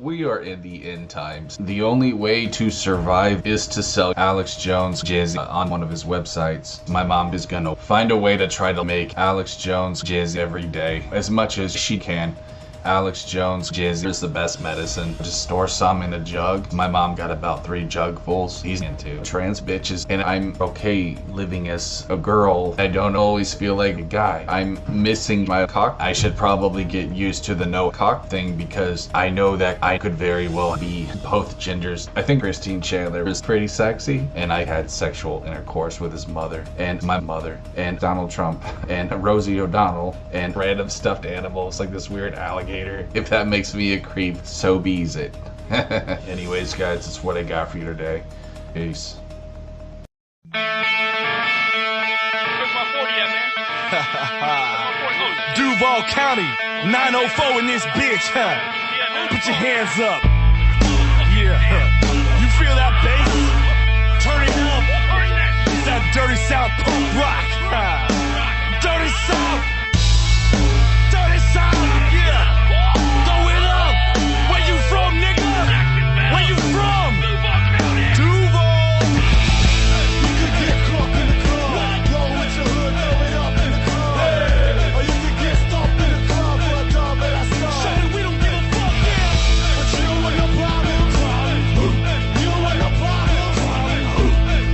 We are in the end times. The only way to survive is to sell Alex Jones jizz on one of his websites. My mom is gonna find a way to try to make Alex Jones jizz every day, as much as she can. Alex Jones jizz is the best medicine. Just store some in a jug. My mom got about 3 jugfuls. He's into trans bitches, and I'm okay living as a girl. I don't always feel like a guy. I'm missing my cock. I should probably get used to the no cock thing because I know that I could very well be both genders. I think Christine Chandler is pretty sexy, and I had sexual intercourse with his mother, and my mother, and Donald Trump, and Rosie O'Donnell, and random stuffed animals like this weird alligator. If that makes me a creep, so be's it. Anyways, guys, that's what I got for you today. Peace. Duval County, 904 in this bitch, huh? Put your hands up. Yeah, you feel that bass? Turn it up. It's that dirty South punk rock. Dirty South. Dirty South, yeah. Throw it up. Where you from, nigga? Where you from? Duval. You could get caught in the club. Roll with your hood, throw it up in the club. Hey. Or you could get stomped in the club for a dub at our start. Shut it, we don't give a fuck, yeah. But you don't want no problem. You don't want no problem.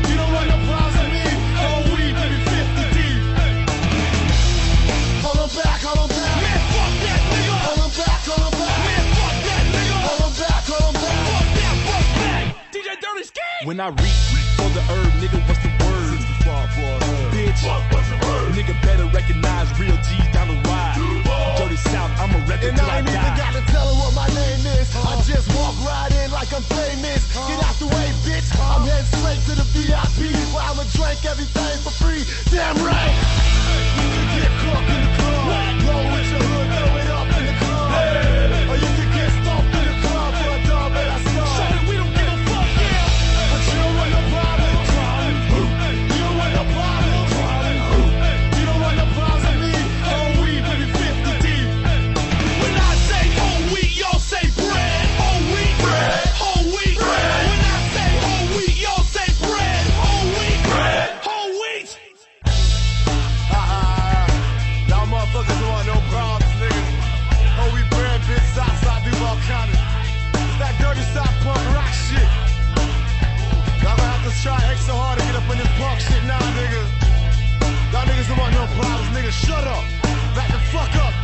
You don't want no problems with me. Oh, we baby 50 deep. Hold on back, hold on back. Man, fuck that nigga. Hold on back, hold on back. Man, fuck that nigga. Hold on back, hold on back. Fuck that, fuck that. DJ Dirty Skin. When I reach for the herb, nigga, what's the word? Bitch, what's the word? Nigga better recognize real G's down the ride. Dirty South, I'm a record till I die. And I ain't even got to tell her what my name is. I just walk right in like I'm famous. Get out the way, bitch. I'm heading straight to the VIP where I'ma drink everything for free. Damn right. You can get caught in the club. Roll with your hood, throw it up in the club. Or you can get stomped in the club for a dub at our start. Shut it, we don't give a fuck, yeah. But you don't want no problem. You don't want no problem. You don't want no problems with me. Oh, we baby 50 deep. When I say whole wheat, y'all say bread. Whole wheat, bread. Whole wheat, bread. When I say whole wheat, y'all say bread. Whole wheat, bread. Whole wheat. Y'all motherfuckers don't want no problems, nigga. Whole wheat bread, bitch, Southside Duval County. It's that dirty South punk rock shit. Y'all gonna have to try extra hard to get up in this punk shit now, nigga. Y'all niggas don't want no problems, nigga. Shut up. Back the fuck up.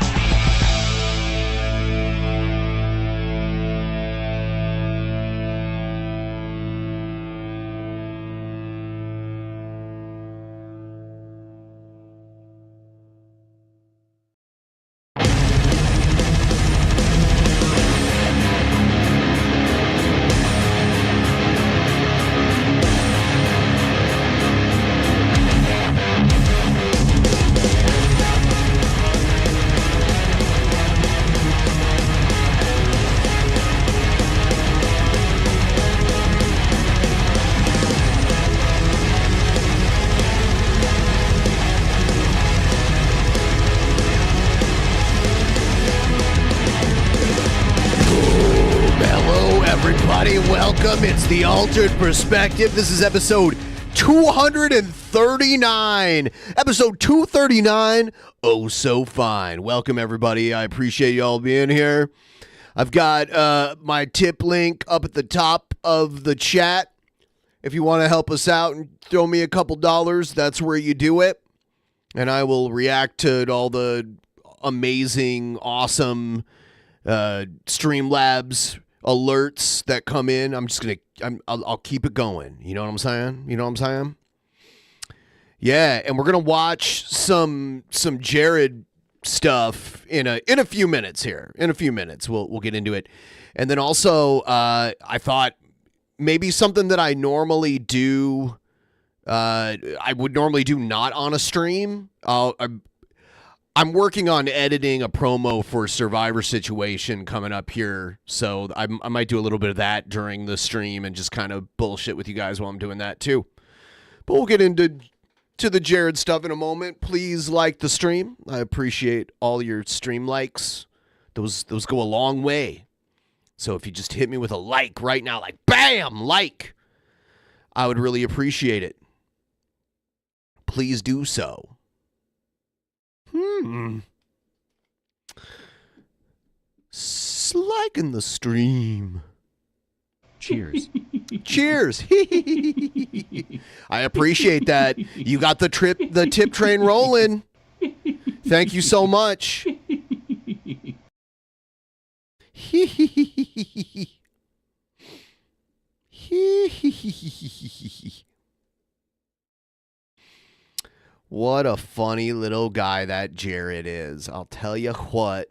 Welcome. It's the Altered Perspective. This is episode 239. Episode 239. Oh, so fine. Welcome, everybody. I appreciate y'all being here. I've got my tip link up at the top of the chat. If you want to help us out and throw me a couple dollars, that's where you do it. And I will react to all the amazing, awesome Streamlabs alerts that come in. I'll keep it going. You know what I'm saying? Yeah, and we're gonna watch some Jared stuff in a few minutes here. In a few minutes, we'll get into it, and then also I thought maybe something that I normally do. I would normally do not on a stream. I'm working on editing a promo for Survivor Situation coming up here, so I might do a little bit of that during the stream and just kind of bullshit with you guys while I'm doing that too. But we'll get into the Jared stuff in a moment. Please like the stream. I appreciate all your stream likes. Those go a long way. So if you just hit me with a like right now, like bam, like, I would really appreciate it. Please do so. Liking the stream. Cheers. Cheers. I appreciate that. You got the tip train rolling. Thank you so much. What a funny little guy that Jared is. I'll tell you what.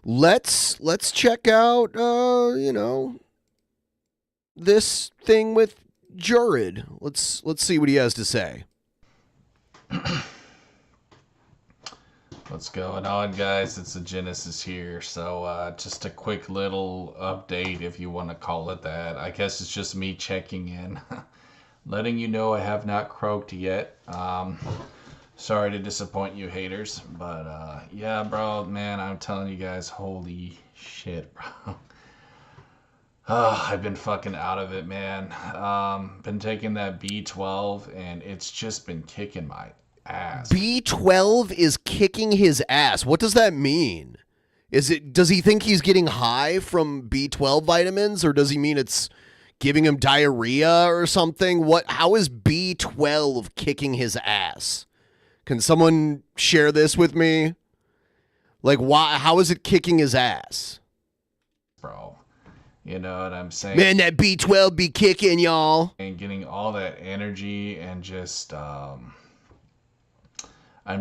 Let's check out this thing with Jared. Let's see what he has to say. What's going on, guys? It's the Genesis here. So just a quick little update, if you want to call it that. I guess it's just me checking in, letting you know I have not croaked yet. Sorry to disappoint you haters, but yeah, bro, man, I'm telling you guys, holy shit, bro. I've been fucking out of it, man. Been taking that B12 and it's just been kicking my ass. B12 is kicking his ass. What does that mean? Does he think he's getting high from B12 vitamins, or does he mean it's giving him diarrhea or something? How is B12 kicking his ass? Can someone share this with me? Like, how is it kicking his ass? Bro, you know what I'm saying? Man, that B12 be kicking, y'all. And getting all that energy and just, I'm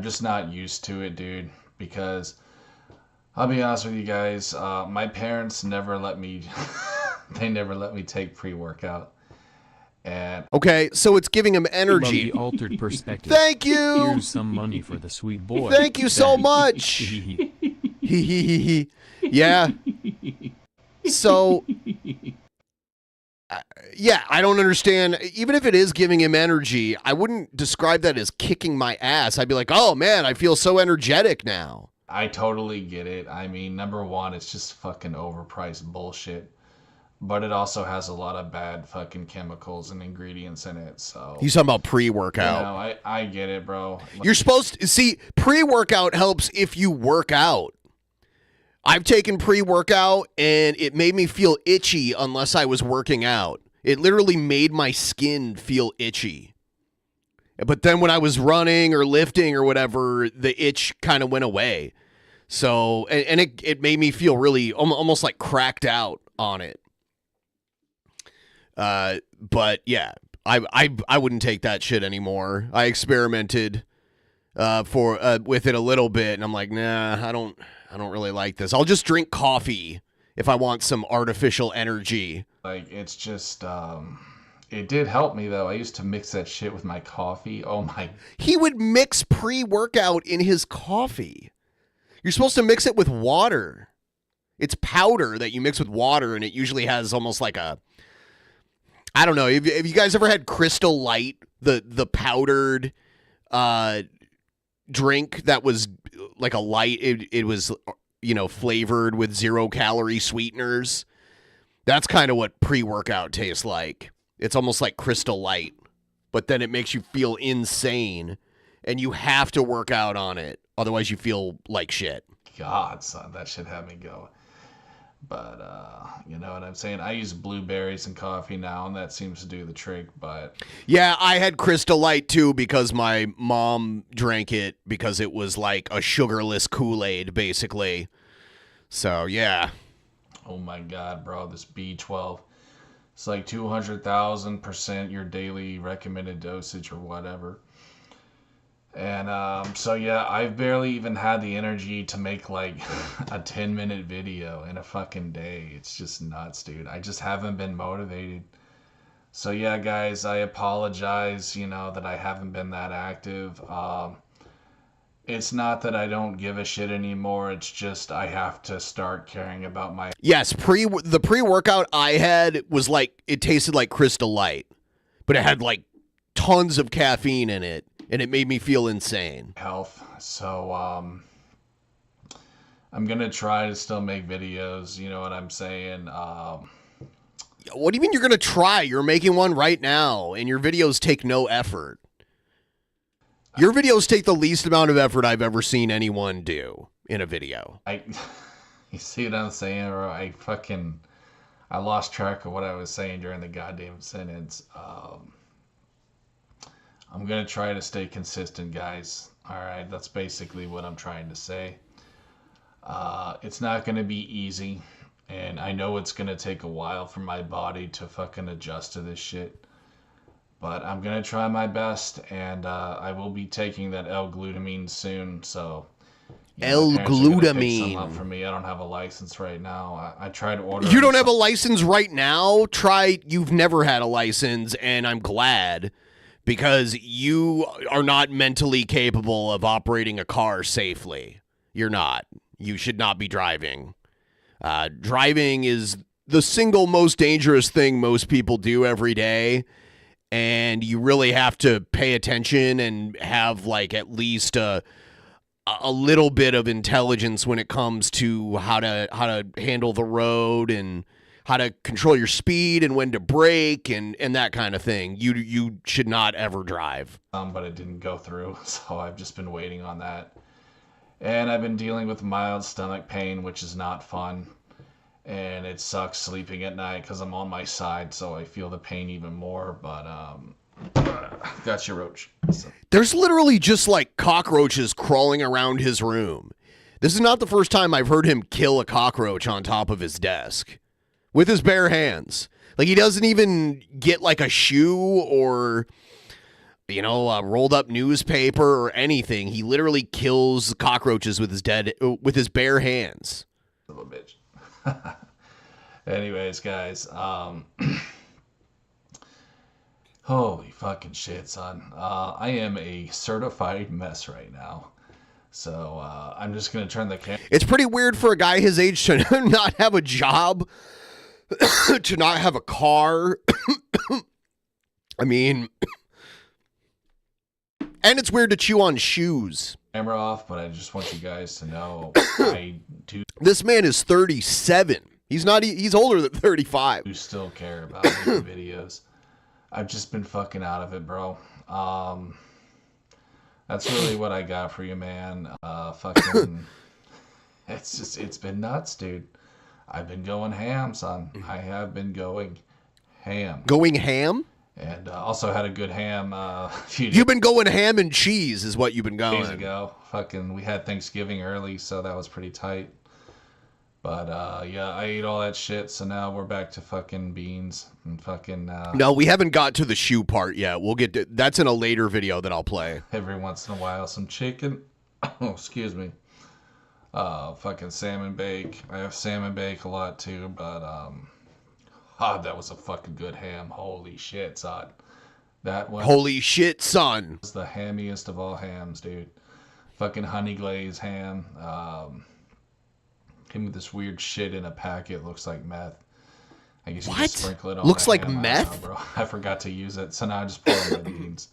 just not used to it, dude, because I'll be honest with you guys, my parents never let me, they never let me take pre-workout. And okay, so it's giving him energy. The altered perspective. Thank you. Here's some money for the sweet boy. Thank you so much. Yeah. So, yeah, I don't understand. Even if it is giving him energy, I wouldn't describe that as kicking my ass. I'd be like, oh man, I feel so energetic now. I totally get it. I mean, number one, it's just fucking overpriced bullshit. But it also has a lot of bad fucking chemicals and ingredients in it, so... He's talking about pre-workout. You know, I get it, bro. You're supposed to... See, pre-workout helps if you work out. I've taken pre-workout, and it made me feel itchy unless I was working out. It literally made my skin feel itchy. But then when I was running or lifting or whatever, the itch kind of went away. So, and it made me feel really almost like cracked out on it. But yeah, I wouldn't take that shit anymore. I experimented with it a little bit, and I'm like, nah, I don't really like this. I'll just drink coffee if I want some artificial energy. Like, it's just it did help me though. I used to mix that shit with my coffee. Oh my. He would mix pre-workout in his coffee. You're supposed to mix it with water. It's powder that you mix with water, and it usually has almost like a, I don't know. Have you guys ever had Crystal Light, the powdered drink that was like a light? It was, flavored with 0-calorie sweeteners. That's kind of what pre-workout tastes like. It's almost like Crystal Light, but then it makes you feel insane, and you have to work out on it. Otherwise, you feel like shit. God, son, that shit had me go. But, you know what I'm saying? I use blueberries in coffee now, and that seems to do the trick, but... Yeah, I had Crystal Light, too, because my mom drank it because it was like a sugarless Kool-Aid, basically. So, yeah. Oh, my God, bro, this B12. It's like 200,000% your daily recommended dosage or whatever. And so yeah, I've barely even had the energy to make like a 10-minute video in a fucking day. It's just nuts, dude. I just haven't been motivated. So yeah, guys, I apologize, that I haven't been that active. It's not that I don't give a shit anymore. It's just I have to start caring about my... Yes, the pre-workout I had was like, it tasted like Crystal Light, but it had like tons of caffeine in it. And it made me feel insane. Health. So, I'm gonna try to still make videos. You know what I'm saying? What do you mean you're going to try? You're making one right now, and your videos take no effort. Your videos take the least amount of effort I've ever seen anyone do in a video. You see what I'm saying, bro? I lost track of what I was saying during the goddamn sentence. I'm gonna try to stay consistent, guys. All right, that's basically what I'm trying to say. It's not gonna be easy. And I know it's going to take a while for my body to fucking adjust to this shit. But I'm going to try my best. And I will be taking that L-glutamine soon. So, L-glutamine. Up for me. I don't have a license right now. I tried to order. You don't have a license right now? You've never had a license. And I'm glad. Because you are not mentally capable of operating a car safely. You're not. You should not be driving. Driving is the single most dangerous thing most people do every day, and you really have to pay attention and have like at least a little bit of intelligence when it comes to how to handle the road and how to control your speed and when to brake and that kind of thing. You should not ever drive. But it didn't go through, so I've just been waiting on that. And I've been dealing with mild stomach pain, which is not fun. And it sucks sleeping at night because I'm on my side, so I feel the pain even more. But, got your roach. So. There's literally just like cockroaches crawling around his room. This is not the first time I've heard him kill a cockroach on top of his desk with his bare hands. Like, he doesn't even get like a shoe or, you know, a rolled up newspaper or anything. He literally kills cockroaches with his bare hands. Son of a bitch. Anyways, guys, holy fucking shit, son. I am a certified mess right now. So, I'm just gonna turn the camera. It's pretty weird for a guy his age to not have a job, to not have a car. I mean, and it's weird to chew on shoes. Camera off, but I just want you guys to know I do. This man is 37. He's older than 35. Do still care about making videos. I've just been fucking out of it, bro. That's really what I got for you, man. Fucking, it's been nuts, dude. I've been going ham, son. I have been going ham. Going ham? And also had a good ham You've been going ham and cheese is what you've been going. days ago. Fucking, we had Thanksgiving early, so that was pretty tight. But yeah, I ate all that shit, so now we're back to fucking beans and fucking. No, we haven't got to the shoe part yet. We'll get to that's in a later video that I'll play. Every once in a while, some chicken. Oh, excuse me. Fucking salmon bake. I have salmon bake a lot too, but that was a fucking good ham. Holy shit, son. That one. Holy shit, son. Was the hammiest of all hams, dude. Fucking honey glazed ham. Came with this weird shit in a packet. Looks like meth. I guess you just sprinkle it on. Looks the like ham. meth? I don't know, bro. I forgot to use it, so now I just pour it in the beans.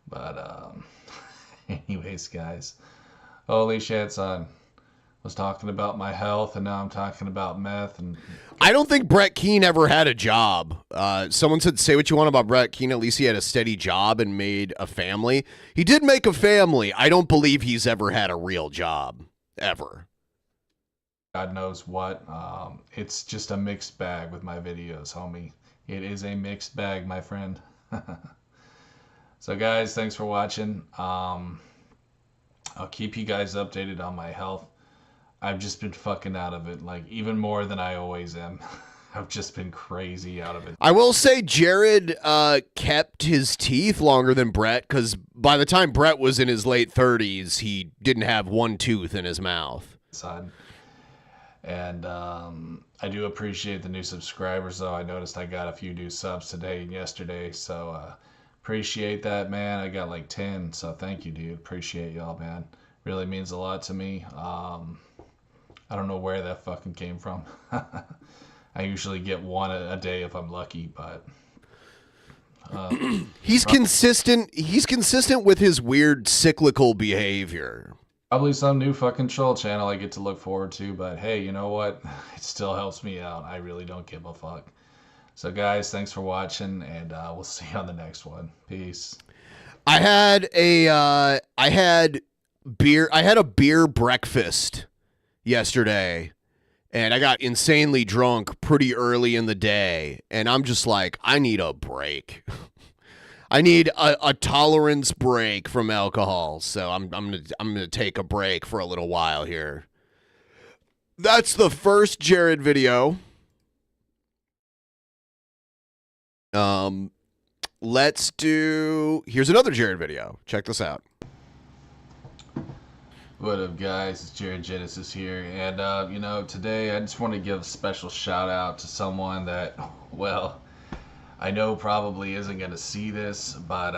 But anyways, guys. Holy shit, son. Was talking about my health, and now I'm talking about meth. And I don't think Brett Keane ever had a job. Someone said, say what you want about Brett Keane. At least he had a steady job and made a family. He did make a family. I don't believe he's ever had a real job. Ever. God knows what. It's just a mixed bag with my videos, homie. It is a mixed bag, my friend. So, guys, thanks for watching. I'll keep you guys updated on my health. I've just been fucking out of it, like, even more than I always am. I've just been crazy out of it. I will say Jared kept his teeth longer than Brett, because by the time Brett was in his late 30s, he didn't have one tooth in his mouth. Son. And I do appreciate the new subscribers, though. I noticed I got a few new subs today and yesterday, so appreciate that, man. I got like 10, so thank you, dude. Appreciate y'all, man. Really means a lot to me. I don't know where that fucking came from. I usually get one a day if I'm lucky, but he's consistent. He's consistent with his weird cyclical behavior. Probably some new fucking troll channel I get to look forward to, but hey, you know what? It still helps me out. I really don't give a fuck. So guys, thanks for watching, and we'll see you on the next one. Peace. I had a beer breakfast yesterday, and I got insanely drunk pretty early in the day, and I'm just like, I need a break. I need a tolerance break from alcohol, so I'm gonna take a break for a little while here. That's the first Jared video. Here's another Jared video. Check this out. What up, guys? It's Jared Genesis here, and you know, today I just want to give a special shout out to someone that, well, I know probably isn't gonna see this, but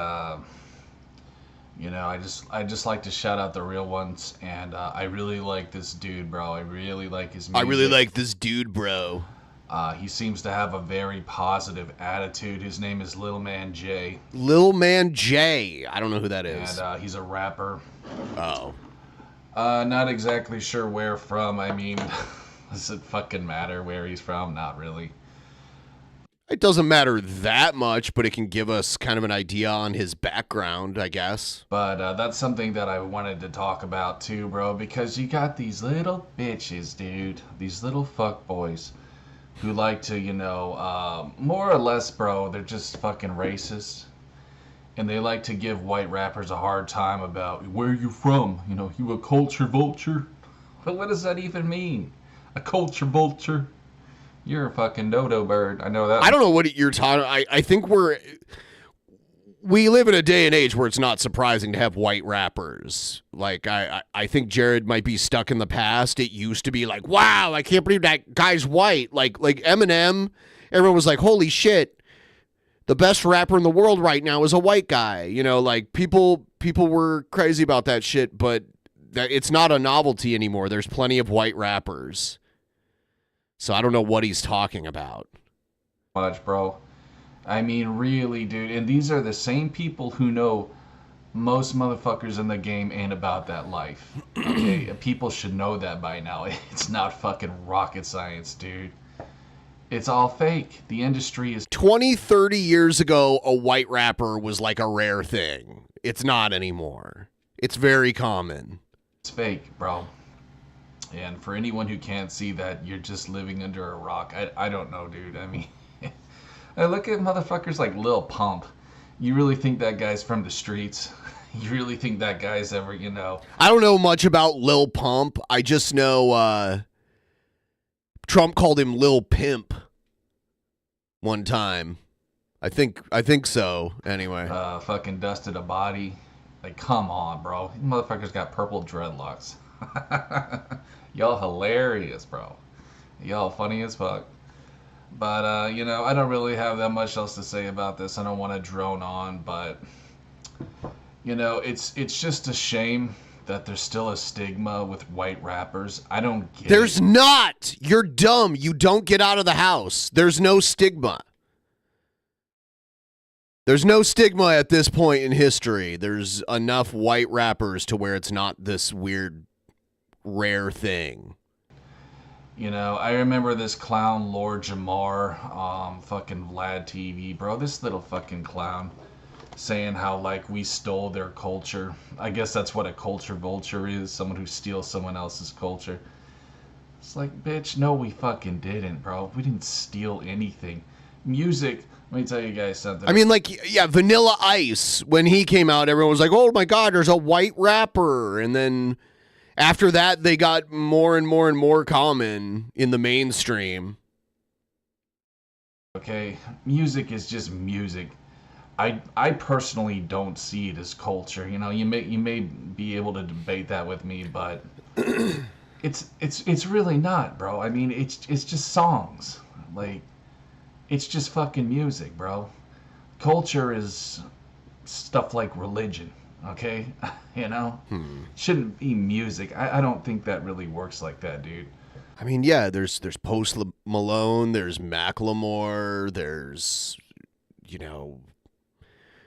you know, I just like to shout out the real ones, and I really like this dude, bro. I really like his music. I really like this dude, bro. He seems to have a very positive attitude. His name is Lil Man J. Lil Man J. I don't know who that is. And he's a rapper. Oh. Not exactly sure where from. I mean, does it fucking matter where he's from? Not really. It doesn't matter that much, but it can give us kind of an idea on his background, I guess. But that's something that I wanted to talk about too, bro, because you got these little bitches, dude. These little fuckboys who like to, you know, more or less, bro, they're just fucking racist. And they like to give white rappers a hard time about, where you from? You know, you a culture vulture? But what does that even mean? A culture vulture? You're a fucking dodo bird. I know that. I don't know what you're talking. I think we live in a day and age where it's not surprising to have white rappers. Like I think Jared might be stuck in the past. It used to be like, wow, I can't believe that guy's white. Like Eminem, everyone was like, holy shit, the best rapper in the world right now is a white guy. You know, like people were crazy about that shit, but it's not a novelty anymore. There's plenty of white rappers. So I don't know what he's talking about. Much, bro. I mean, really, dude. And these are the same people who know most motherfuckers in the game ain't about that life. Okay? People should know that by now. It's not fucking rocket science, dude. It's all fake. The industry is 20, 30 years ago, a white rapper was like a rare thing. It's not anymore. It's very common. It's fake, bro. And for anyone who can't see that, you're just living under a rock. I don't know, dude. I mean, I look at motherfuckers like Lil Pump. You really think that guy's from the streets? You really think that guy's ever, you know? I don't know much about Lil Pump. I just know Trump called him Lil Pimp one time. I think so, anyway. Fucking dusted a body. Like, come on, bro. These motherfuckers got purple dreadlocks. Y'all hilarious, bro. Y'all funny as fuck. But, you know, I don't really have that much else to say about this. I don't want to drone on, but, you know, it's just a shame that there's still a stigma with white rappers. I don't get There's it. not. You're dumb. You don't get out of the house. There's no stigma. There's no stigma at this point in history. There's enough white rappers to where it's not this weird, rare thing. You know, I remember this clown, Lord Jamar, fucking Vlad TV, bro. This little fucking clown saying how, like, we stole their culture. I guess that's what a culture vulture is, someone who steals someone else's culture. It's like, bitch, no, we fucking didn't, bro. We didn't steal anything. Music, let me tell you guys something. I mean, like, yeah, Vanilla Ice, when he came out, everyone was like, oh my God, there's a white rapper. And then after that, they got more and more and more common in the mainstream. Okay, music is just music. I personally don't see it as culture. You know, you may be able to debate that with me, but it's really not, bro. I mean, it's just songs. Like, it's just fucking music, bro. Culture is stuff like religion, okay? You know? Shouldn't be music. I don't think that really works like that, dude. I mean, yeah, there's Post Malone, there's Macklemore, there's, you know,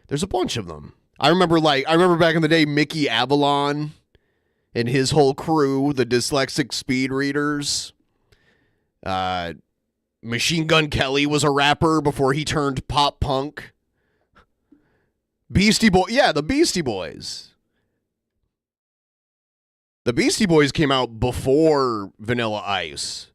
there's a bunch of them. I remember back in the day, Mickey Avalon and his whole crew, the dyslexic speed readers. Machine Gun Kelly was a rapper before he turned pop punk. Beastie Boy, yeah, the Beastie Boys. The Beastie Boys came out before Vanilla Ice.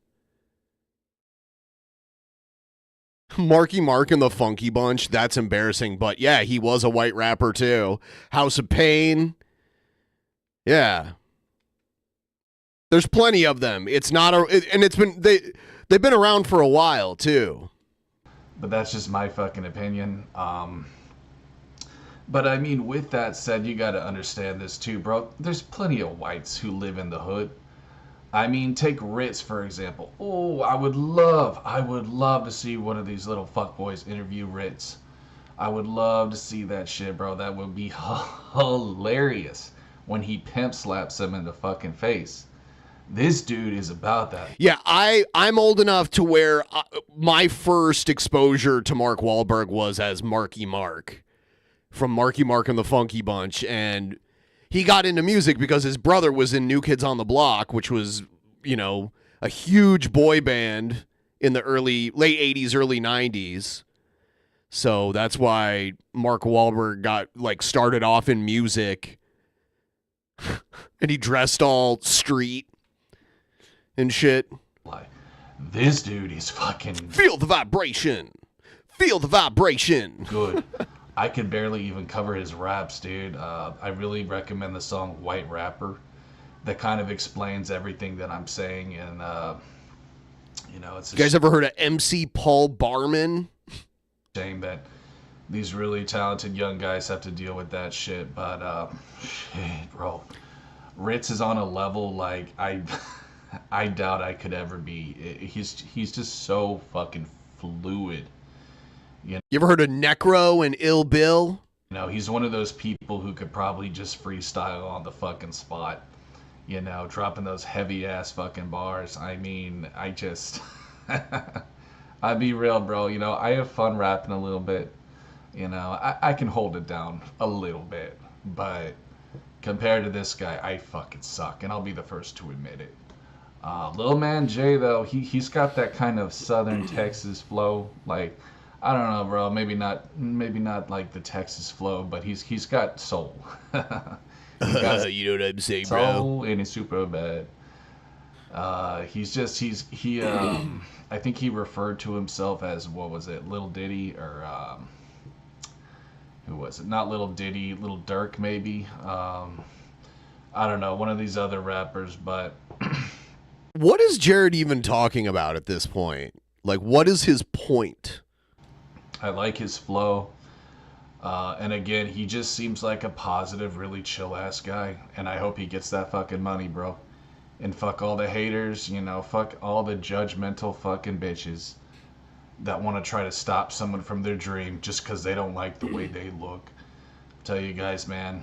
Marky Mark and the Funky Bunch, that's embarrassing, but yeah, he was a white rapper too. House of Pain. Yeah. There's plenty of them. It's not and it's been they've been around for a while too. But that's just my fucking opinion. But I mean, with that said, you got to understand this too, bro. There's plenty of whites who live in the hood. I mean, take Ritz, for example. Oh, I would love to see one of these little fuckboys interview Ritz. I would love to see that shit, bro. That would be hilarious when he pimp slaps him in the fucking face. This dude is about that. Yeah, I'm old enough to where my first exposure to Mark Wahlberg was as Marky Mark from Marky Mark and the Funky Bunch, and he got into music because his brother was in New Kids on the Block, which was, you know, a huge boy band in the late 80s, early 90s. So that's why Mark Wahlberg got started off in music. And he dressed all street and shit. This dude is fucking... Feel the vibration. Feel the vibration. Good. I could barely even cover his raps, dude. I really recommend the song White Rapper. That kind of explains everything that I'm saying. And, you know, it's... You guys ever heard of MC Paul Barman? Shame that these really talented young guys have to deal with that shit. But, shit, bro. Ritz is on a level like I doubt I could ever be. He's just so fucking fluid. You ever heard of Necro and Ill Bill? You know, he's one of those people who could probably just freestyle on the fucking spot. You know, dropping those heavy ass fucking bars. I mean, I just... I'd be real, bro. You know, I have fun rapping a little bit. You know, I can hold it down a little bit. But compared to this guy, I fucking suck. And I'll be the first to admit it. Lil Man Jay, though, he's got that kind of Southern Texas flow. Like... I don't know, bro. Maybe not like the Texas flow, but he's got soul. You know what I'm saying, bro? Soul, and he's super bad. I think he referred to himself as, what was it, Lil Diddy, or who was it? Not Lil Diddy, Lil Durk maybe. I don't know, one of these other rappers, but what is Jared even talking about at this point? Like, what is his point? I like his flow. And again, he just seems like a positive, really chill ass guy. And I hope he gets that fucking money, bro. And fuck all the haters, you know, fuck all the judgmental fucking bitches that want to try to stop someone from their dream just because they don't like the way they look. Tell you guys, man,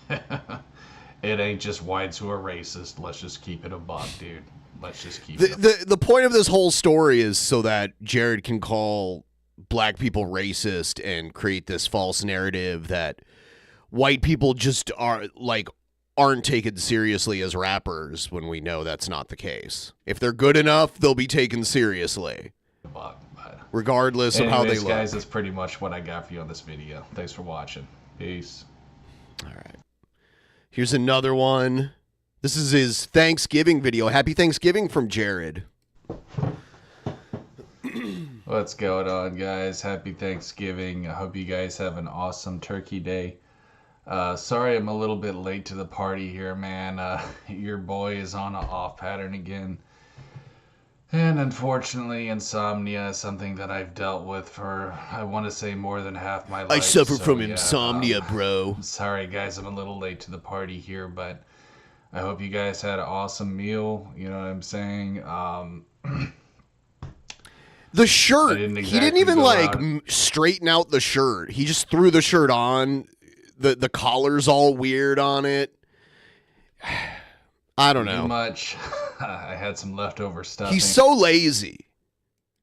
it ain't just whites who are racist. Let's just keep it a buck, dude. Let's just keep it. The point of this whole story is so that Jared can call black people racist and create this false narrative that white people just aren't taken seriously as rappers, when we know that's not the case. If they're good enough, they'll be taken seriously, regardless of how they look. Guys, that's pretty much what I got for you on this video. Thanks for watching. Peace. All right. Here's another one. This is his Thanksgiving video. Happy Thanksgiving from Jared. What's going on, guys? Happy Thanksgiving. I hope you guys have an awesome turkey day. Sorry I'm a little bit late to the party here, man. Your boy is on an off pattern again. And unfortunately, insomnia is something that I've dealt with for, I want to say, more than half my life. I suffer from insomnia, bro. Sorry, guys, I'm a little late to the party here, but I hope you guys had an awesome meal. You know what I'm saying? The shirt, he didn't even straighten out the shirt. He just threw the shirt on. The collar's all weird on it. I don't know. Too much. I had some leftover stuff. He's so lazy.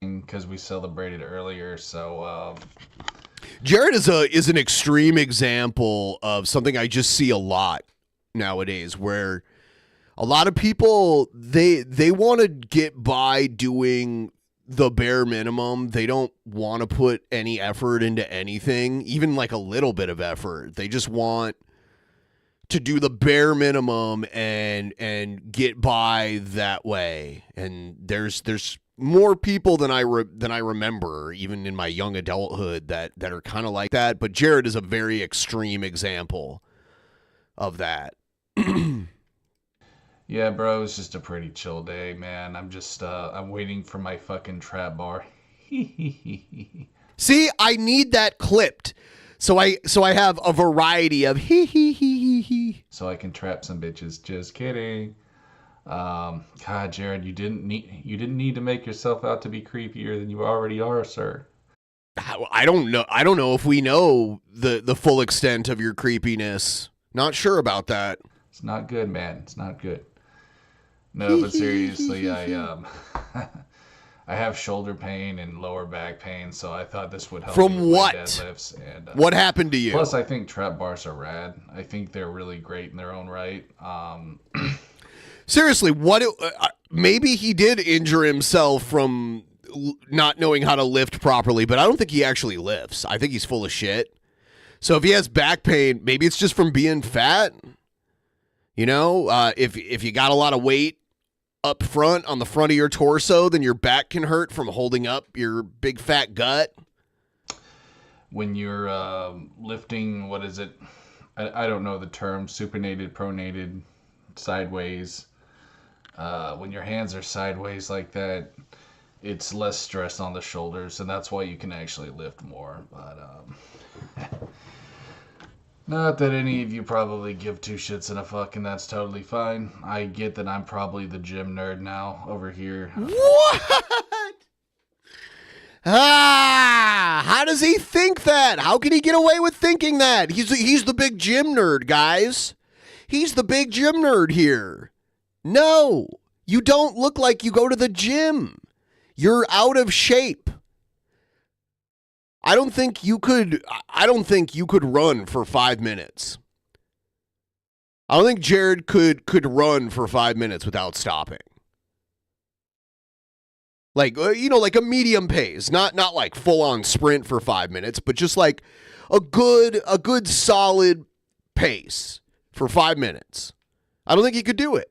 Because we celebrated earlier, so... Jared is an extreme example of something I just see a lot nowadays, where A lot of people, they want to get by doing the bare minimum. They don't want to put any effort into anything, even like a little bit of effort. They just want to do the bare minimum and get by that way. And there's more people than I remember, even in my young adulthood, that are kind of like that. But Jared is a very extreme example of that. Yeah, bro, it's just a pretty chill day, man. I'm just I'm waiting for my fucking trap bar. See, I need that clipped. So I have a variety of he he he he he. So I can trap some bitches. Just kidding. God, Jared, you didn't need to make yourself out to be creepier than you already are, sir. I don't know if we know the full extent of your creepiness. Not sure about that. It's not good, man. It's not good. No, but seriously, I have shoulder pain and lower back pain, so I thought this would help me From with what? my deadlifts. And What happened to you? plus, I think trap bars are rad. I think they're really great in their own right. Seriously, what? Maybe he did injure himself from not knowing how to lift properly, but I don't think he actually lifts. I think he's full of shit. So if he has back pain, maybe it's just from being fat. You know, if you got a lot of weight up front on the front of your torso, then your back can hurt from holding up your big fat gut. When you're lifting, what is it? I don't know the term. Supinated, pronated, sideways. When your hands are sideways like that, it's less stress on the shoulders, and that's why you can actually lift more. But not that any of you probably give two shits in a fuck, and that's totally fine. I get that I'm probably the gym nerd now over here. What? How does he think that? How can he get away with thinking that? He's the big gym nerd, guys. He's the big gym nerd here. No, you don't look like you go to the gym. You're out of shape. I don't think you could run for 5 minutes. I don't think Jared could run for 5 minutes without stopping. Like, like a medium pace, not like full on sprint for 5 minutes, but just like a good solid pace for 5 minutes. I don't think he could do it.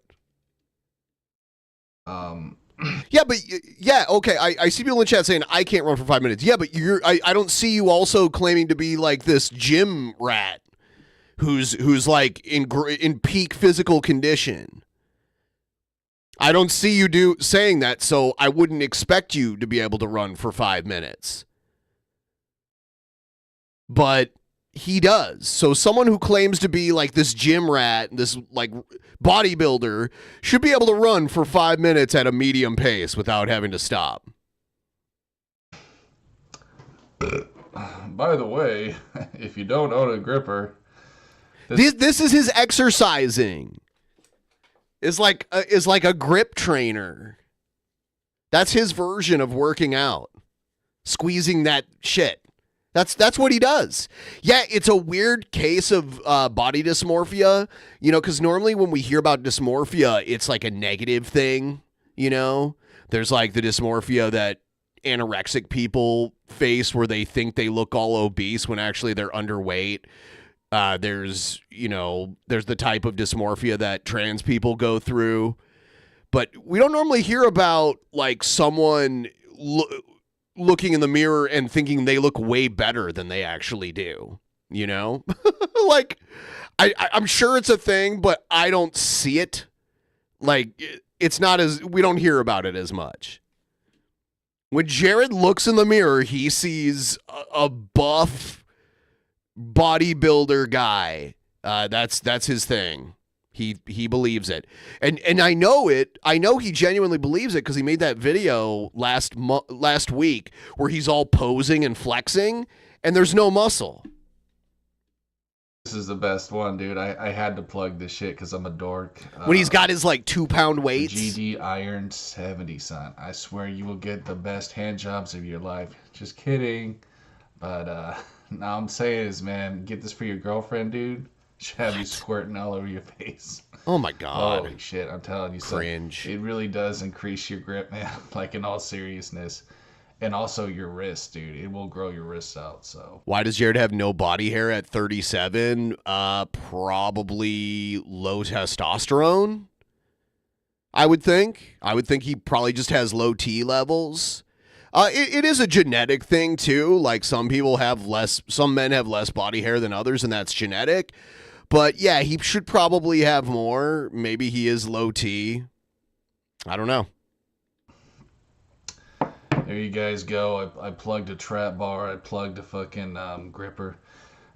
Yeah, but yeah, okay. I see people in chat saying I can't run for 5 minutes. Yeah, but I don't see you also claiming to be like this gym rat who's like in peak physical condition. I don't see you saying that, so I wouldn't expect you to be able to run for 5 minutes. But he does. So someone who claims to be like this gym rat, this like bodybuilder, should be able to run for 5 minutes at a medium pace without having to stop. By the way, if you don't own a gripper, This is his exercising. Is like a grip trainer. That's his version of working out. Squeezing that shit. That's what he does. Yeah, it's a weird case of body dysmorphia, because normally when we hear about dysmorphia, it's like a negative thing, There's like the dysmorphia that anorexic people face where they think they look all obese when actually they're underweight. There's the type of dysmorphia that trans people go through. But we don't normally hear about like someone looking in the mirror and thinking they look way better than they actually do, like I'm sure it's a thing, but I don't see it. Like it's not we don't hear about it as much. When Jared looks in the mirror, he sees a buff bodybuilder guy. That's his thing. He believes it, and I know it. I know he genuinely believes it because he made that video last week where he's all posing and flexing, and there's no muscle. this is the best one, dude. I had to plug this shit because I'm a dork. When he's got his like 2-pound weights. GD Iron 70, son. I swear you will get the best hand jobs of your life. Just kidding. But now I'm saying is, man, get this for your girlfriend, dude. Should have you squirting all over your face. Oh my god. Holy shit, I'm telling you, Cringe. it really does increase your grip, man. Like in all seriousness. And also your wrist, dude. It will grow your wrists out, so. Why does Jared have no body hair at 37? Probably low testosterone, I would think. I would think he probably just has low T levels. It is a genetic thing, too. Like, some men have less body hair than others, and that's genetic. But, yeah, he should probably have more. Maybe he is low T. I don't know. There you guys go. I plugged a trap bar. I plugged a fucking gripper.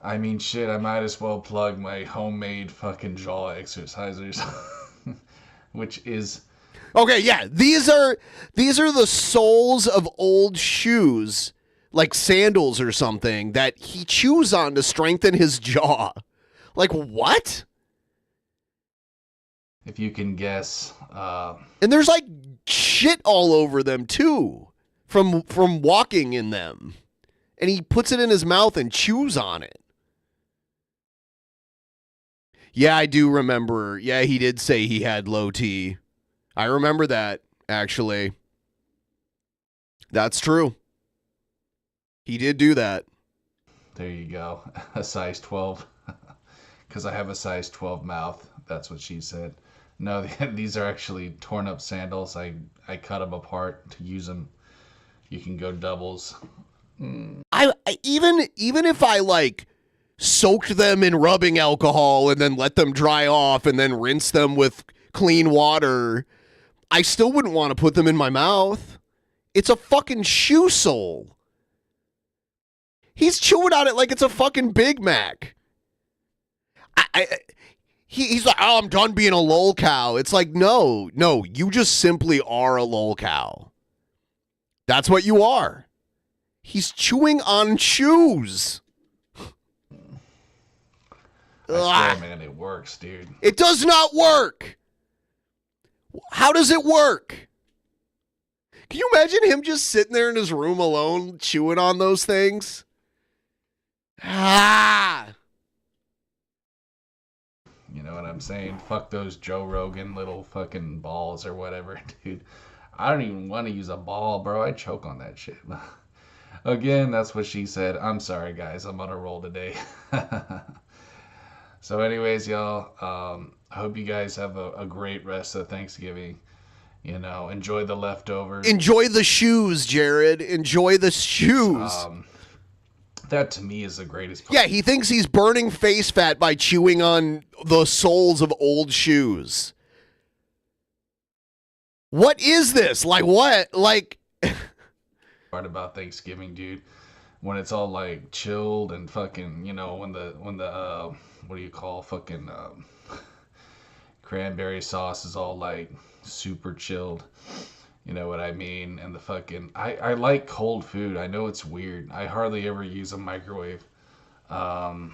I mean, shit, I might as well plug my homemade fucking jaw exercisers. Which is... Okay, yeah. These are the soles of old shoes, like sandals or something, that he chews on to strengthen his jaw. Like, what? If you can guess. And there's like shit all over them too. From walking in them. And he puts it in his mouth and chews on it. Yeah, I do remember. Yeah, he did say he had low T. I remember that, actually. That's true. He did do that. There you go. A size 12. Because I have a size 12 mouth. That's what she said. No, these are actually torn up sandals. I cut them apart to use them. You can go doubles. I even if I like soaked them in rubbing alcohol and then let them dry off and then rinse them with clean water, I still wouldn't want to put them in my mouth. It's a fucking shoe sole. He's chewing on it like it's a fucking Big Mac. He's like, oh, I'm done being a lol cow. It's like, no, you just simply are a lol cow. That's what you are. He's chewing on shoes. I swear, man, it works, dude. It does not work. How does it work? Can you imagine him just sitting there in his room alone, chewing on those things? Ah! You know what I'm saying? Fuck those Joe Rogan little fucking balls or whatever, dude. I don't even want to use a ball, bro. I choke on that shit. Again, that's what she said. I'm sorry, guys. I'm on a roll today. So anyways, y'all, I hope you guys have a great rest of Thanksgiving. You know, enjoy the leftovers. Enjoy the shoes, Jared. Enjoy the shoes. That to me is the greatest part. Yeah, he thinks he's burning face fat by chewing on the soles of old shoes. What is this? Like what? Like Part about Thanksgiving, dude, when it's all like chilled and fucking, you know, when the what do you call fucking cranberry sauce is all like super chilled. You know what I mean? And the fucking I like cold food. I know it's weird. I hardly ever use a microwave. I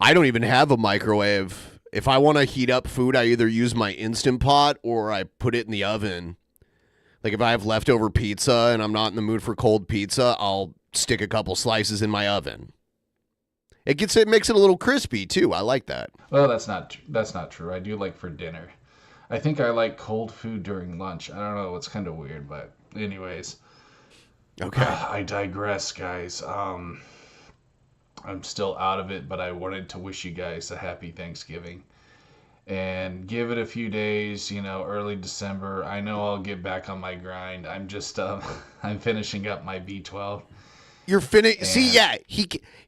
don't even have a microwave. If I want to heat up food, I either use my Instant Pot or I put it in the oven. Like if I have leftover pizza and I'm not in the mood for cold pizza, I'll stick a couple slices in my oven. It makes it a little crispy too. I like that. Well, that's not true. I do like for dinner. I think I like cold food during lunch. I don't know. It's kind of weird, but anyways. Okay. I digress, guys. I'm still out of it, but I wanted to wish you guys a happy Thanksgiving. And give it a few days, you know, early December. I know I'll get back on my grind. I'm just, I'm finishing up my B12. You're See, yeah,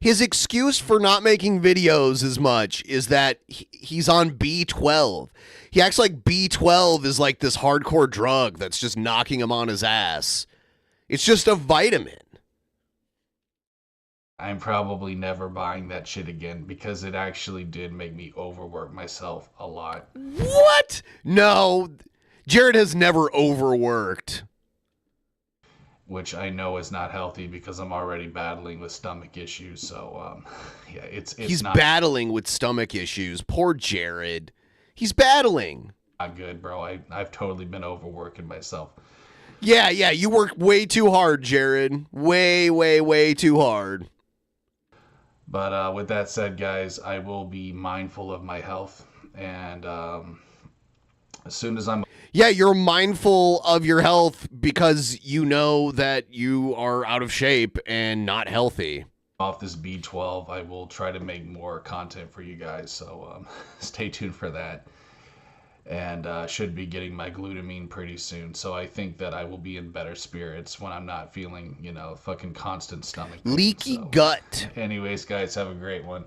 his excuse for not making videos as much is that he's on B12. He acts like B12 is like this hardcore drug that's just knocking him on his ass. It's just a vitamin. I'm probably never buying that shit again because it actually did make me overwork myself a lot. What? No, Jared has never overworked. Which I know is not healthy because I'm already battling with stomach issues. So, yeah, it's He's not battling with stomach issues. Poor Jared. He's battling. not good, bro. I've totally been overworking myself. Yeah, you work way too hard, Jared. Way too hard. But with that said, guys, I will be mindful of my health. And as soon as I'm Yeah, you're mindful of your health because you know that you are out of shape and not healthy. off this B12, I will try to make more content for you guys. So stay tuned for that. And should be getting my glutamine pretty soon. So I think that I will be in better spirits when I'm not feeling, fucking constant stomach pain. Leaky So, gut. anyways, guys, have a great one.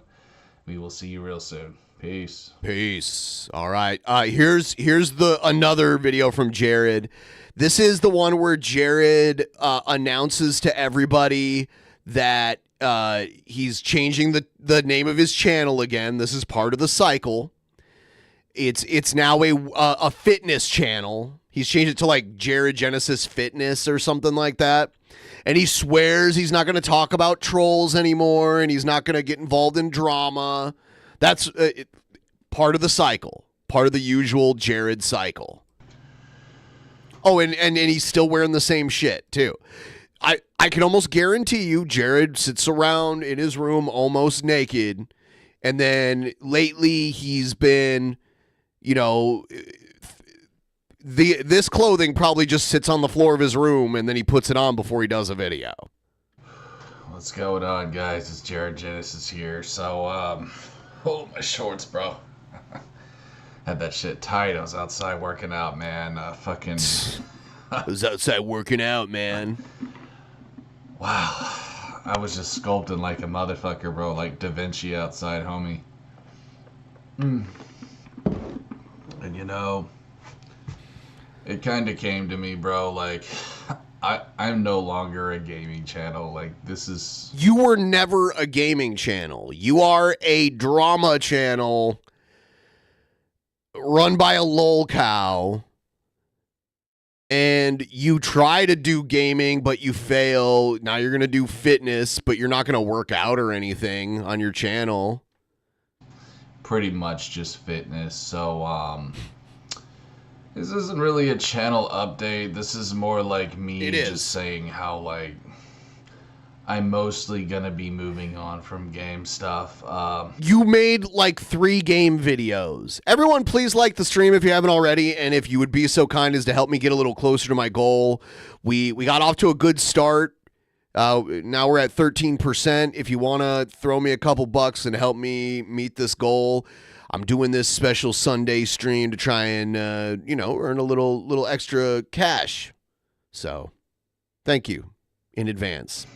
We will see you real soon. Peace. Peace. All right. Here's the another video from Jared. This is the one where Jared announces to everybody that he's changing the name of his channel again. This is part of the cycle. It's now a fitness channel. He's changed it to like Jared Genesis Fitness or something like that. And he swears he's not going to talk about trolls anymore, and he's not going to get involved in drama. That's part of the cycle, part of the usual Jared cycle. Oh, and he's still wearing the same shit too. I can almost guarantee you Jared sits around in his room almost naked, and then lately he's been, this clothing probably just sits on the floor of his room, and then he puts it on before he does a video. What's going on, guys? It's Jared Genesis here. So, oh, my shorts, bro. Had that shit tight. I was outside working out, man. Fucking. I was outside working out, man. Wow. I was just sculpting like a motherfucker, bro. Like Da Vinci outside, homie. And it kind of came to me, bro. Like, I'm no longer a gaming channel. Like, this is. You were never a gaming channel. You are a drama channel run by a lol cow. And you try to do gaming, but you fail. Now you're going to do fitness, but you're not going to work out or anything on your channel. Pretty much just fitness. So, this isn't really a channel update. This is more like me just saying how, like, I'm mostly going to be moving on from game stuff. You made like 3 game videos. Everyone, please like the stream if you haven't already. And if you would be so kind as to help me get a little closer to my goal. We got off to a good start. Now we're at 13%. If you want to throw me a couple bucks and help me meet this goal, I'm doing this special Sunday stream to try and, earn a little extra cash. So, thank you in advance.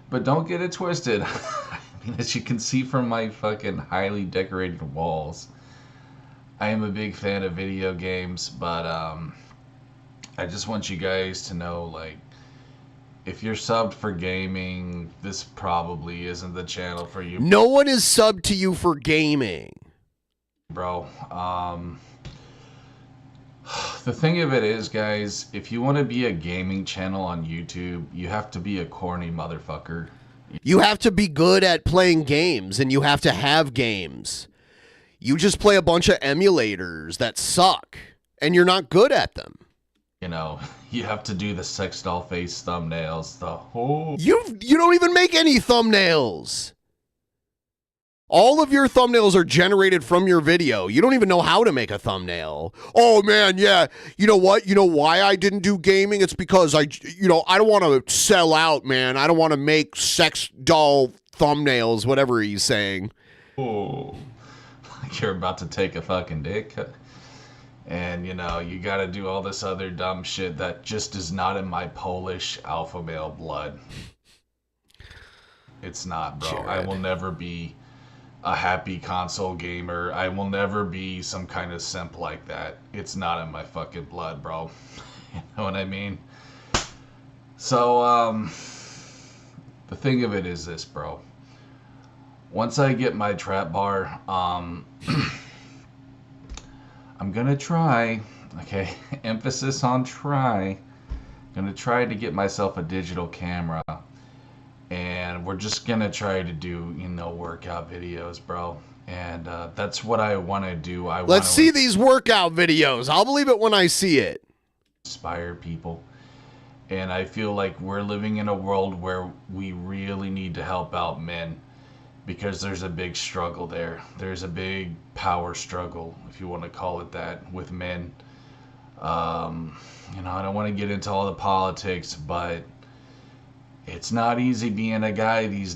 But don't get it twisted. I mean, as you can see from my fucking highly decorated walls, I am a big fan of video games, but I just want you guys to know, like, if you're subbed for gaming, this probably isn't the channel for you. No one is subbed to you for gaming. Bro, the thing of it is, guys, if you want to be a gaming channel on YouTube, you have to be a corny motherfucker. You have to be good at playing games, and you have to have games. You just play a bunch of emulators that suck, and you're not good at them. You have to do the sex doll face thumbnails, the whole... You don't even make any thumbnails. All of your thumbnails are generated from your video. You don't even know how to make a thumbnail. Oh, man, yeah. You know what? You know why I didn't do gaming? It's because I don't want to sell out, man. I don't want to make sex doll thumbnails, whatever he's saying. Oh, you're about to take a fucking dick. And, you got to do all this other dumb shit that just is not in my Polish alpha male blood. It's not, bro. Jared. I will never be a happy console gamer. I will never be some kind of simp like that. It's not in my fucking blood, bro. You know what I mean? So, the thing of it is this, bro. Once I get my trap bar, I'm gonna try, okay, emphasis on try. I'm gonna try to get myself a digital camera. And we're just gonna try to do, workout videos, bro. And that's what I want to do. Let's see these workout videos. I'll believe it when I see it. Inspire people. And I feel like we're living in a world where we really need to help out men. because there's a big struggle there. There's a big power struggle, if you want to call it that, with men. You know, I don't want to get into all the politics, but it's not easy being a guy these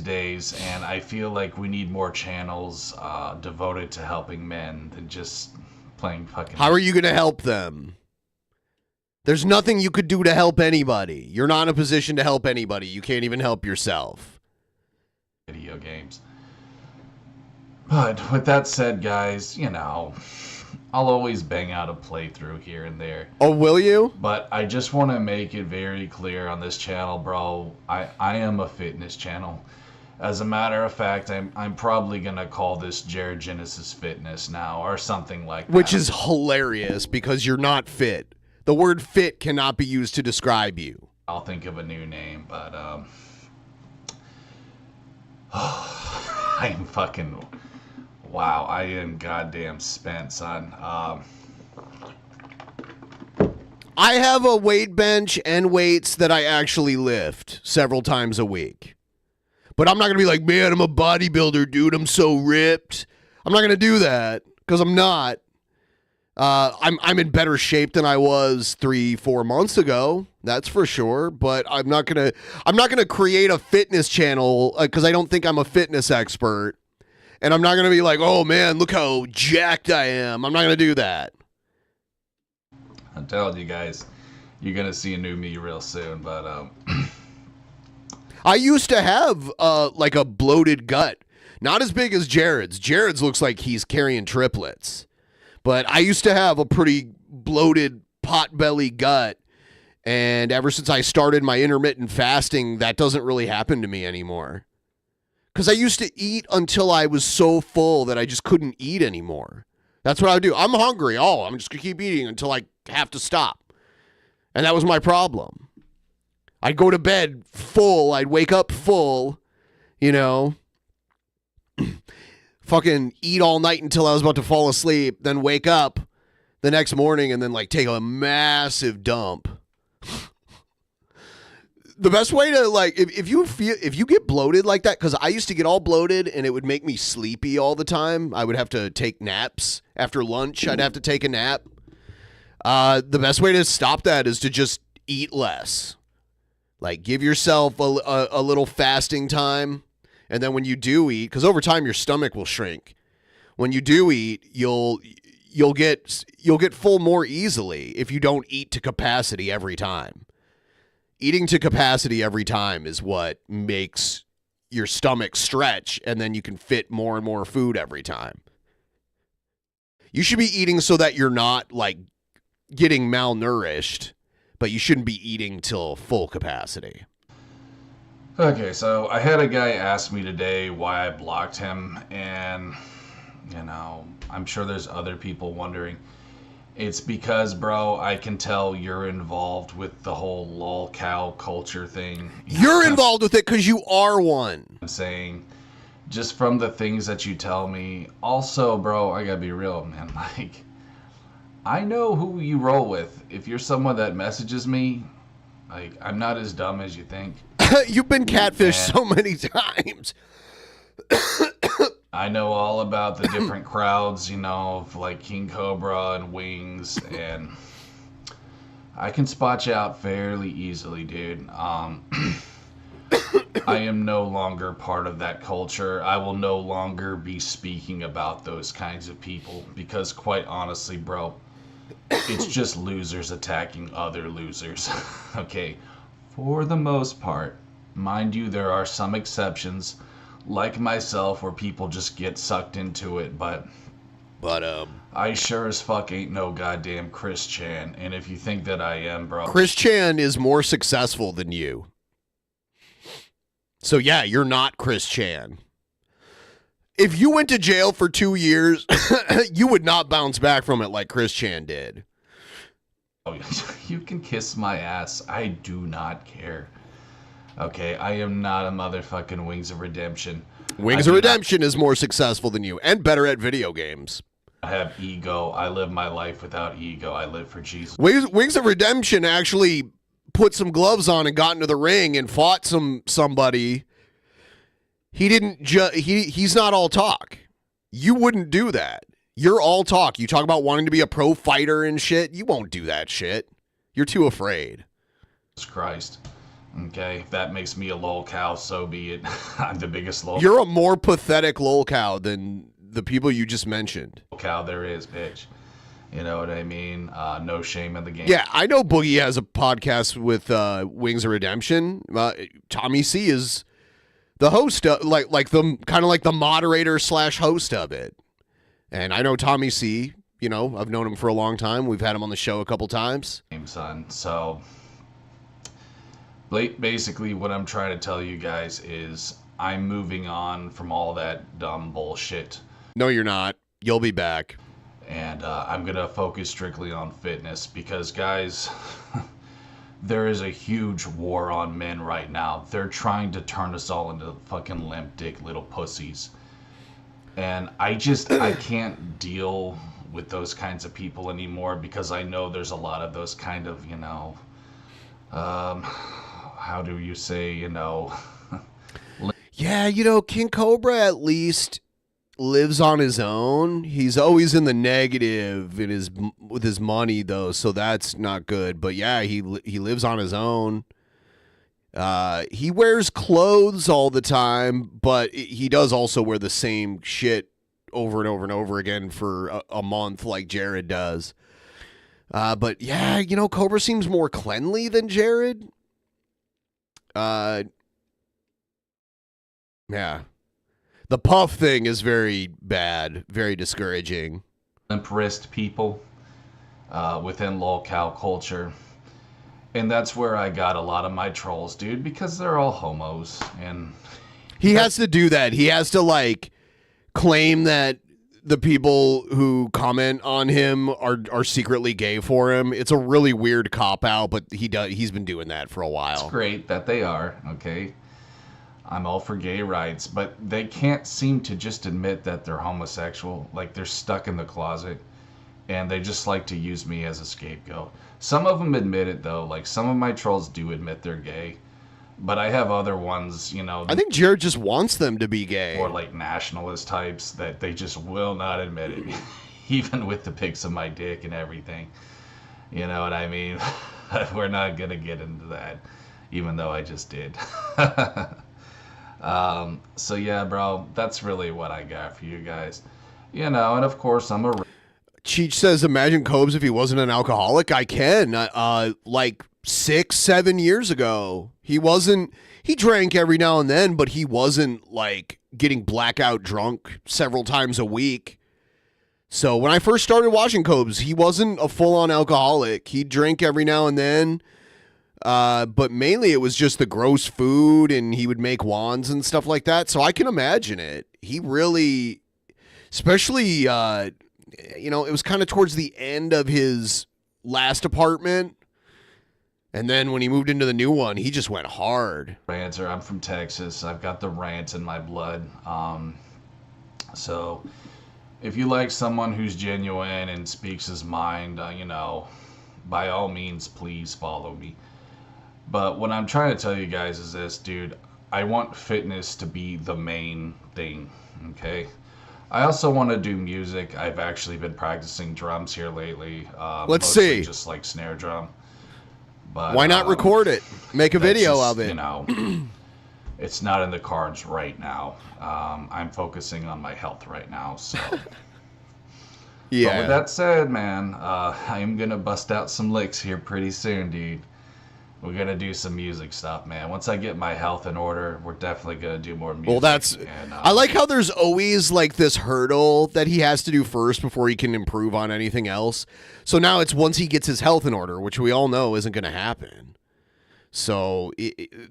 days, and I feel like we need more channels devoted to helping men than just playing fucking... How are you going to help them? There's nothing you could do to help anybody. You're not in a position to help anybody. You can't even help yourself. Video games. But with that said, guys, you know, I'll always bang out a playthrough here and there. Oh, will you? But I just want to make it very clear on this channel, bro. I am a fitness channel. As a matter of fact, I'm probably gonna call this Jared Genesis Fitness now, or something like that. Which is hilarious because you're not fit. The word fit cannot be used to describe you. I'll think of a new name, but I am fucking... Wow, I am goddamn spent, son. I have a weight bench and weights that I actually lift several times a week. But I'm not going to be like, man, I'm a bodybuilder, dude. I'm so ripped. I'm not going to do that because I'm not. I'm in better shape than I was 3-4 months ago. That's for sure. But I'm not going to create a fitness channel because I don't think I'm a fitness expert. And I'm not going to be like, oh, man, look how jacked I am. I'm not going to do that. I'm telling you guys, you're going to see a new me real soon. But I used to have like a bloated gut. Not as big as Jared's. Jared's looks like he's carrying triplets. But I used to have a pretty bloated pot-belly gut. And ever since I started my intermittent fasting, that doesn't really happen to me anymore. Because I used to eat until I was so full that I just couldn't eat anymore. That's what I would do. I'm hungry. Oh, I'm just going to keep eating until I have to stop. And that was my problem. I'd go to bed full. I'd wake up full, you know. Fucking eat all night until I was about to fall asleep. Then wake up the next morning and then like take a massive dump. The best way to like, if you get bloated like that, because I used to get all bloated and it would make me sleepy all the time. I would have to take naps after lunch. I'd have to take a nap. The best way to stop that is to just eat less. Like give yourself a little fasting time, and then when you do eat, because over time your stomach will shrink. When you do eat, you'll get full more easily if you don't eat to capacity every time. Eating to capacity every time is what makes your stomach stretch, and then you can fit more and more food every time. You should be eating so that you're not, like, getting malnourished, but you shouldn't be eating till full capacity. okay, so I had a guy ask me today why I blocked him, and, you know, I'm sure there's other people wondering. It's because, bro, I can tell you're involved with the whole lol cow culture thing. You're involved with it because you are one. I'm saying, just from the things that you tell me. Also, bro, I gotta be real, man. Like, I know who you roll with. If you're someone that messages me, like, I'm not as dumb as you think. You've been catfished so many times. I know all about the different crowds, you know, of like King Cobra and Wings, and I can spot you out fairly easily, dude. I am no longer part of that culture. I will no longer be speaking about those kinds of people because, quite honestly, bro, it's just losers attacking other losers. Okay, for the most part. Mind you, there are some exceptions, like myself, where people just get sucked into it, but I sure as fuck ain't no goddamn Chris Chan, and if you think that I am, bro... Chris Chan is more successful than you. So yeah, you're not Chris Chan. If you went to jail for 2 years, you would not bounce back from it like Chris Chan did. Oh, you can kiss my ass. I do not care. Okay, I am not a motherfucking Wings of Redemption. Wings of Redemption is more successful than you and better at video games. I have ego. I live my life without ego. I live for Jesus. Wings of Redemption actually put some gloves on and got into the ring and fought somebody He didn't he's not all talk. You wouldn't do that. You're all talk. You talk about wanting to be a pro fighter and shit. You won't do that shit. You're too afraid. Jesus Christ. Okay, if that makes me a lol cow, so be it. I'm the biggest lol You're a more pathetic lol cow than the people you just mentioned. cow there is, bitch. You know what I mean? No shame in the game. Yeah, I know Boogie has a podcast with Wings of Redemption. Tommy C is the host, like the moderator / host of it. And I know Tommy C. You know, I've known him for a long time. We've had him on the show a couple times. Son. So basically what I'm trying to tell you guys is I'm moving on from all that dumb bullshit. No, you're not. You'll be back. And I'm going to focus strictly on fitness because, guys, there is a huge war on men right now. They're trying to turn us all into fucking limp dick little pussies. And I can't deal with those kinds of people anymore because I know there's a lot of those kind of, you know, how do you say, you know. Yeah, you know, King Cobra at least lives on his own. He's always in the negative with his money though, so that's not good. But yeah, he lives on his own. He wears clothes all the time, but he does also wear the same shit over and over and over again for a month like Jared does. But yeah, you know, Cobra seems more cleanly than Jared. Yeah. The puff thing is very bad, very discouraging. Limp wrist people within lolcow culture. And that's where I got a lot of my trolls, dude, because they're all homos. And he has to do that. He has to, like, claim that the people who comment on him are secretly gay for him. It's a really weird cop-out, but he's been doing that for a while. It's great that they are, okay? I'm all for gay rights, but they can't seem to just admit that they're homosexual. Like, they're stuck in the closet, and they just like to use me as a scapegoat. Some of them admit it, though. Like, some of my trolls do admit they're gay, but I have other ones, you know. I think Jared just wants them to be gay. Or, like, nationalist types that they just will not admit it, even with the pics of my dick and everything. You know what I mean? We're not going to get into that, even though I just did. So yeah, bro, that's really what I got for you guys. You know, and of course I'm a... Cheech says, imagine Cobes if he wasn't an alcoholic. I can. Like 6-7 years ago, he drank every now and then, but he wasn't like getting blackout drunk several times a week. So when I first started watching Cobes, he wasn't a full-on alcoholic. He'd drink every now and then. But mainly it was just the gross food, and he would make wands and stuff like that. So I can imagine it. He really, especially, you know, it was kind of towards the end of his last apartment. And then when he moved into the new one, he just went hard. Ranter. I'm from Texas. I've got the rant in my blood. So if you like someone who's genuine and speaks his mind, you know, by all means, please follow me. But what I'm trying to tell you guys is this, dude. I want fitness to be the main thing, okay? I also want to do music. I've actually been practicing drums here lately. Let's see. Just like snare drum. But why not record it? Make a video just, of it. You know, it's not in the cards right now. I'm focusing on my health right now, so... Yeah. But with that said, man, I am going to bust out some licks here pretty soon, dude. We're going to do some music stuff, man. Once I get my health in order, we're definitely going to do more music. Well, that's... And, I like how there's always, like, this hurdle that he has to do first before he can improve on anything else. So now it's once he gets his health in order, which we all know isn't going to happen. So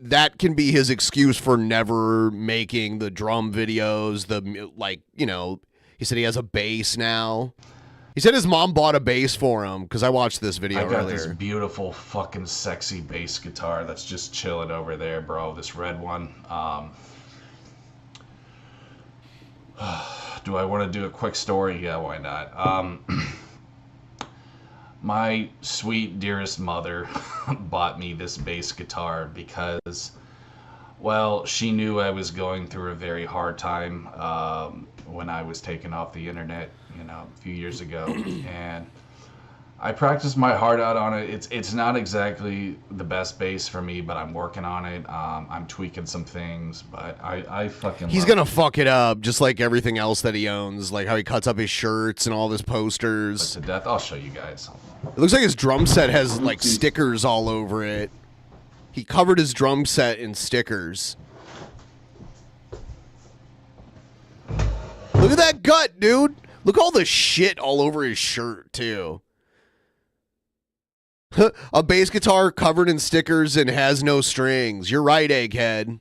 that can be his excuse for never making the drum videos, like, you know... He said he has a bass now. He said his mom bought a bass for him because I watched this video earlier. I got this beautiful fucking sexy bass guitar that's just chilling over there, bro. This red one. Do I want to do a quick story? Yeah, why not? My sweet dearest mother bought me this bass guitar because Well, she knew I was going through a very hard time when I was taken off the internet, a few years ago, and I practiced my heart out on it. It's not exactly the best bass for me, but I'm working on it. I'm tweaking some things, but I fucking. He's gonna fuck it up, just like everything else that he owns, like how he cuts up his shirts and all of his posters. To death. I'll show you guys. It looks like his drum set has like stickers all over it. He covered his drum set in stickers. Look at that gut, dude. Look all the shit all over his shirt, too. A bass guitar covered in stickers and has no strings. You're right, Egghead.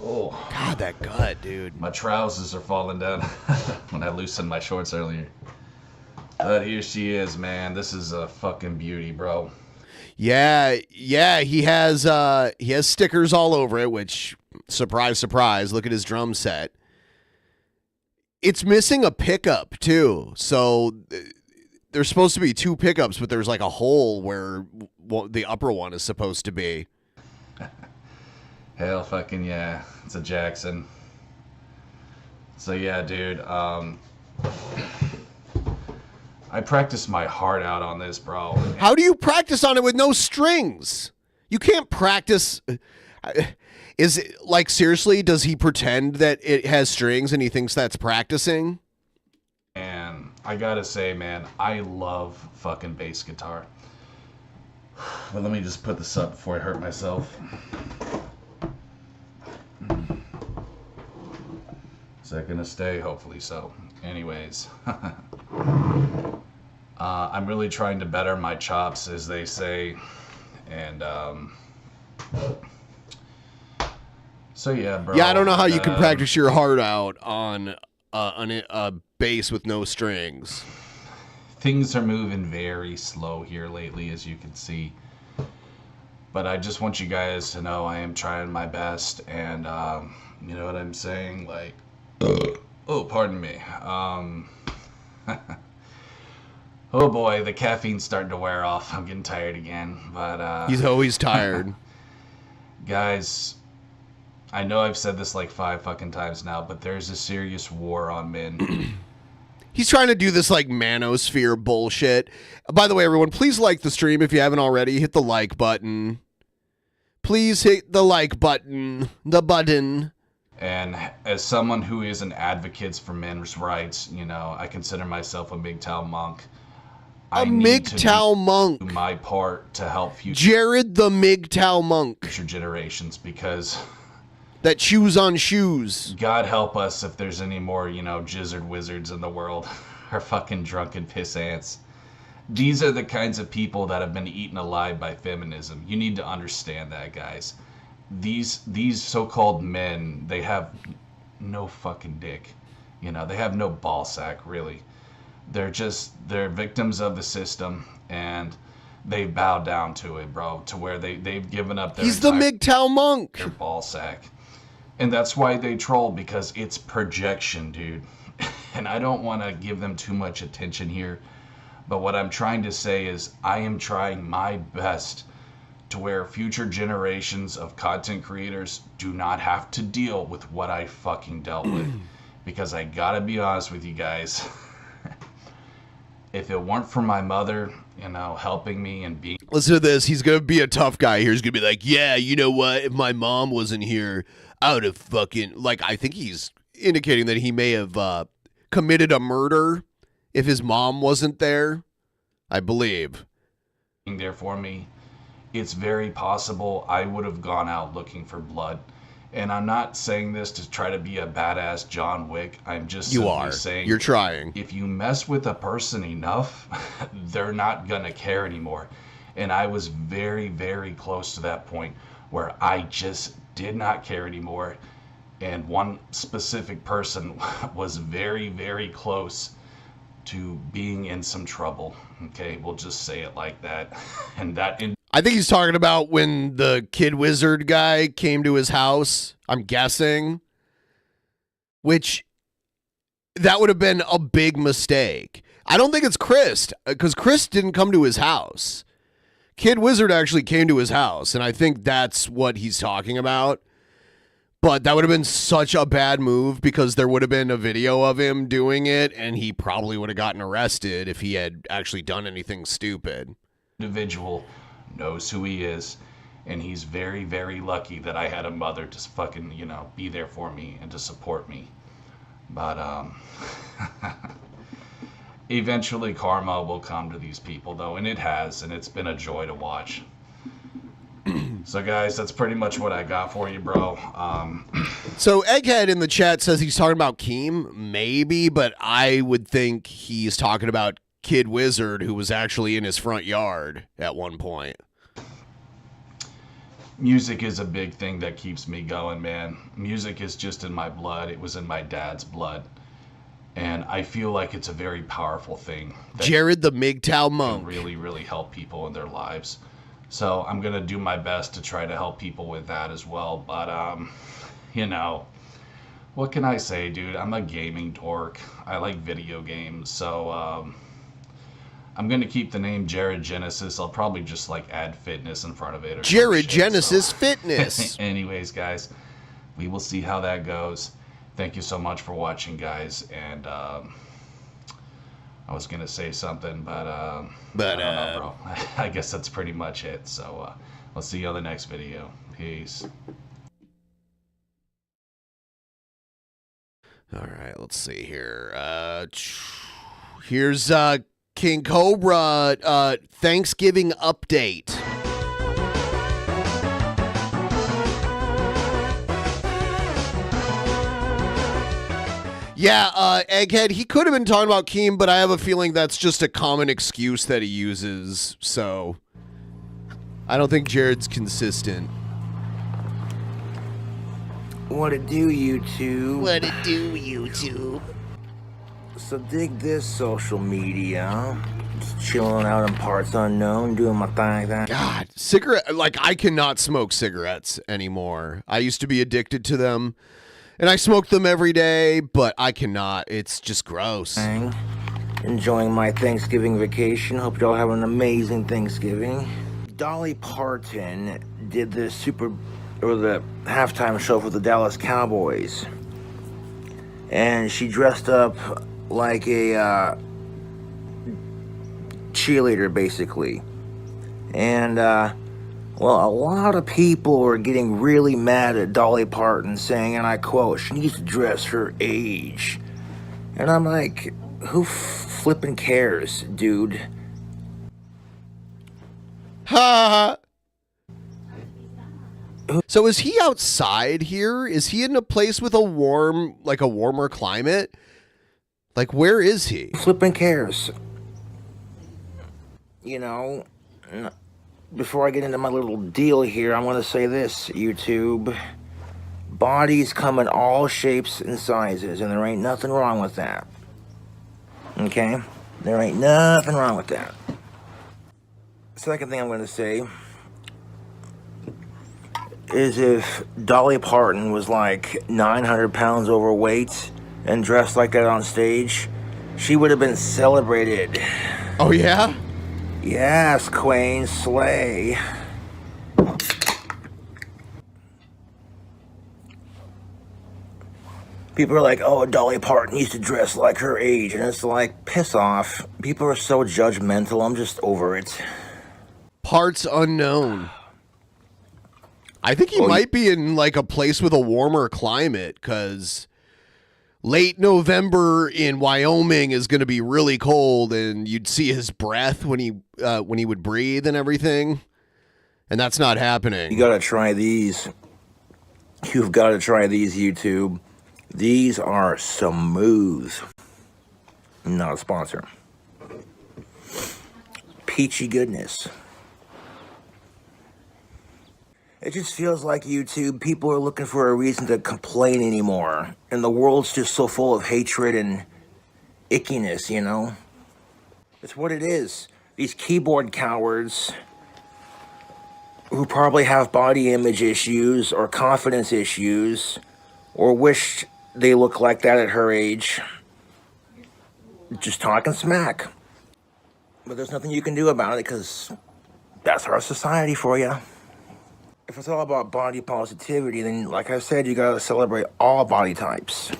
Oh. God, that gut, dude. My trousers are falling down when I loosened my shorts earlier. But here she is, man. This is a fucking beauty, bro. Yeah, he has stickers all over it, which, surprise, surprise, look at his drum set. It's missing a pickup, too. So there's supposed to be two pickups, but there's like a hole where the upper one is supposed to be. Hell fucking yeah. It's a Jackson. So yeah, dude. I practiced my heart out on this, bro. How do you practice on it with no strings? You can't practice. Is it like, seriously, does he pretend that it has strings and he thinks that's practicing? And I gotta say, man, I love fucking bass guitar. But let me just put this up before I hurt myself. Is that gonna stay? Hopefully so. Anyways. I'm really trying to better my chops, as they say. And, so yeah, bro. Yeah, I don't know how you can practice your heart out on a bass with no strings. Things are moving very slow here lately, as you can see. But I just want you guys to know I am trying my best, and you know what I'm saying? Like, oh, pardon me. Oh boy, the caffeine's starting to wear off. I'm getting tired again, but he's always tired. Guys, I know I've said this like 5 fucking times now, but there's a serious war on men. He's trying to do this like manosphere bullshit. By the way, everyone, please like the stream if you haven't already. Hit the like button. Please hit the like button. The button. And as someone who is an advocate for men's rights, I consider myself a MGTOW monk. A MGTOW monk. Do my part to help Jared the MGTOW monk. Future generations, because that chews on shoes. God help us if there's any more, jizzard wizards in the world, or fucking drunken piss ants. These are the kinds of people that have been eaten alive by feminism. You need to understand that, guys. These so-called men, they have no fucking dick. They have no ball sack, really. They're victims of the system, and they bow down to it, bro, to where they've given up their He's the MGTOW monk. Their ball sack. And that's why they troll, because it's projection, dude. And I don't want to give them too much attention here, but what I'm trying to say is I am trying my best to where future generations of content creators do not have to deal with what I fucking dealt with. Because I gotta be honest with you guys, if it weren't for my mother, helping me and being... Listen to this. He's going to be a tough guy here. He's going to be like, yeah, you know what? If my mom wasn't here, I would have fucking... Like, I think he's indicating that he may have committed a murder if his mom wasn't there, I believe. There for me, it's very possible I would have gone out looking for blood. And I'm not saying this to try to be a badass John Wick. I'm just simply saying... You're trying. If you mess with a person enough, they're not going to care anymore. And I was very, very close to that point where I just did not care anymore. And one specific person was very, very close to being in some trouble. Okay, we'll just say it like that. And that... I think he's talking about when the Kid Wizard guy came to his house, I'm guessing. Which, that would have been a big mistake. I don't think it's Chris, because Chris didn't come to his house. Kid Wizard actually came to his house, and I think that's what he's talking about. But that would have been such a bad move because there would have been a video of him doing it, and he probably would have gotten arrested if he had actually done anything stupid. Individual knows who he is, and he's very, very lucky that I had a mother to fucking, you know, be there for me and to support me. But, eventually karma will come to these people, though, and it has, and it's been a joy to watch. So, guys, that's pretty much what I got for you, bro. So Egghead in the chat says he's talking about Keem, maybe, but I would think he's talking about Kid Wizard, who was actually in his front yard at one point. Music is a big thing that keeps me going, man. Music is just in my blood. It was in my dad's blood. And I feel like it's a very powerful thing. Jared the MGTOW monk. Can really, really help people in their lives. So I'm going to do my best to try to help people with that as well. But, you know, what can I say, dude? I'm a gaming dork. I like video games. So I'm going to keep the name Jared Genesis. I'll probably just, like, add fitness in front of it. Or Jared Genesis Fitness. Anyways, guys, we will see how that goes. Thank you so much for watching, guys. And I was going to say something, but I don't know, bro. I guess that's pretty much it. So I'll see you on the next video. Peace. All right, let's see here. Here's King Cobra Thanksgiving update. Yeah, Egghead, he could have been talking about Keem, but I have a feeling that's just a common excuse that he uses, so I don't think Jared's consistent. What it do, YouTube? What it do, YouTube? So dig this social media. Just chilling out in parts unknown, doing my thing. God, cigarette, like I cannot smoke cigarettes anymore. I used to be addicted to them. And I smoke them every day, but I cannot. It's just gross. Enjoying my Thanksgiving vacation. Hope y'all have an amazing Thanksgiving. Dolly Parton did the the halftime show for the Dallas Cowboys. And she dressed up like a cheerleader, basically. And, well, a lot of people were getting really mad at Dolly Parton, saying, and I quote, she needs to dress her age. And I'm like, who flippin' cares, dude? Ha! So is he outside here? Is he in a place with a warmer climate? Like, where is he? Flippin' cares. You know, before I get into my little deal here, I'm going to say this, YouTube. Bodies come in all shapes and sizes, and there ain't nothing wrong with that. Okay? There ain't nothing wrong with that. Second thing I'm going to say is if Dolly Parton was like 900 pounds overweight and dressed like that on stage, she would have been celebrated. Oh, yeah? Yes, Queen Slay. People are like, oh, Dolly Parton used to dress like her age. And it's like, piss off. People are so judgmental. I'm just over it. Parts unknown. I think he might be in like a place with a warmer climate, because late November in Wyoming is going to be really cold, and you'd see his breath when he would breathe and everything, and that's not happening. You gotta try these. You've got to try these, YouTube. These are smooth. Not a sponsor. Peachy goodness. It just feels like, YouTube, people are looking for a reason to complain anymore. And the world's just so full of hatred and ickiness, you know? It's what it is. These keyboard cowards who probably have body image issues or confidence issues or wish they look like that at her age. Just talking smack. But there's nothing you can do about it because That's our society for you. If it's all about body positivity, then, like I said, you gotta celebrate all body types.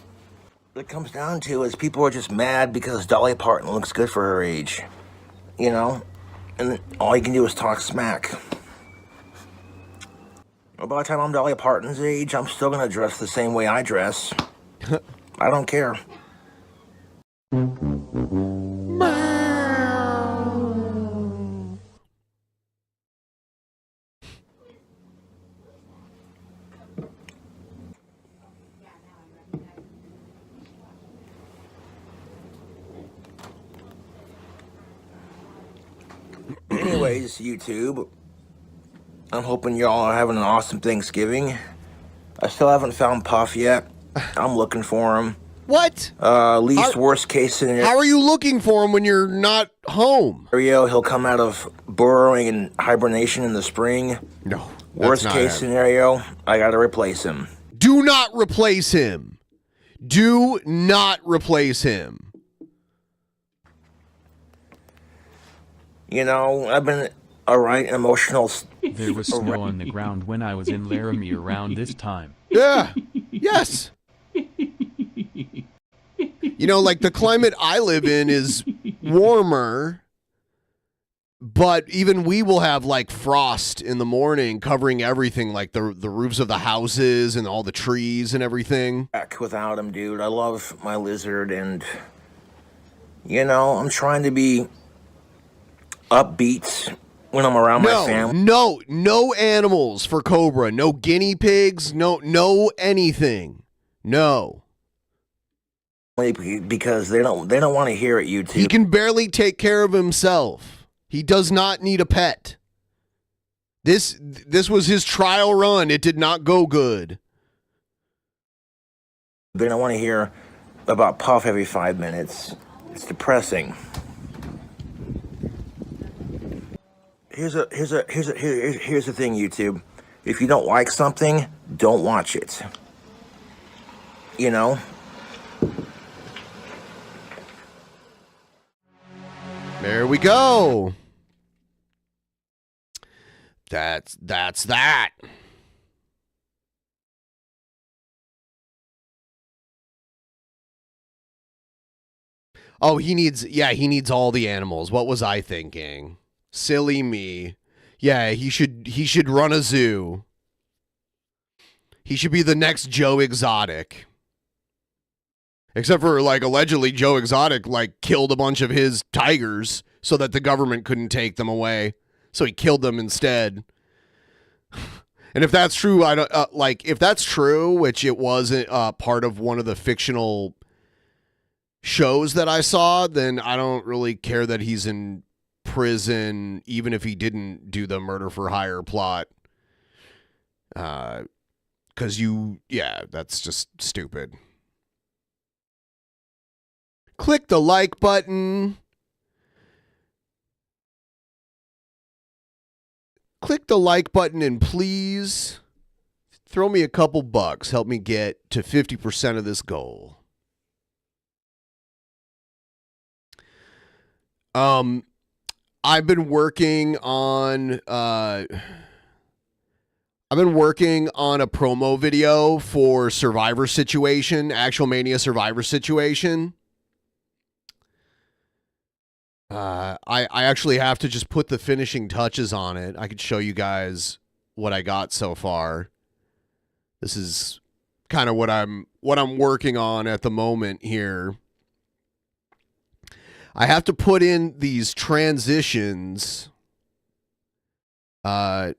What it comes down to is people are just mad because Dolly Parton looks good for her age. You know? And all you can do is talk smack. Well, by the time I'm Dolly Parton's age, I'm still gonna dress the same way I dress. I don't care. Anyways, YouTube, I'm hoping y'all are having an awesome Thanksgiving. I still haven't found Puff yet. I'm looking for him. What? Least worst case scenario. How are you looking for him when you're not home? He'll come out of burrowing and hibernation in the spring. No. Worst case scenario, I gotta replace him. Do not replace him. Do not replace him. You know, I've been alright emotional. There was snow on the ground when I was in Laramie around this time. Yeah. Yes. You know, like the climate I live in is warmer, but even we will have like frost in the morning covering everything, like the roofs of the houses and all the trees and everything. Back without him, dude. I love my lizard, and you know, I'm trying to be upbeat when I'm around my family. No animals for Cobra. No guinea pigs. No anything. No. Because they don't want to hear it, YouTube. He can barely take care of himself. He does not need a pet. This was his trial run. It did not go good. They don't want to hear about Puff every 5 minutes. It's depressing. Here's the thing, YouTube. If you don't like something, don't watch it. You know? There we go. That's that. Oh, he needs all the animals. What was I thinking? Silly me. Yeah, he should run a zoo. He should be the next Joe Exotic. Except for, like, allegedly Joe Exotic, like, killed a bunch of his tigers so that the government couldn't take them away. So he killed them instead. And if that's true, I don't if that's true, which it wasn't part of one of the fictional shows that I saw, then I don't really care that he's in prison, even if he didn't do the murder for hire plot. Because that's just stupid. Click the like button. Click the like button and please throw me a couple bucks. Help me get to 50% of this goal. I've been working on a promo video for Survivor Situation, Actual Mania Survivor Situation. I actually have to just put the finishing touches on it. I could show you guys what I got so far. This is kind of what I'm working on at the moment here. I have to put in these transitions. I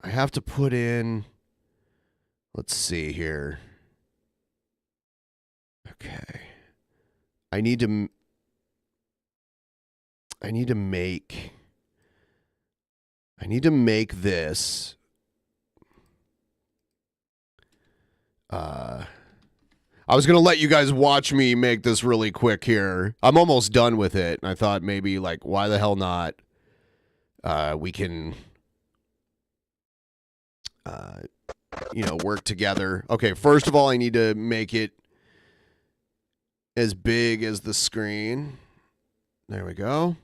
have to put in, let's see here. Okay. I need to make this. I was going to let you guys watch me make this really quick here. I'm almost done with it. And I thought maybe, like, why the hell not? We can, work together. Okay, first of all, I need to make it as big as the screen. There we go.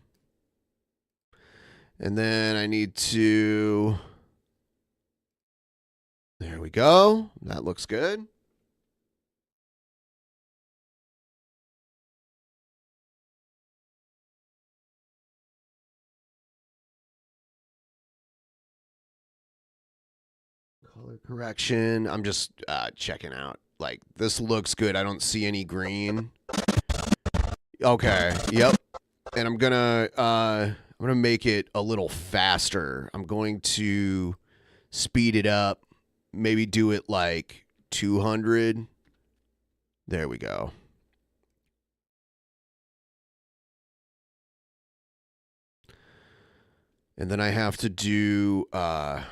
And then I need to... There we go. That looks good. Color correction. I'm just checking out. Like, this looks good. I don't see any green. Okay. Yep. And I'm gonna make it a little faster. I'm going to speed it up. Maybe do it like 200. There we go. And then I have to do a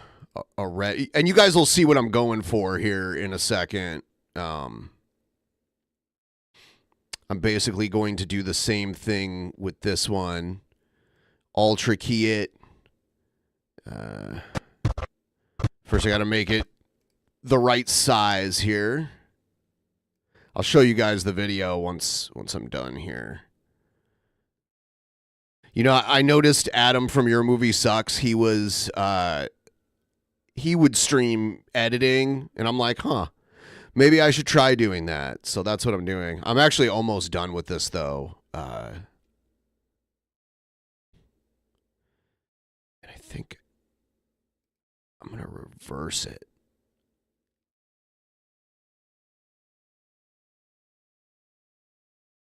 red, and you guys will see what I'm going for here in a second. I'm basically going to do the same thing with this one. Ultra key it. First I got to make it the right size here. I'll show you guys the video once I'm done here. You know, I noticed Adam from Your Movie Sucks. He would stream editing, and I'm like, huh, maybe I should try doing that. So that's what I'm doing. I'm actually almost done with this, though. And I think I'm going to reverse it.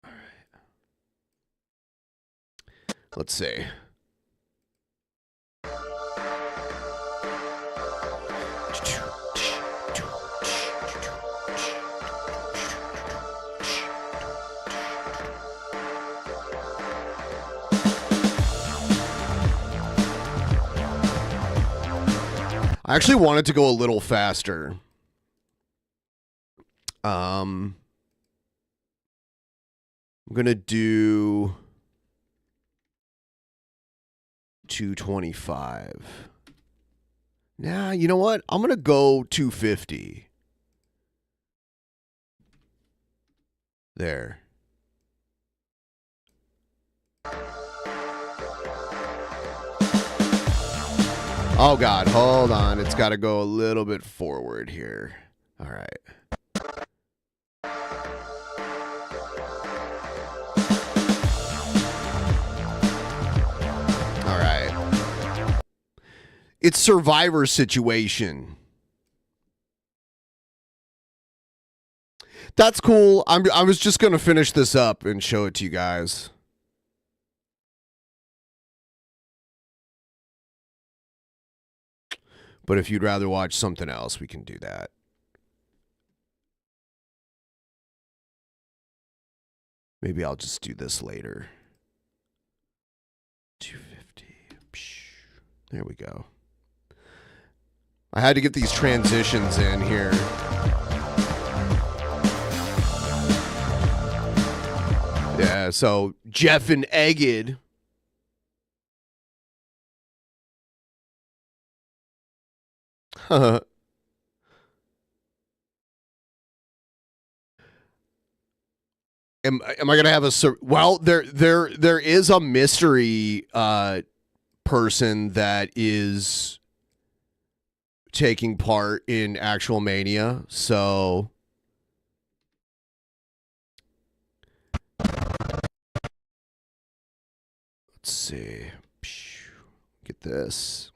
All right. Let's see. I actually wanted to go a little faster. I'm going to do 225. Nah, you know what? I'm going to go 250. There. Oh, God. Hold on. It's got to go a little bit forward here. All right. All right. It's Survivor situation. That's cool. I was just going to finish this up and show it to you guys. But if you'd rather watch something else, we can do that. Maybe I'll just do this later. 250. There we go. I had to get these transitions in here. Yeah, so Jeff and Egged. Am I gonna have a well? There is a mystery person that is taking part in Actual Mania, so let's see. Get this.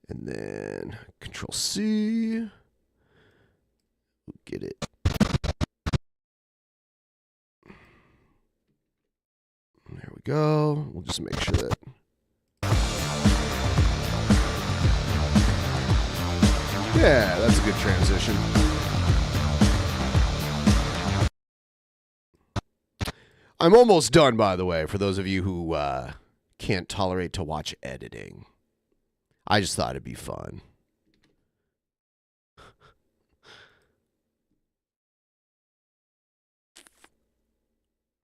And then Control C. We'll get it. There we go. We'll just make sure that. Yeah, that's a good transition. I'm almost done, by the way, for those of you who can't tolerate to watch editing. I just thought it'd be fun.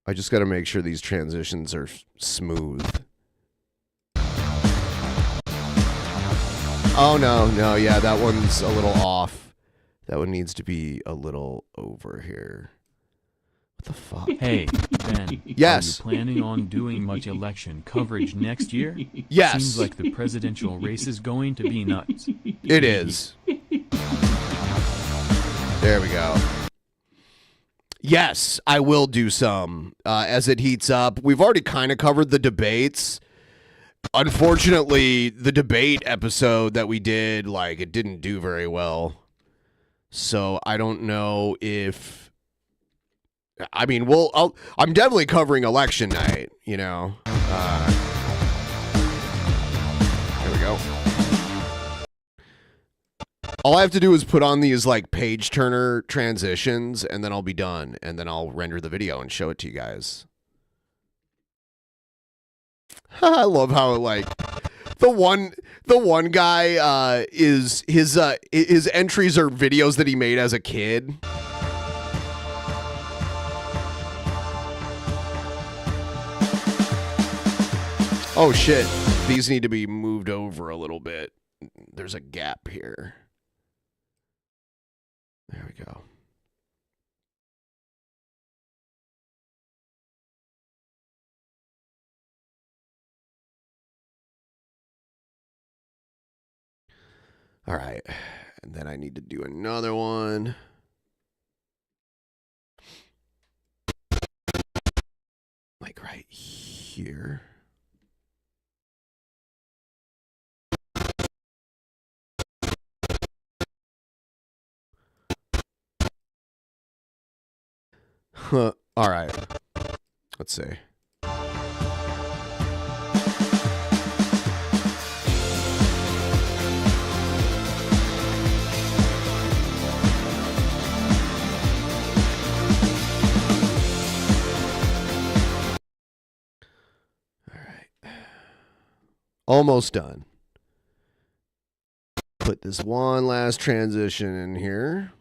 I just got to make sure these transitions are smooth. Oh, no, yeah, that one's a little off. That one needs to be a little over here. What the fuck? Hey, Ben. Yes. Are you planning on doing much election coverage next year? Yes. Seems like the presidential race is going to be nuts. It is. There we go. Yes, I will do some as it heats up. We've already kind of covered the debates. Unfortunately, the debate episode that we did, like, it didn't do very well. So I don't know if... I mean, I'm definitely covering election night, you know. There we go. All I have to do is put on these like page turner transitions and then I'll be done. And then I'll render the video and show it to you guys. I love how like the one guy is his entries are videos that he made as a kid. Oh shit. These need to be moved over a little bit. There's a gap here. There we go. All right. And then I need to do another one. Like right here. Huh. All right. Let's see. All right. Almost done. Put this one last transition in here.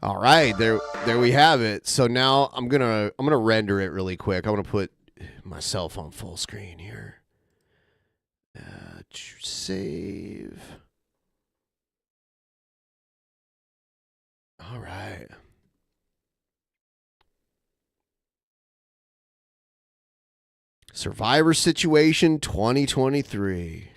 All right, there we have it. So now I'm gonna render it really quick. I'm gonna put myself on full screen here. Save. All right. Survivor Situation 2023.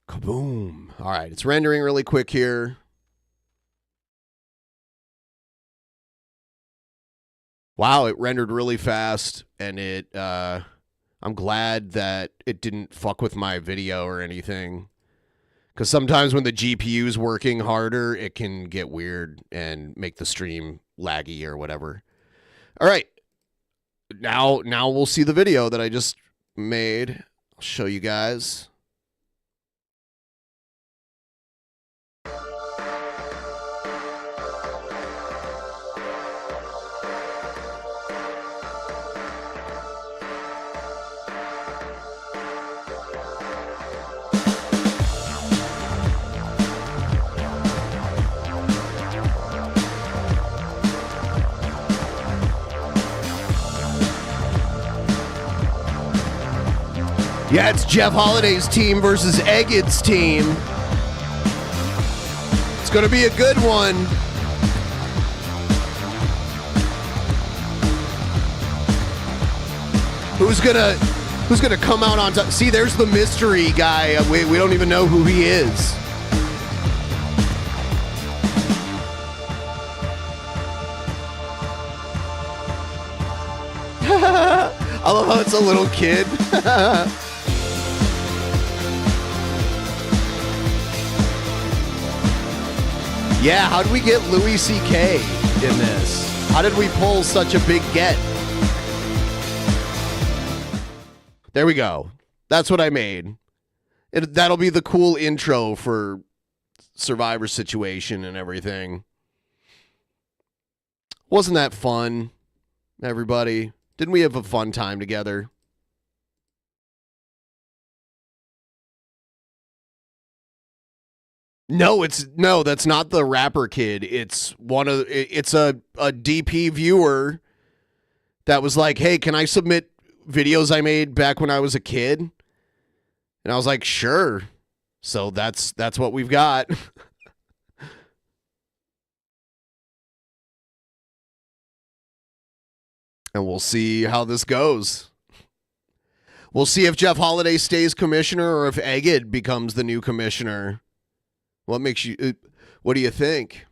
Kaboom. All right, it's rendering really quick here. Wow, it rendered really fast, and I'm glad that it didn't fuck with my video or anything. Because sometimes when the GPU's working harder, it can get weird and make the stream laggy or whatever. All right. Now we'll see the video that I just made. I'll show you guys. Yeah, it's Jeff Holiday's team versus Egged's team. It's going to be a good one. Who's gonna come out on top? See, there's the mystery guy. We don't even know who he is. I love how it's a little kid. Yeah, how did we get Louis C.K. in this? How did we pull such a big get? There we go. That's what I made. That'll be the cool intro for Survivor Situation and everything. Wasn't that fun, everybody? Didn't we have a fun time together? No, that's not the rapper kid. It's it's a DP viewer that was like, "Hey, can I submit videos I made back when I was a kid?" And I was like, "Sure." So that's what we've got. And we'll see how this goes. We'll see if Jeff Holiday stays commissioner or if Egged becomes the new commissioner. What do you think?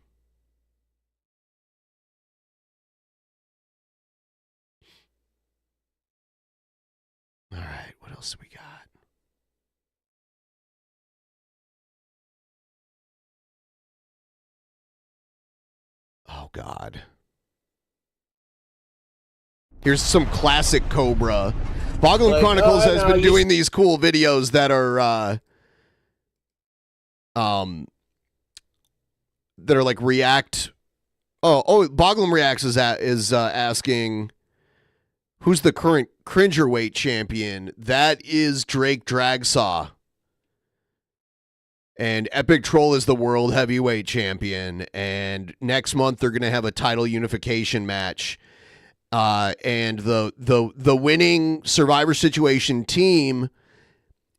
All right, what else do we got? Oh, God. Here's some classic Cobra. Boggling Chronicles has been doing these cool videos that are like react. Boggling Reacts is asking who's the current cringerweight champion. That is Drake Dragsaw. And Epic Troll is the world heavyweight champion. And next month they're gonna have a title unification match. And the winning Survivor Situation team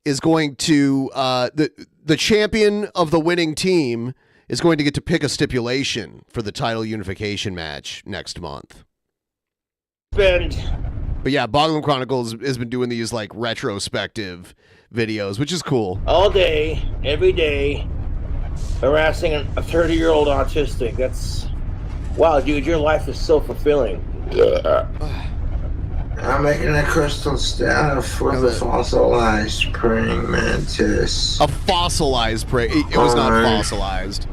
is going to the champion of the winning team is going to get to pick a stipulation for the title unification match next month. But yeah, Boggling Chronicles has been doing these like retrospective videos, which is cool. All day, every day, harassing a 30-year-old autistic. That's wow, dude. Your life is so fulfilling. I'm making a crystal staff with a fossilized praying mantis. A fossilized praying. It was not fossilized.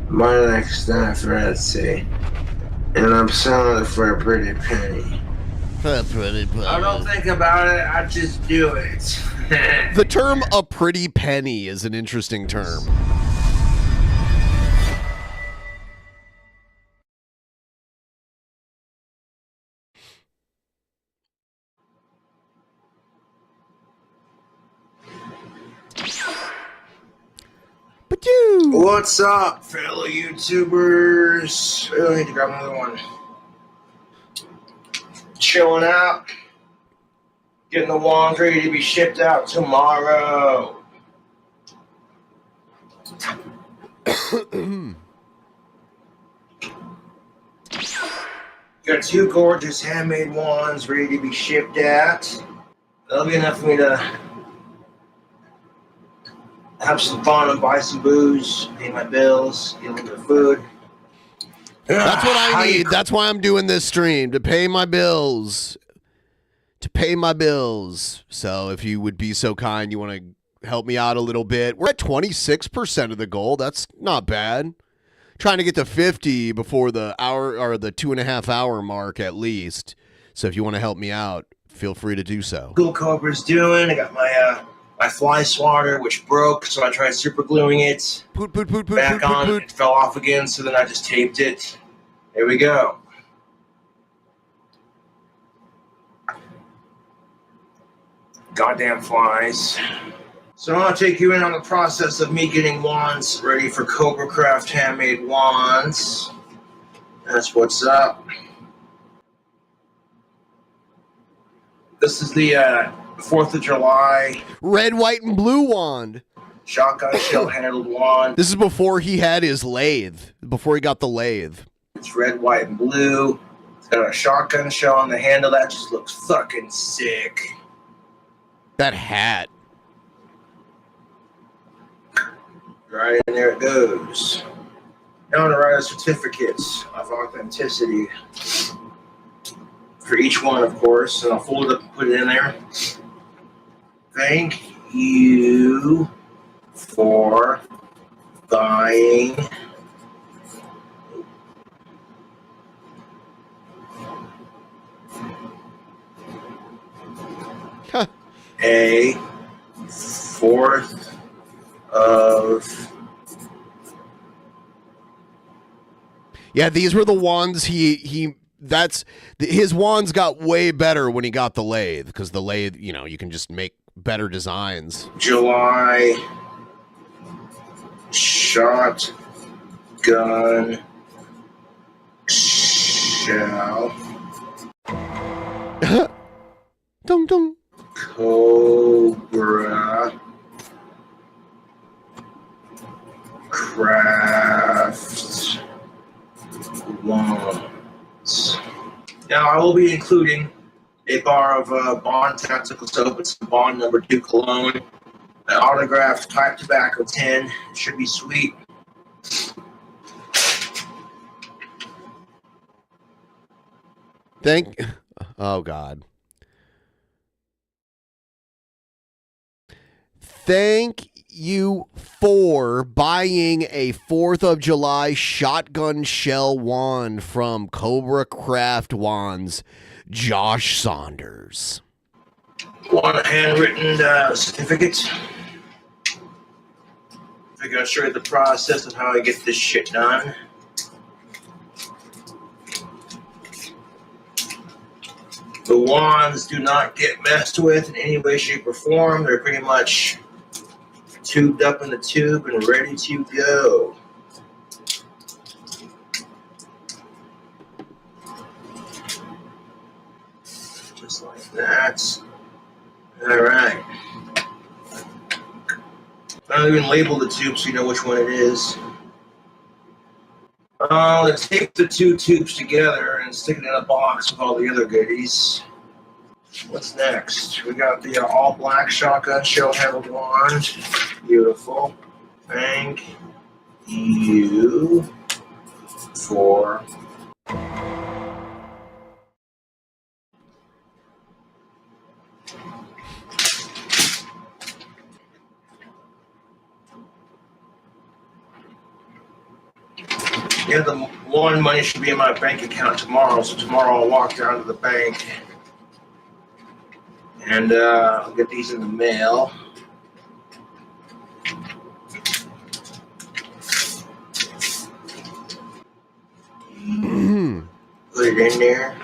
My next staff, Etsy. And I'm selling it for a pretty penny. A pretty penny. I don't think about it, I just do it. The term "a pretty penny" is an interesting term. What's up, fellow YouTubers? I need to grab another one. Chilling out. Getting the wands ready to be shipped out tomorrow. Got 2 gorgeous handmade wands ready to be shipped out. That'll be enough for me to have some fun and buy some booze, pay my bills, get a little bit of food. That's what I need. That's why I'm doing this stream, to pay my bills. So if you would be so kind, you want to help me out a little bit. We're at 26% of the goal. That's not bad. Trying to get to 50 before the hour or the 2.5 hour mark at least. So if you want to help me out, feel free to do so. Cool Cobra's doing. I got my fly swatter, which broke, so I tried super gluing it back on. It fell off again, so then I just taped it. There we go. Goddamn flies. So I'm going to take you in on the process of me getting wands ready for Cobra Craft handmade wands. That's what's up. This is the 4th of July. Red, white, and blue wand. Shotgun shell handled wand. This is before he had his lathe. Before he got the lathe. It's red, white, and blue. It's got a shotgun shell on the handle. That just looks fucking sick. That hat. Right, and there it goes. Now I'm going to write a certificate of authenticity for each one, of course, and I'll fold it up and put it in there. Thank you for buying a 4th of... Yeah, these were the wands his wands got way better when he got the lathe, because the lathe, you can just make better designs. July shotgun shell Dong dong. Cobra Craft wands. Now I will be including a bar of Bond Tactical Soap and some Bond number 2 cologne, an autographed pipe tobacco tin. It should be sweet. Oh God. Thank you for buying a 4th of July shotgun shell wand from Cobra Craft Wands, Josh Saunders. Want a handwritten certificate? I gotta show you the process of how I get this shit done. The wands do not get messed with in any way, shape, or form. They're pretty much tubed up in the tube and ready to go. Just like that. Alright. I don't even label the tube so you know which one it is. Let's tape the 2 tubes together and stick it in a box with all the other goodies. What's next? We got the all black shotgun shell handled wand. Beautiful. Thank you for the one money should be in my bank account tomorrow, so tomorrow I'll walk down to the bank and I'll get these in the mail. Put it in there.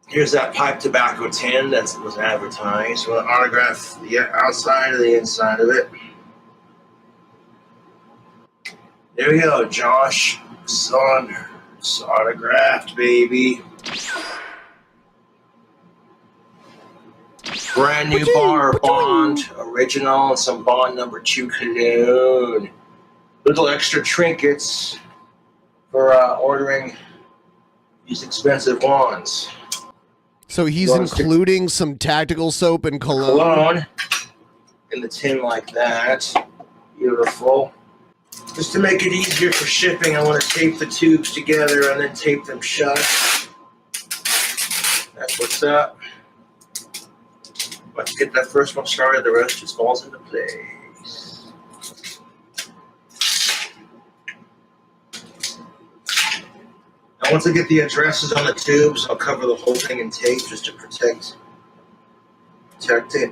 Here's that pipe tobacco tin that was advertised. We'll autograph the outside and the inside of it. There we go, Josh Saunders, autographed, baby. Brand new bar of Bond, original, and some Bond number 2 cologne. Little extra trinkets for ordering these expensive wands. So he's including some tactical soap and Cologne in the tin like that. Beautiful. Just to make it easier for shipping, I want to tape the tubes together and then tape them shut. That's what's up. Once you get that first one started, the rest just falls into place. Now, once I get the addresses on the tubes, I'll cover the whole thing in tape just to protect it.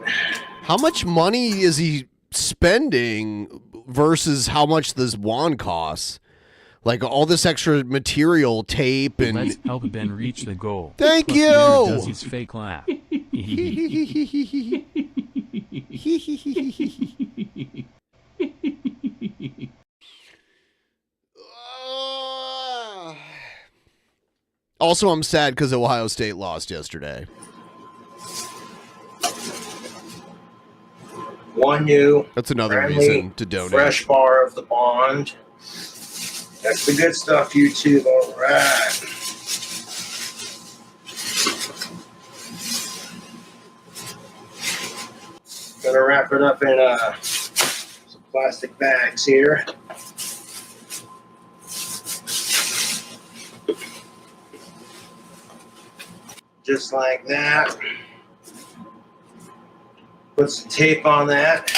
How much money is he spending versus how much this wand costs? Like all this extra material, tape, and let's help Ben reach the goal. Thank Plus you. Jared does his fake laugh. Also, I'm sad because Ohio State lost yesterday. One new. That's another friendly, reason to donate. Fresh bar of the Bond. That's the good stuff, YouTube. All right. Gonna wrap it up in some plastic bags here. Just like that. Put some tape on that.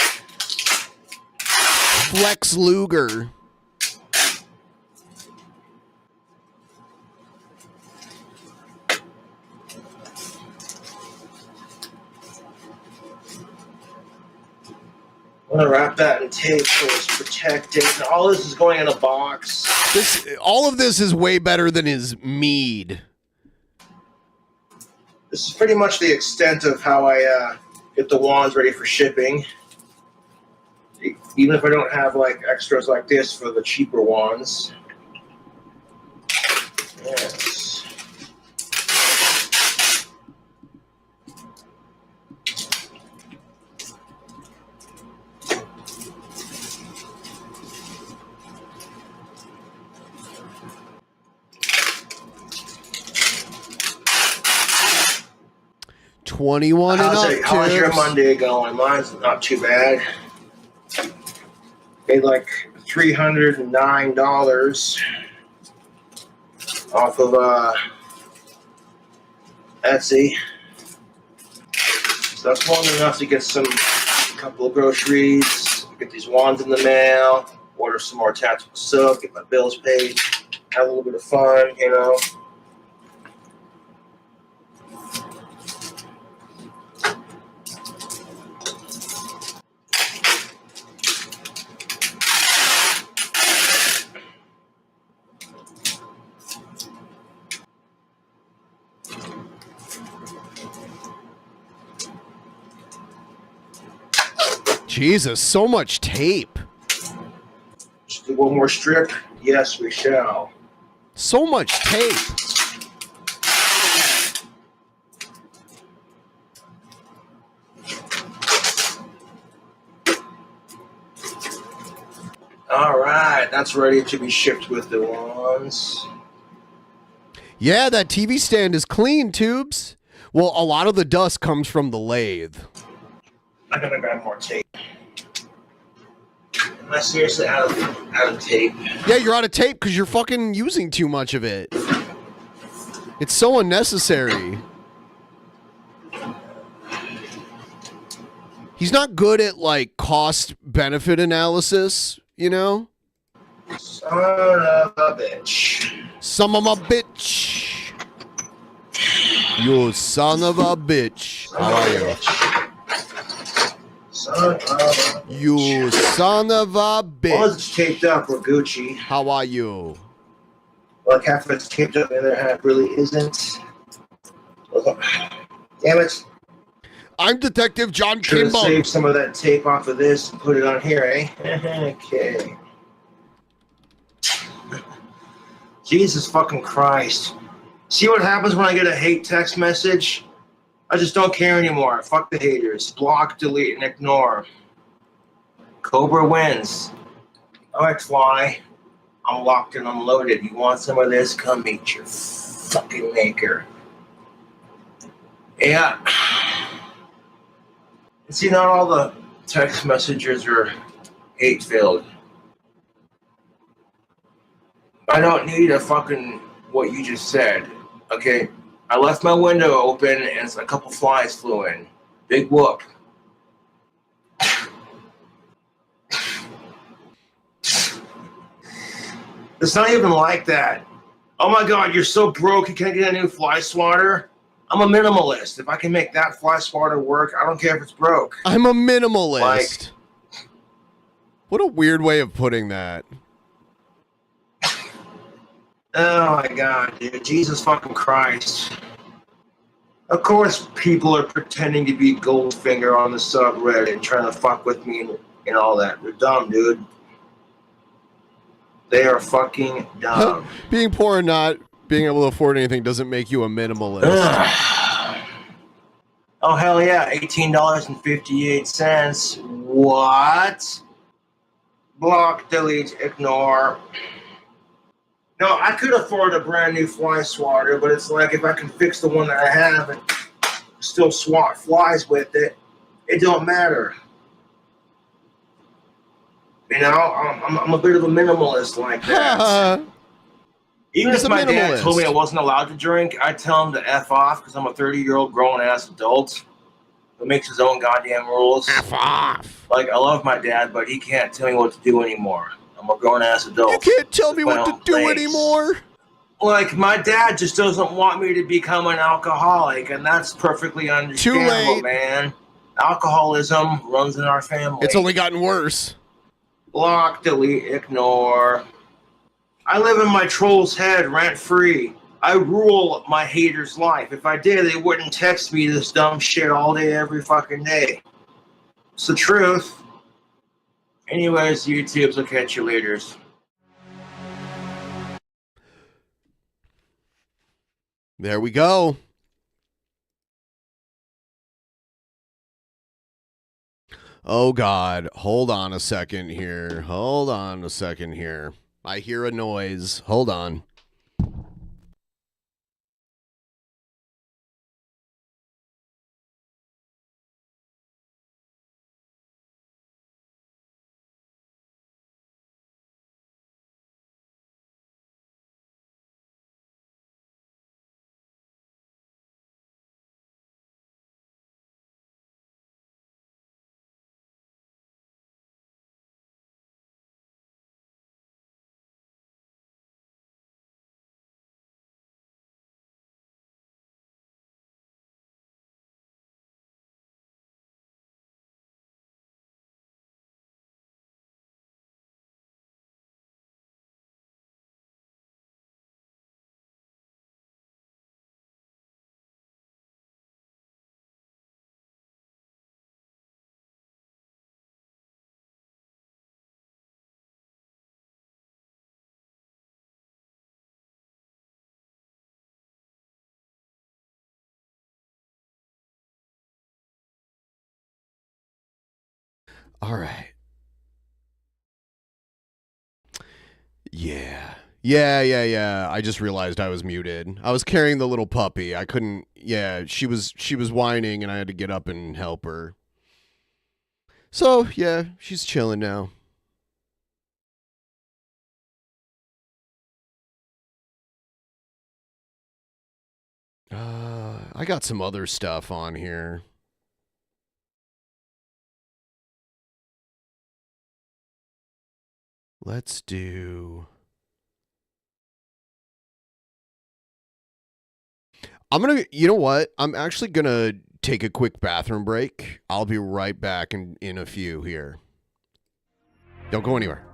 Flex Luger. I'm gonna wrap that in tape so it's protected. And all this is going in a box. All of this is way better than his mead. This is pretty much the extent of how I get the wands ready for shipping. Even if I don't have like extras like this for the cheaper ones. Yes. $21 and up. How's your Monday going? Mine's not too bad. Paid like $309 off of Etsy. So that's more than enough to get a couple of groceries, get these wands in the mail, order some more tactical soap, get my bills paid, have a little bit of fun, you know. Jesus, so much tape. Just do one more strip. Yes, we shall. So much tape. All right, that's ready to be shipped with the ones. Yeah, that TV stand is clean, Tubes. Well, a lot of the dust comes from the lathe. I'm gonna grab more tape. Am I seriously out of tape? Yeah, you're out of tape because you're fucking using too much of it. It's so unnecessary. He's not good at, like, cost-benefit analysis, you know? Son of a bitch. Son of a bitch. You son of a bitch. How are you? You son of a bitch. All it's taped up, we're Gucci. How are you? Like half of it's taped up, the other half really isn't. Damn it. I'm Detective John Should have Kimball. saved some of that tape off of this and put it on here, eh? Okay. Jesus fucking Christ. See what happens when I get a hate text message? I just don't care anymore. Fuck the haters. Block, delete, and ignore. Cobra wins. Alright, Fly. I'm locked and unloaded. You want some of this? Come meet your fucking maker. Yeah. See, not all the text messages are hate-filled. I don't need a fucking what you just said. Okay? I left my window open and a couple flies flew in. Big whoop. It's not even like that. Oh my God, you're so broke you can't get a new fly swatter? I'm a minimalist. If I can make that fly swatter work, I don't care if it's broke. I'm a minimalist. Like, what a weird way of putting that. Oh my God, dude. Jesus fucking Christ. Of course people are pretending to be Goldfinger on the subreddit and trying to fuck with me and all that. They're dumb, dude. They are fucking dumb. Being poor and not being able to afford anything doesn't make you a minimalist. Oh, hell yeah. $18.58. What? Block, delete, ignore. No, I could afford a brand new fly swatter, but it's like if I can fix the one that I have and still swat flies with it, it don't matter. You know, I'm a bit of a minimalist like that. Even if my dad told me I wasn't allowed to drink, I'd tell him to F off because I'm a 30-year-old grown-ass adult who makes his own goddamn rules. F off. Like, I love my dad, but he can't tell me what to do anymore. I'm a grown-ass adult. You can't tell me what to do anymore. Like, my dad just doesn't want me to become an alcoholic, and that's perfectly understandable, man. Alcoholism runs in our family. It's only gotten worse. Block, delete, ignore. I live in my troll's head rent-free. I rule my haters' life. If I did, they wouldn't text me this dumb shit all day, every fucking day. It's the truth. Anyways, YouTubes, will catch you later. There we go. Oh, God. Hold on a second here. Hold on a second here. I hear a noise. Hold on. All right. Yeah. Yeah. I just realized I was muted. I was carrying the little puppy. I couldn't. Yeah, she was whining and I had to get up and help her. So, yeah, she's chilling now. I got some other stuff on here. Let's do... you know what? I'm actually gonna take a quick bathroom break. I'll be right back in a few here. Don't go anywhere.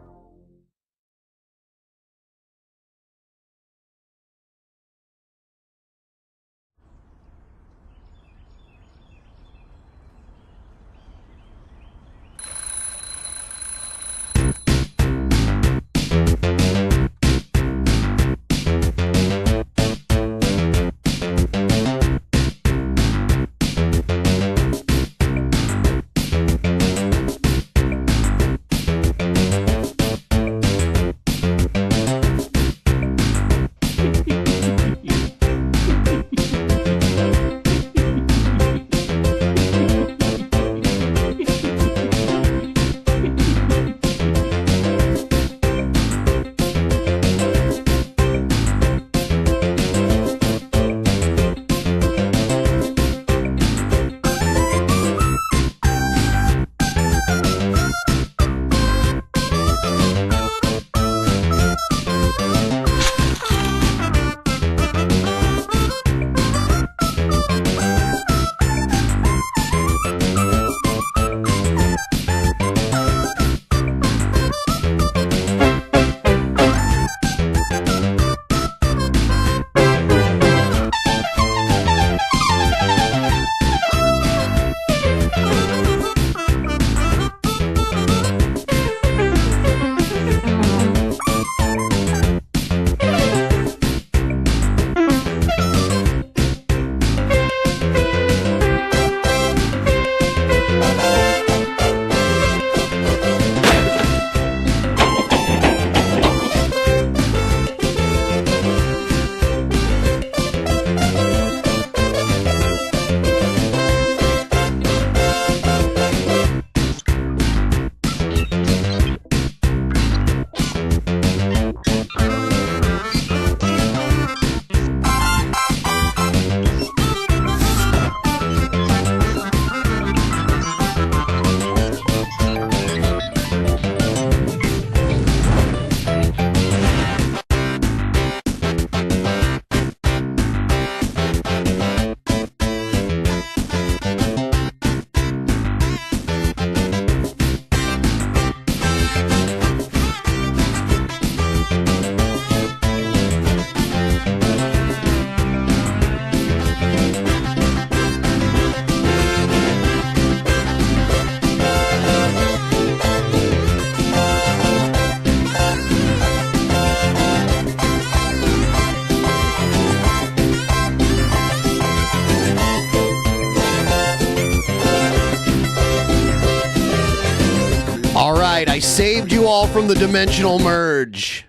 I saved you all from the dimensional merge.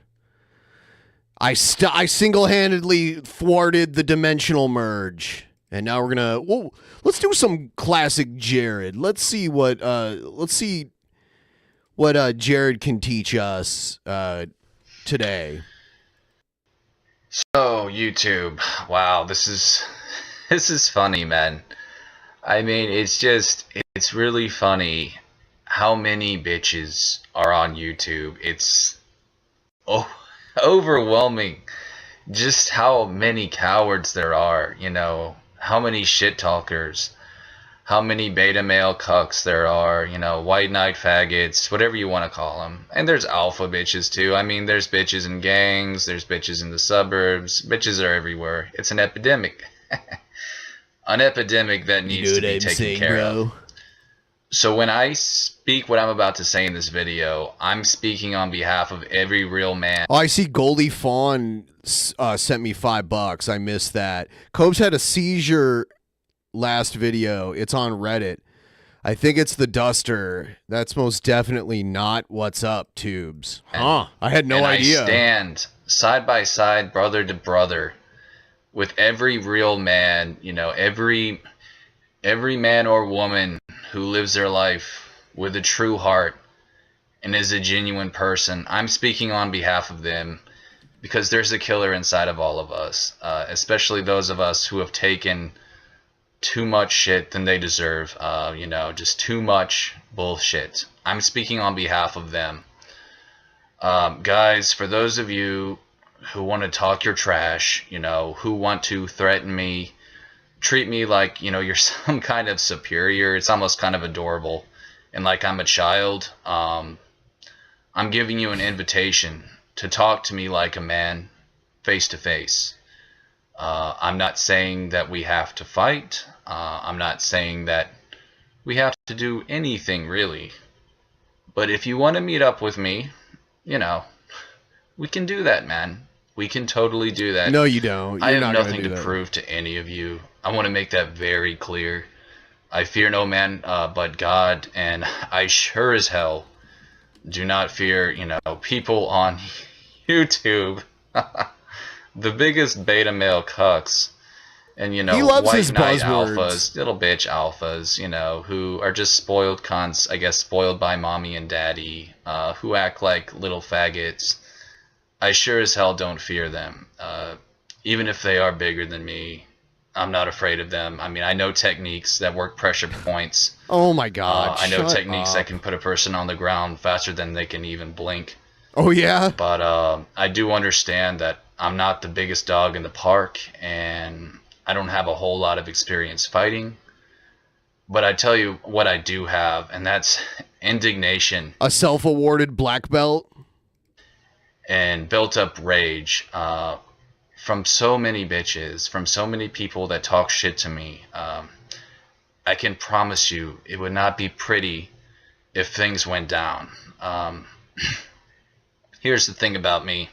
I single-handedly thwarted the dimensional merge. And now we're gonna let's do some classic Jared. Let's see what Jared can teach us today. So YouTube, wow, this is funny, man. I mean, it's really funny how many bitches are on YouTube. It's overwhelming just how many cowards there are, you know, how many shit talkers, how many beta male cucks there are, you know, white knight faggots, whatever you want to call them. And there's alpha bitches too. I mean, there's bitches in gangs, there's bitches in the suburbs, bitches are everywhere. It's an epidemic. An epidemic that needs to be taken care of. So when I speak what I'm about to say in this video, I'm speaking on behalf of every real man. Oh, I see Goldie Fawn sent me $5. I missed that. Cobes had a seizure last video. It's on Reddit. I think it's the duster. That's most definitely not what's up, Tubes. Huh. I had no idea. I stand side by side, brother to brother, with every real man, you know, every man or woman who lives their life with a true heart and is a genuine person. I'm speaking on behalf of them because there's a killer inside of all of us, especially those of us who have taken too much shit than they deserve, you know, just too much bullshit. I'm speaking on behalf of them. Guys, for those of you who want to talk your trash, you know, who want to threaten me, treat me like, you know, you're some kind of superior. It's almost kind of adorable. And like I'm a child. I'm giving you an invitation to talk to me like a man, face to face. I'm not saying that we have to fight. I'm not saying that we have to do anything really. But if you want to meet up with me, you know, we can do that, man. We can totally do that. No, you don't. I have nothing to prove to any of you. I want to make that very clear. I fear no man but God, and I sure as hell do not fear, you know, people on YouTube. The biggest beta male cucks. And, you know, he loves white his knight buzzwords. alphas, little bitch alphas, you know, who are just spoiled cunts, I guess spoiled by mommy and daddy, who act like little faggots. I sure as hell don't fear them. Even if they are bigger than me, I'm not afraid of them. I mean, I know techniques that work pressure points. Oh my God! I know techniques that can put a person on the ground faster than they can even blink. Oh yeah. But I do understand that I'm not the biggest dog in the park, and I don't have a whole lot of experience fighting. But I tell you what I do have, and that's indignation. A self-awarded black belt. And built up rage from so many bitches, from so many people that talk shit to me. I can promise you it would not be pretty if things went down. Here's the thing about me.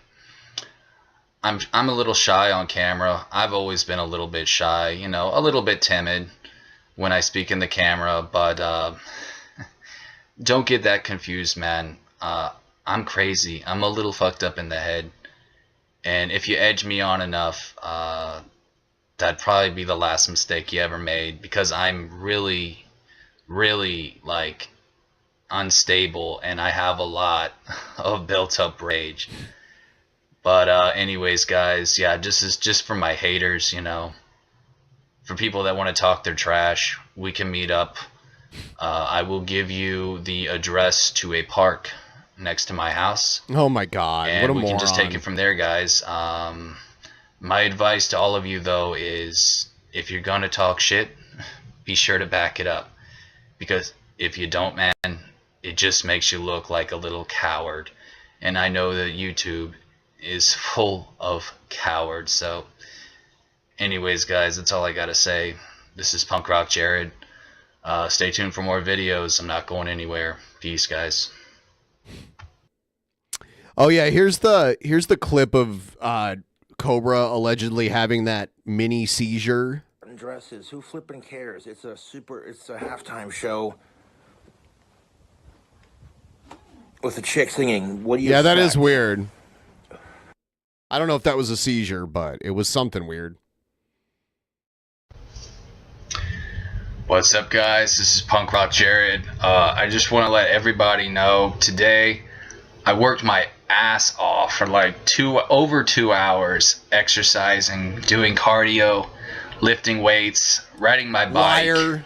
I'm a little shy on camera. I've always been a little bit shy, you know, a little bit timid when I speak in the camera, but don't get that confused, man. I'm crazy. I'm a little fucked up in the head. And if you edge me on enough, that'd probably be the last mistake you ever made, because I'm really, really, like, unstable, and I have a lot of built up rage. But anyways, guys, yeah, this is just for my haters, you know. For people that want to talk their trash, we can meet up. I will give you the address to a park next to my house. Oh my God! And what a we moron. can just take it from there, guys. My advice to all of you, though, is if you're gonna talk shit, be sure to back it up, because if you don't, man, it just makes you look like a little coward. And I know that YouTube is full of cowards. So, anyways, guys, that's all I gotta say. This is Punk Rock Jared. Stay tuned for more videos. I'm not going anywhere. Peace, guys. Oh yeah, here's the clip of Cobra allegedly having that mini seizure. Dresses. Who flipping cares? It's a halftime show. with the chick singing. What do you? Yeah, that is expect? weird. I don't know if that was a seizure, but it was something weird. What's up, guys? This is Punk Rock Jared. I just want to let everybody know today I worked my ass off for like over 2 hours exercising, doing cardio, lifting weights, riding my bike, Liar.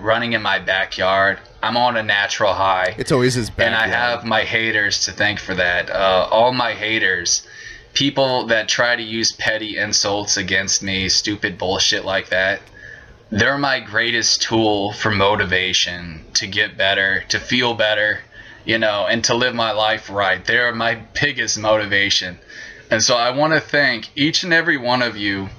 Running in my backyard. I'm on a natural high. It's always his backyard. And I have my haters to thank for that. All my haters, people that try to use petty insults against me, stupid bullshit like that, they're my greatest tool for motivation to get better, to feel better, and to live my life right. They're my biggest motivation. And so I want to thank each and every one of you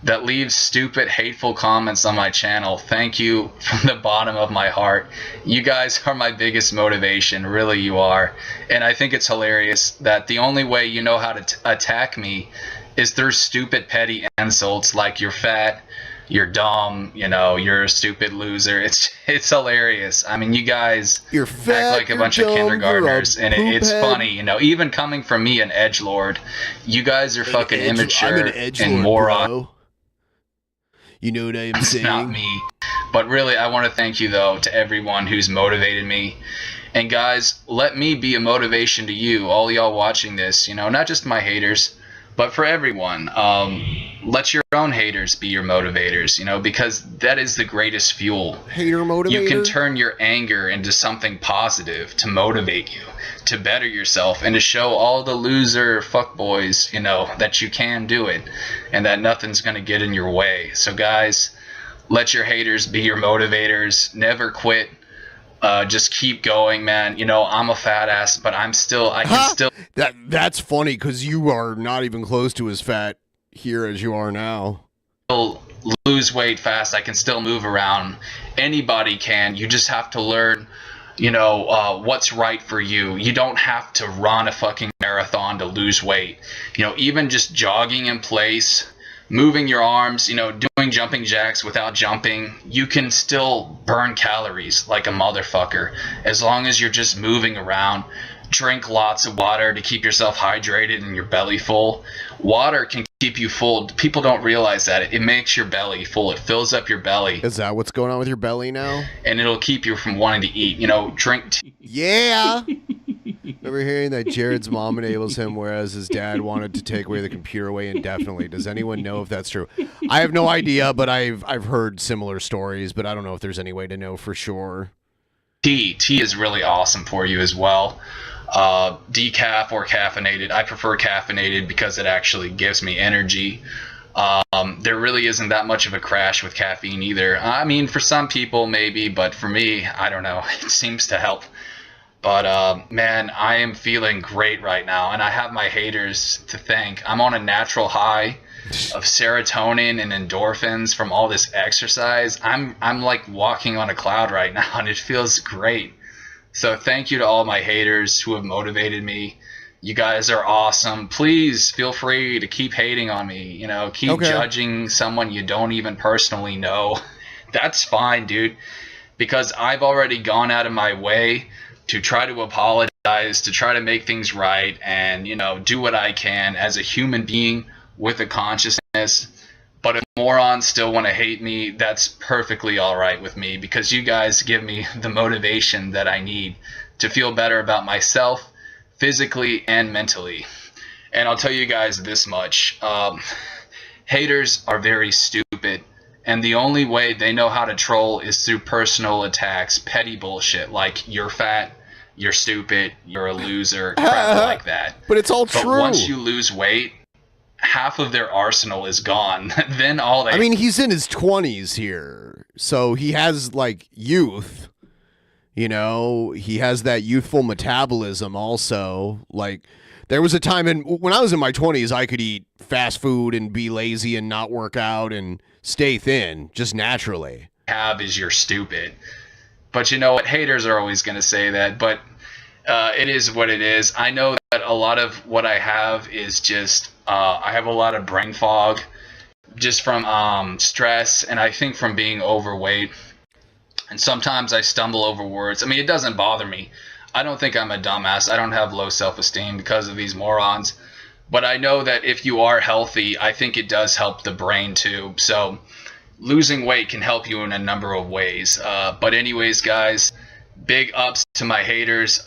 that leaves stupid, hateful comments on my channel. Thank you from the bottom of my heart. You guys are my biggest motivation. Really, you are. And I think it's hilarious that the only way you know how to attack me is through stupid, petty insults like you're fat, you're dumb, you're a stupid loser. It's hilarious. I mean, you guys You're fat, act like a bunch of kindergartners, and it's funny. Even coming from me, an edgelord, you guys are fucking immature and moron. Bro. You know what I'm saying? Not me. But really, I want to thank you, though, to everyone who's motivated me. And guys, let me be a motivation to you, all y'all watching this, not just my haters, but for everyone. Let your own haters be your motivators, because that is the greatest fuel. Hater motivator? You can turn your anger into something positive to motivate you, to better yourself, and to show all the loser fuckboys, that you can do it, and that nothing's going to get in your way. So guys, let your haters be your motivators. Never quit. Just keep going, man. I'm a fat ass, but I can still That's funny because you are not even close to as fat here as you are now. Lose weight fast. I can still move around. Anybody can. You just have to learn, what's right for you. You don't have to run a fucking marathon to lose weight. Even just jogging in place, moving your arms, doing jumping jacks without jumping, you can still burn calories like a motherfucker as long as you're just moving around. Drink lots of water to keep yourself hydrated and your belly full. Water can keep you full. People don't realize that. It makes your belly full. It fills up your belly. Is that what's going on with your belly now? And it'll keep you from wanting to eat. Drink tea. Yeah. Remember hearing that Jared's mom enables him, whereas his dad wanted to take away the computer away indefinitely. Does anyone know if that's true? I have no idea, but I've heard similar stories, but I don't know if there's any way to know for sure. Tea is really awesome for you as well. Decaf or caffeinated. I prefer caffeinated because it actually gives me energy. There really isn't that much of a crash with caffeine either. I mean, for some people maybe, but for me, I don't know. It seems to help. But man, I am feeling great right now, and I have my haters to thank. I'm on a natural high of serotonin and endorphins from all this exercise. I'm like walking on a cloud right now, and it feels great. So thank you to all my haters who have motivated me. You guys are awesome. Please feel free to keep hating on me. Keep judging someone you don't even personally know. That's fine, dude, because I've already gone out of my way to try to apologize, to try to make things right, and do what I can as a human being with a consciousness. But if morons still want to hate me, that's perfectly all right with me, because you guys give me the motivation that I need to feel better about myself, physically and mentally. And I'll tell you guys this much. Haters are very stupid, and the only way they know how to troll is through personal attacks, petty bullshit like you're fat, you're stupid, you're a loser, crap like that. But it's all true. But once you lose weight, half of their arsenal is gone. Then all they... I mean, he's in his 20s here, so he has, youth. He has that youthful metabolism also. There was a time when I was in my 20s, I could eat fast food and be lazy and not work out and stay thin, just naturally. Have is you're stupid. But you know what? Haters are always going to say that, but it is what it is. I know that a lot of what I have is just... I have a lot of brain fog just from stress, and I think from being overweight. And sometimes I stumble over words. I mean, it doesn't bother me. I don't think I'm a dumbass. I don't have low self-esteem because of these morons. But I know that if you are healthy, I think it does help the brain too. So losing weight can help you in a number of ways. But anyways, guys, big ups to my haters.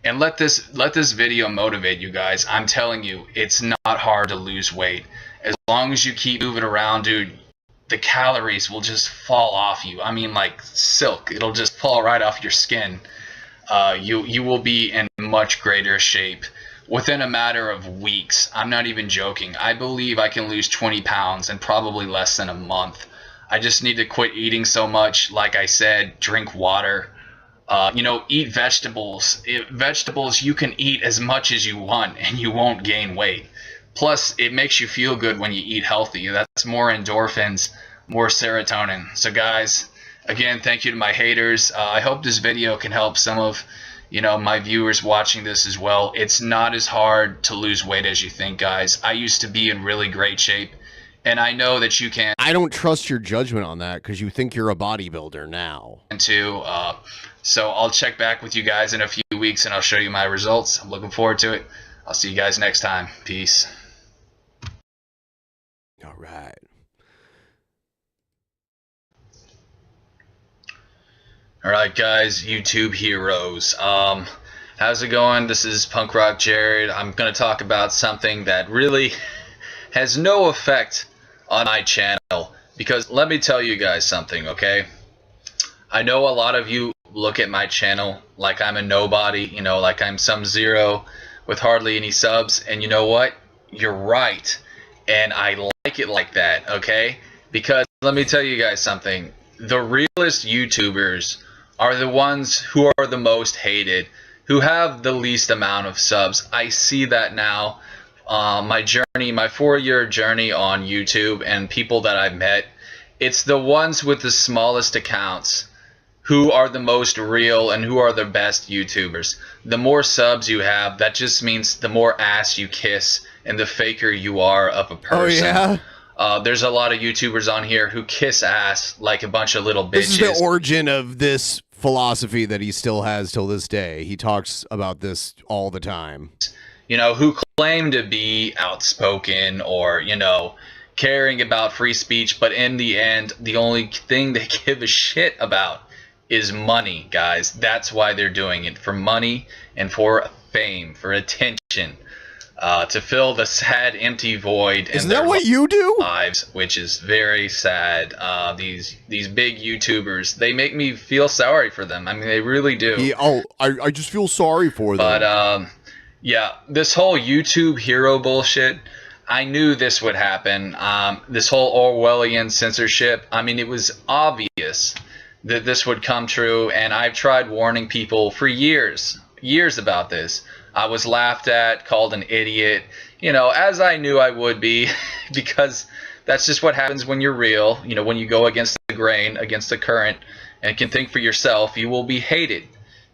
And let this video motivate you guys. I'm telling you, it's not hard to lose weight. As long as you keep moving around, dude, the calories will just fall off you. I mean, like silk. It'll just fall right off your skin. You will be in much greater shape within a matter of weeks. I'm not even joking. I believe I can lose 20 pounds in probably less than a month. I just need to quit eating so much. Like I said, drink water. Eat vegetables. Vegetables, you can eat as much as you want and you won't gain weight. Plus, it makes you feel good when you eat healthy. That's more endorphins, more serotonin. So guys, again, thank you to my haters. I hope this video can help some of my viewers watching this as well. It's not as hard to lose weight as you think, guys. I used to be in really great shape, and I know that you can. I don't trust your judgment on that because you think you're a bodybuilder now. Too. So I'll check back with you guys in a few weeks, and I'll show you my results. I'm looking forward to it. I'll see you guys next time. Peace. All right. All right, guys, YouTube heroes. How's it going? This is Punk Rock Jared. I'm going to talk about something that really has no effect on my channel, because let me tell you guys something, okay? I know a lot of you look at my channel like I'm a nobody, like I'm some zero with hardly any subs, and you know what? You're right, and I like it like that, okay? Because let me tell you guys something. The realest YouTubers are the ones who are the most hated, who have the least amount of subs. I see that now. My 4-year journey on YouTube and people that I've met, it's the ones with the smallest accounts who are the most real and who are the best YouTubers. The more subs you have, that just means the more ass you kiss and the faker you are of a person. Oh, yeah? There's a lot of YouTubers on here who kiss ass like a bunch of little bitches. This is the origin of this philosophy that he still has till this day. He talks about this all the time. Who claim to be outspoken or, caring about free speech, but in the end, the only thing they give a shit about is money, guys. That's why they're doing it, for money and for fame, for attention, to fill the sad, empty void. Isn't that what you do? Lives, which is very sad. These big YouTubers, they make me feel sorry for them. I mean, they really do. I just feel sorry for them. But yeah, this whole YouTube hero bullshit, I knew this would happen. This whole Orwellian censorship, I mean, it was obvious that this would come true, and I've tried warning people for years about this. I was laughed at, called an idiot, as I knew I would be, because that's just what happens when you're real. When you go against the grain, against the current, and can think for yourself, you will be hated,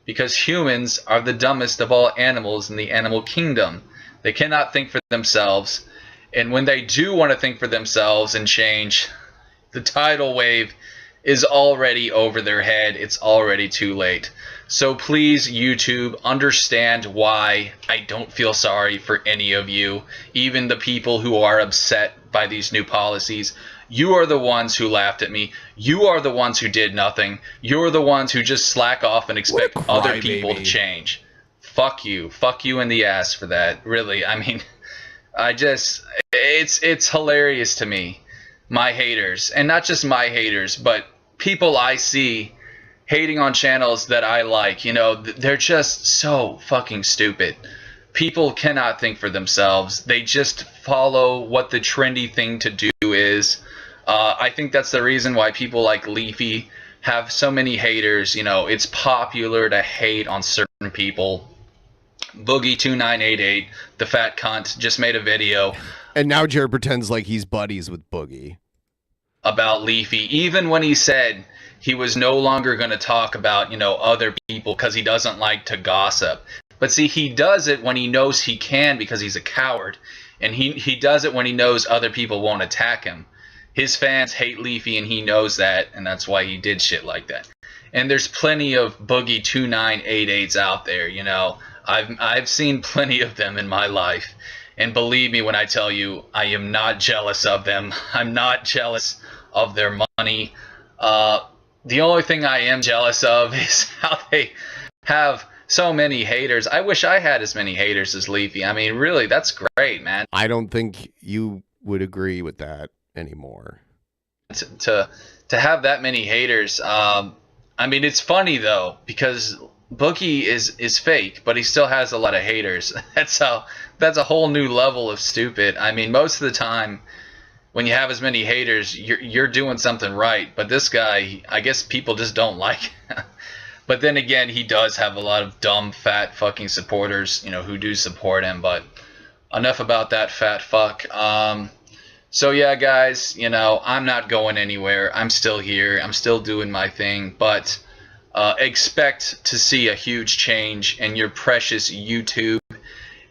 because humans are the dumbest of all animals in the animal kingdom. They cannot think for themselves, and when they do want to think for themselves and change, the tidal wave is already over their head. It's already too late. So please, YouTube, understand why I don't feel sorry for any of you, even the people who are upset by these new policies. You are the ones who laughed at me. You are the ones who did nothing. You're the ones who just slack off and expect other people to change. Fuck you. Fuck you in the ass for that. Really, I mean, it's hilarious to me. My haters, and not just my haters, but people I see hating on channels that I like, they're just so fucking stupid. People cannot think for themselves. They just follow what the trendy thing to do is. I think that's the reason why people like Leafy have so many haters. It's popular to hate on certain people. Boogie2988, the fat cunt, just made a video. And now Jared pretends like he's buddies with Boogie. About Leafy, even when he said he was no longer going to talk about, other people because he doesn't like to gossip. But see, he does it when he knows he can because he's a coward. And he does it when he knows other people won't attack him. His fans hate Leafy and he knows that, and that's why he did shit like that. And there's plenty of Boogie 2988s out there, you know. I've seen plenty of them in my life. And believe me when I tell you, I am not jealous of them. I'm not jealous of their money. The only thing I am jealous of is how they have so many haters. I wish I had as many haters as Leafy. I mean, really, that's great, man. I don't think you would agree with that anymore. To have that many haters. I mean, it's funny though, because Boogie is fake, but he still has a lot of haters. That's a whole new level of stupid. I mean, most of the time when you have as many haters, you're doing something right. But this guy, I guess people just don't like. But then again, he does have a lot of dumb, fat, fucking supporters, you know, who do support him. But enough about that fat fuck. So yeah, guys, you know, I'm not going anywhere. I'm still here. I'm still doing my thing. But expect to see a huge change in your precious YouTube.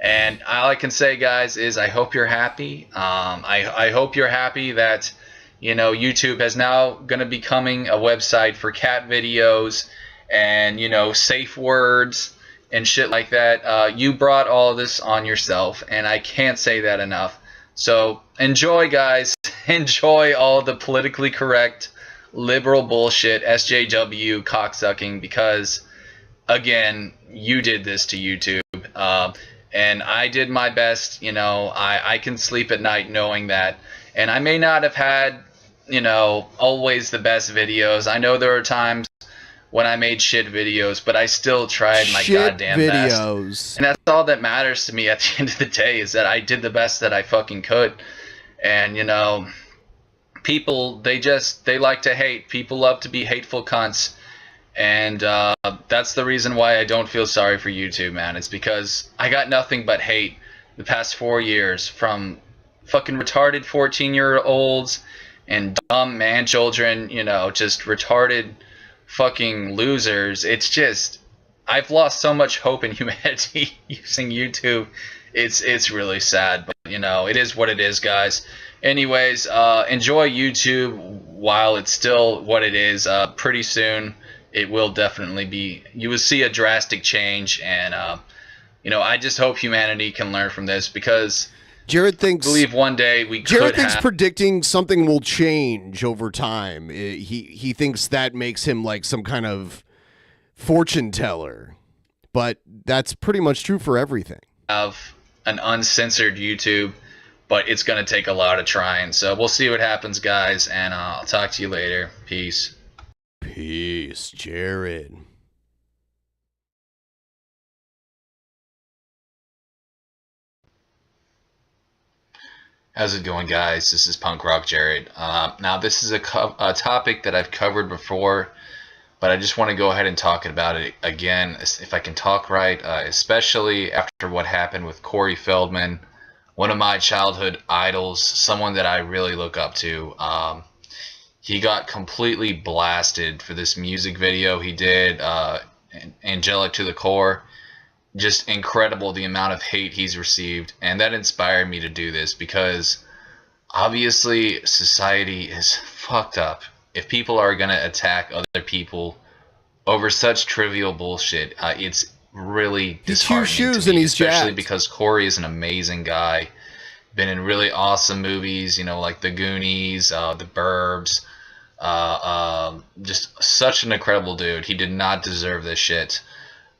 And all I can say, guys, is I hope you're happy. I hope you're happy that, you know, YouTube is now going to be becoming a website for cat videos and, you know, safe words and shit like that. You brought all of this on yourself, and I can't say that enough. So enjoy, guys. Enjoy all the politically correct liberal bullshit, SJW cocksucking, because, again, you did this to YouTube. And I did my best, you know. I can sleep at night knowing that. And I may not have had, you know, always the best videos. I know there are times when I made shit videos, but I still tried my goddamn best. And that's all that matters to me at the end of the day, is that I did the best that I fucking could. And, you know, people, they like to hate. People love to be hateful cunts. And that's the reason why I don't feel sorry for YouTube, man. It's because I got nothing but hate the past 4 years from fucking retarded 14-year-olds and dumb man children, you know, just retarded fucking losers. It's just, I've lost so much hope in humanity using YouTube. It's really sad, but you know, it is what it is, guys. Anyways, enjoy YouTube while it's still what it is. Pretty soon it will definitely be, you will see a drastic change, and you know, I just hope humanity can learn from this, because Jared thinks, I believe one day we Jared could thinks have, predicting something will change over time. He thinks that makes him like some kind of fortune teller, but that's pretty much true for everything. Have an uncensored YouTube, but it's going to take a lot of trying. So we'll see what happens, guys, and I'll talk to you later. Peace. Peace, Jared. How's it going, guys? This is Punk Rock Jared. Now, this is a topic that I've covered before, but I just want to go ahead and talk about it again, if I can talk right, especially after what happened with Corey Feldman, one of my childhood idols, someone that I really look up to. He got completely blasted for this music video he did, Angelic to the Core. Just incredible the amount of hate he's received, and that inspired me to do this, because obviously society is fucked up if people are going to attack other people over such trivial bullshit. It's really disheartening to me, especially because Corey is an amazing guy, been in really awesome movies, you know, like The Goonies, The Burbs, just such an incredible dude. He did not deserve this shit.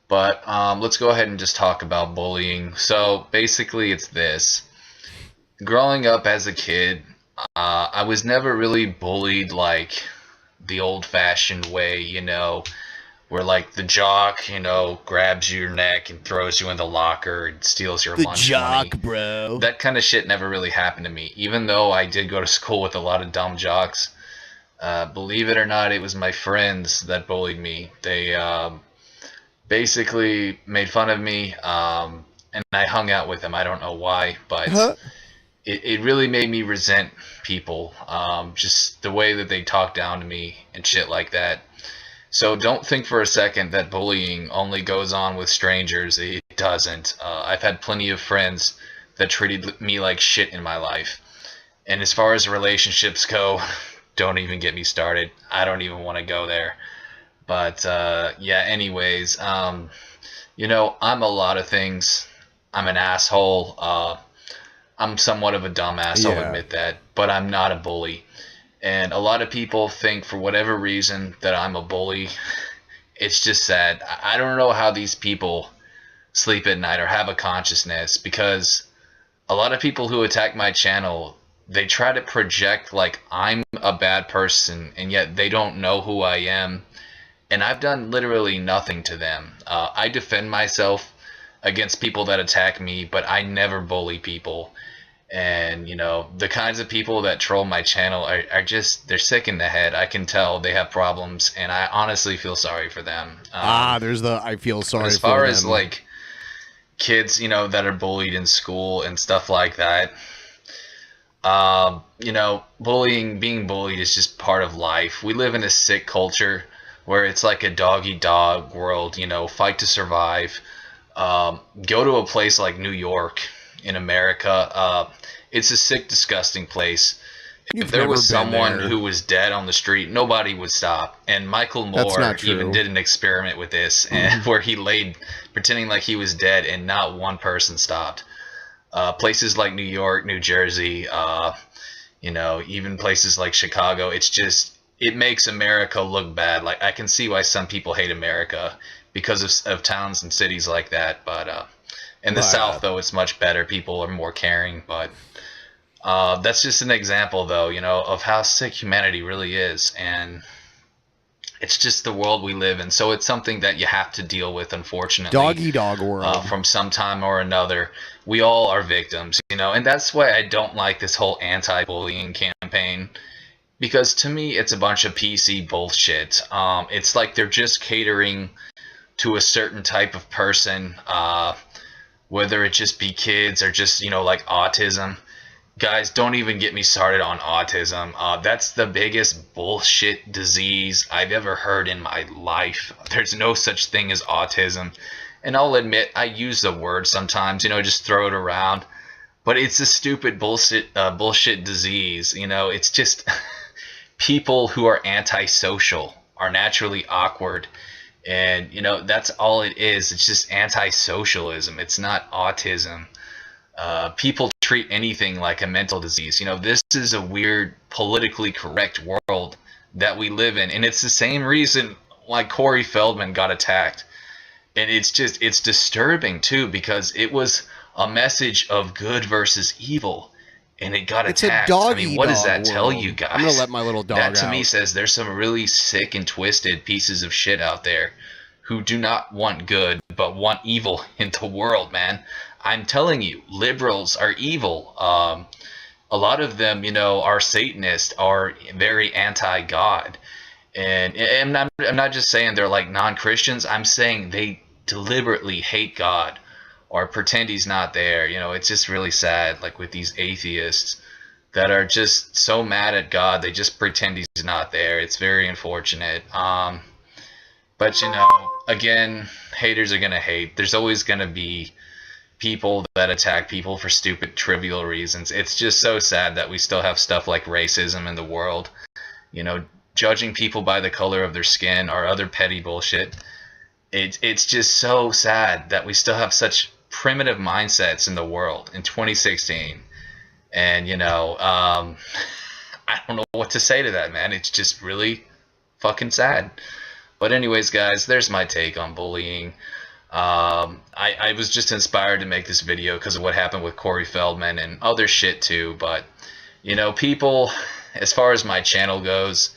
But let's go ahead and just talk about bullying. So basically it's this. Growing up as a kid, I was never really bullied like the old-fashioned way, you know, where like the jock, you know, grabs your neck and throws you in the locker and steals your lunch money. The jock, bro. That kind of shit never really happened to me, even though I did go to school with a lot of dumb jocks. Believe it or not, it was my friends that bullied me. They basically made fun of me, and I hung out with them. I don't know why, but it really made me resent people, just the way that they talk down to me and shit like that. So don't think for a second that bullying only goes on with strangers. It doesn't. I've had plenty of friends that treated me like shit in my life. And as far as relationships go, don't even get me started. I don't even want to go there. But yeah, anyways, you know, I'm a lot of things. I'm an asshole. I'm somewhat of a dumbass, I'll Yeah. admit that, but I'm not a bully. And a lot of people think for whatever reason that I'm a bully. It's just sad. I don't know how these people sleep at night or have a consciousness, because a lot of people who attack my channel, they try to project like I'm a bad person, and yet they don't know who I am. And I've done literally nothing to them. I defend myself against people that attack me, but I never bully people. And, you know, the kinds of people that troll my channel are just, they're sick in the head. I can tell they have problems, and I honestly feel sorry for them. There's the I feel sorry as far for as them. like kids, you know, that are bullied in school and stuff like that, you know, being bullied is just part of life. We live in a sick culture where it's like a dog eat dog world, you know, fight to survive. Go to a place like New York in America. It's a sick, disgusting place. If there was someone who was dead on the street, nobody would stop. And Michael Moore even did an experiment with this, and where he laid pretending like he was dead, and not one person stopped. Places like New York, New Jersey, you know, even places like Chicago, it's just, it makes America look bad. Like, I can see why some people hate America because of towns and cities like that. But in the South, though, it's much better. People are more caring. But that's just an example, though, you know, of how sick humanity really is. And it's just the world we live in. So it's something that you have to deal with, unfortunately. Dog world. From some time or another. We all are victims, you know. And that's why I don't like this whole anti-bullying campaign. Because to me, it's a bunch of PC bullshit. It's like they're just catering to a certain type of person, whether it just be kids or just, you know, like autism. Guys, don't even get me started on autism. That's the biggest bullshit disease I've ever heard in my life. There's no such thing as autism. And I'll admit, I use the word sometimes, you know, just throw it around. But it's a stupid bullshit disease, you know. It's just people who are antisocial are naturally awkward. And, you know, that's all it is. It's just anti-socialism. It's not autism. People treat anything like a mental disease. You know, this is a weird, politically correct world that we live in. And it's the same reason like Corey Feldman got attacked. And it's just, it's disturbing, too, because it was a message of good versus evil. And it got attacked. I mean, what does that tell you guys? I'm gonna let my little dog That to out. me says there's some really sick and twisted pieces of shit out there who do not want good, but want evil in the world, man. I'm telling you, liberals are evil. A lot of them, you know, are Satanists, are very anti-God. And I'm not just saying they're like non-Christians. I'm saying they deliberately hate God or pretend he's not there. You know, it's just really sad, like with these atheists that are just so mad at God, they just pretend he's not there. It's very unfortunate. But, you know, again, haters are going to hate. There's always going to be people that attack people for stupid, trivial reasons. It's just so sad that we still have stuff like racism in the world. You know, judging people by the color of their skin or other petty bullshit. It's just so sad that we still have such primitive mindsets in the world in 2016. And, you know, I don't know what to say to that, man. It's just really fucking sad. But anyways, guys, there's my take on bullying. I was just inspired to make this video because of what happened with Corey Feldman and other shit too. But, you know, people, as far as my channel goes,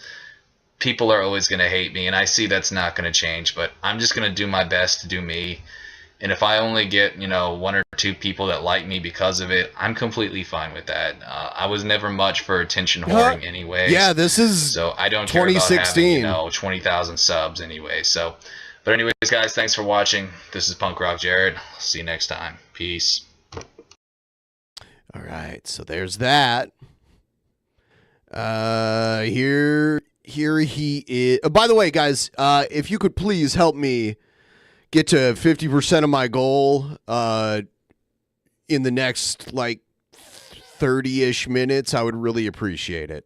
people are always going to hate me. And I see that's not going to change. But I'm just going to do my best to do me. And if I only get, you know, 1 or 2 people that like me because of it, I'm completely fine with that. I was never much for attention whoring anyway. Yeah, this is so I don't care about having, you know, 20,000 subs anyway. So, but anyways, guys, thanks for watching. This is Punk Rock Jared. See you next time. Peace. All right, so there's that. Here he is. By the way, guys, if you could please help me get to 50% of my goal in the next like 30-ish minutes, I would really appreciate it.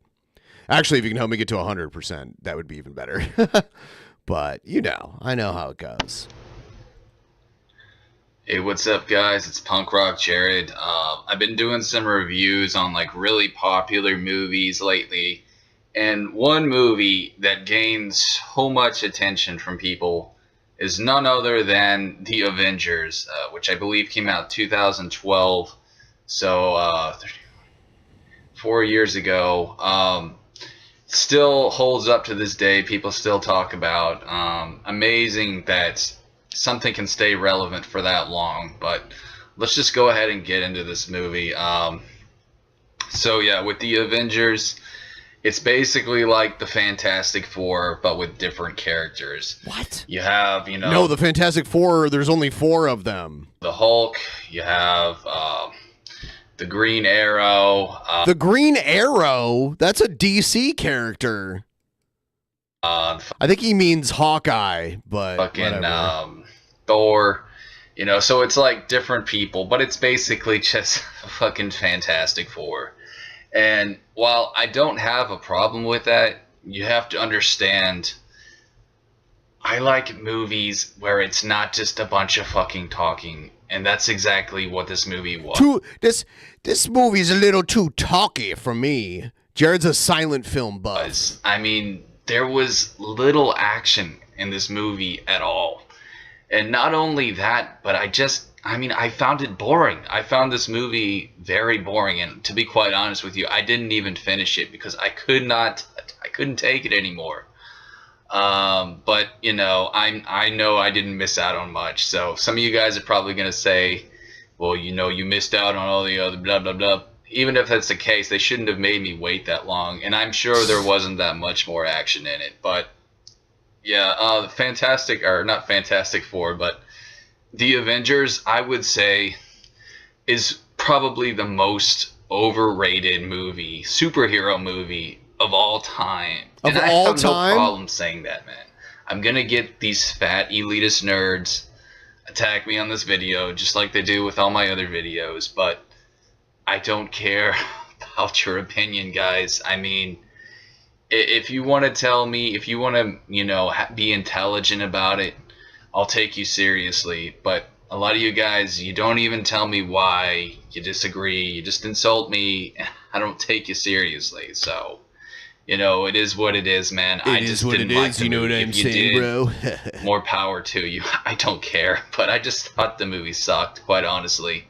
Actually, if you can help me get to 100%, that would be even better. But, I know how it goes. Hey, what's up, guys? It's Punk Rock Jared. I've been doing some reviews on like really popular movies lately, and one movie that gains so much attention from people is none other than The Avengers, which I believe came out 2012, so 4 years ago. Still holds up to this day. People still talk about. Amazing that something can stay relevant for that long. But let's just go ahead and get into this movie. So yeah, with the Avengers, it's basically like the Fantastic Four, but with different characters. What? You have, No, the Fantastic Four, there's only 4 of them. the Hulk, you have the Green Arrow. The Green Arrow? That's a DC character. I think he means Hawkeye, but fucking whatever. Thor, so it's like different people, but it's basically just a fucking Fantastic Four. And while I don't have a problem with that, you have to understand, I like movies where it's not just a bunch of fucking talking, and that's exactly what this movie was. This movie's a little too talky for me. Jared's a silent film buff. I mean, there was little action in this movie at all. And not only that, but I found it boring. I found this movie very boring, and to be quite honest with you, I didn't even finish it because I couldn't take it anymore. But I know I didn't miss out on much. So some of you guys are probably gonna say, well, you missed out on all the other blah blah blah. Even if that's the case, they shouldn't have made me wait that long, and I'm sure there wasn't that much more action in it. But yeah, not Fantastic Four, but The Avengers, I would say, is probably the most overrated superhero movie of all time. Of and I all have time? no problem saying that, man. I'm gonna get these fat elitist nerds attack me on this video, just like they do with all my other videos, but I don't care about your opinion, guys. I mean, if you want to tell me, if you want to, be intelligent about it, I'll take you seriously. But a lot of you guys, you don't even tell me why you disagree. You just insult me. I don't take you seriously. So, it is what it is, man. I just didn't like the movie. You know what I'm If you saying, did, bro? more power to you. I don't care. But I just thought the movie sucked, quite honestly.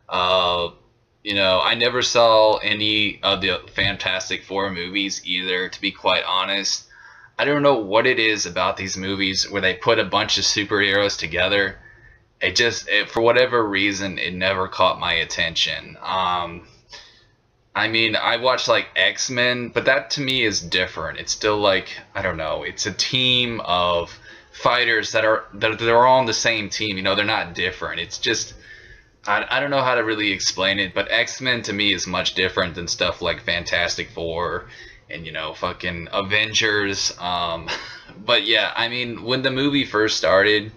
I never saw any of the Fantastic Four movies either, to be quite honest. I don't know what it is about these movies where they put a bunch of superheroes together. For whatever reason, it never caught my attention. I watched like X-Men, but that to me is different. It's still like, I don't know, it's a team of fighters they're all on the same team. They're not different. It's just, I don't know how to really explain it, but X-Men to me is much different than stuff like Fantastic Four and, fucking Avengers. But yeah, when the movie first started,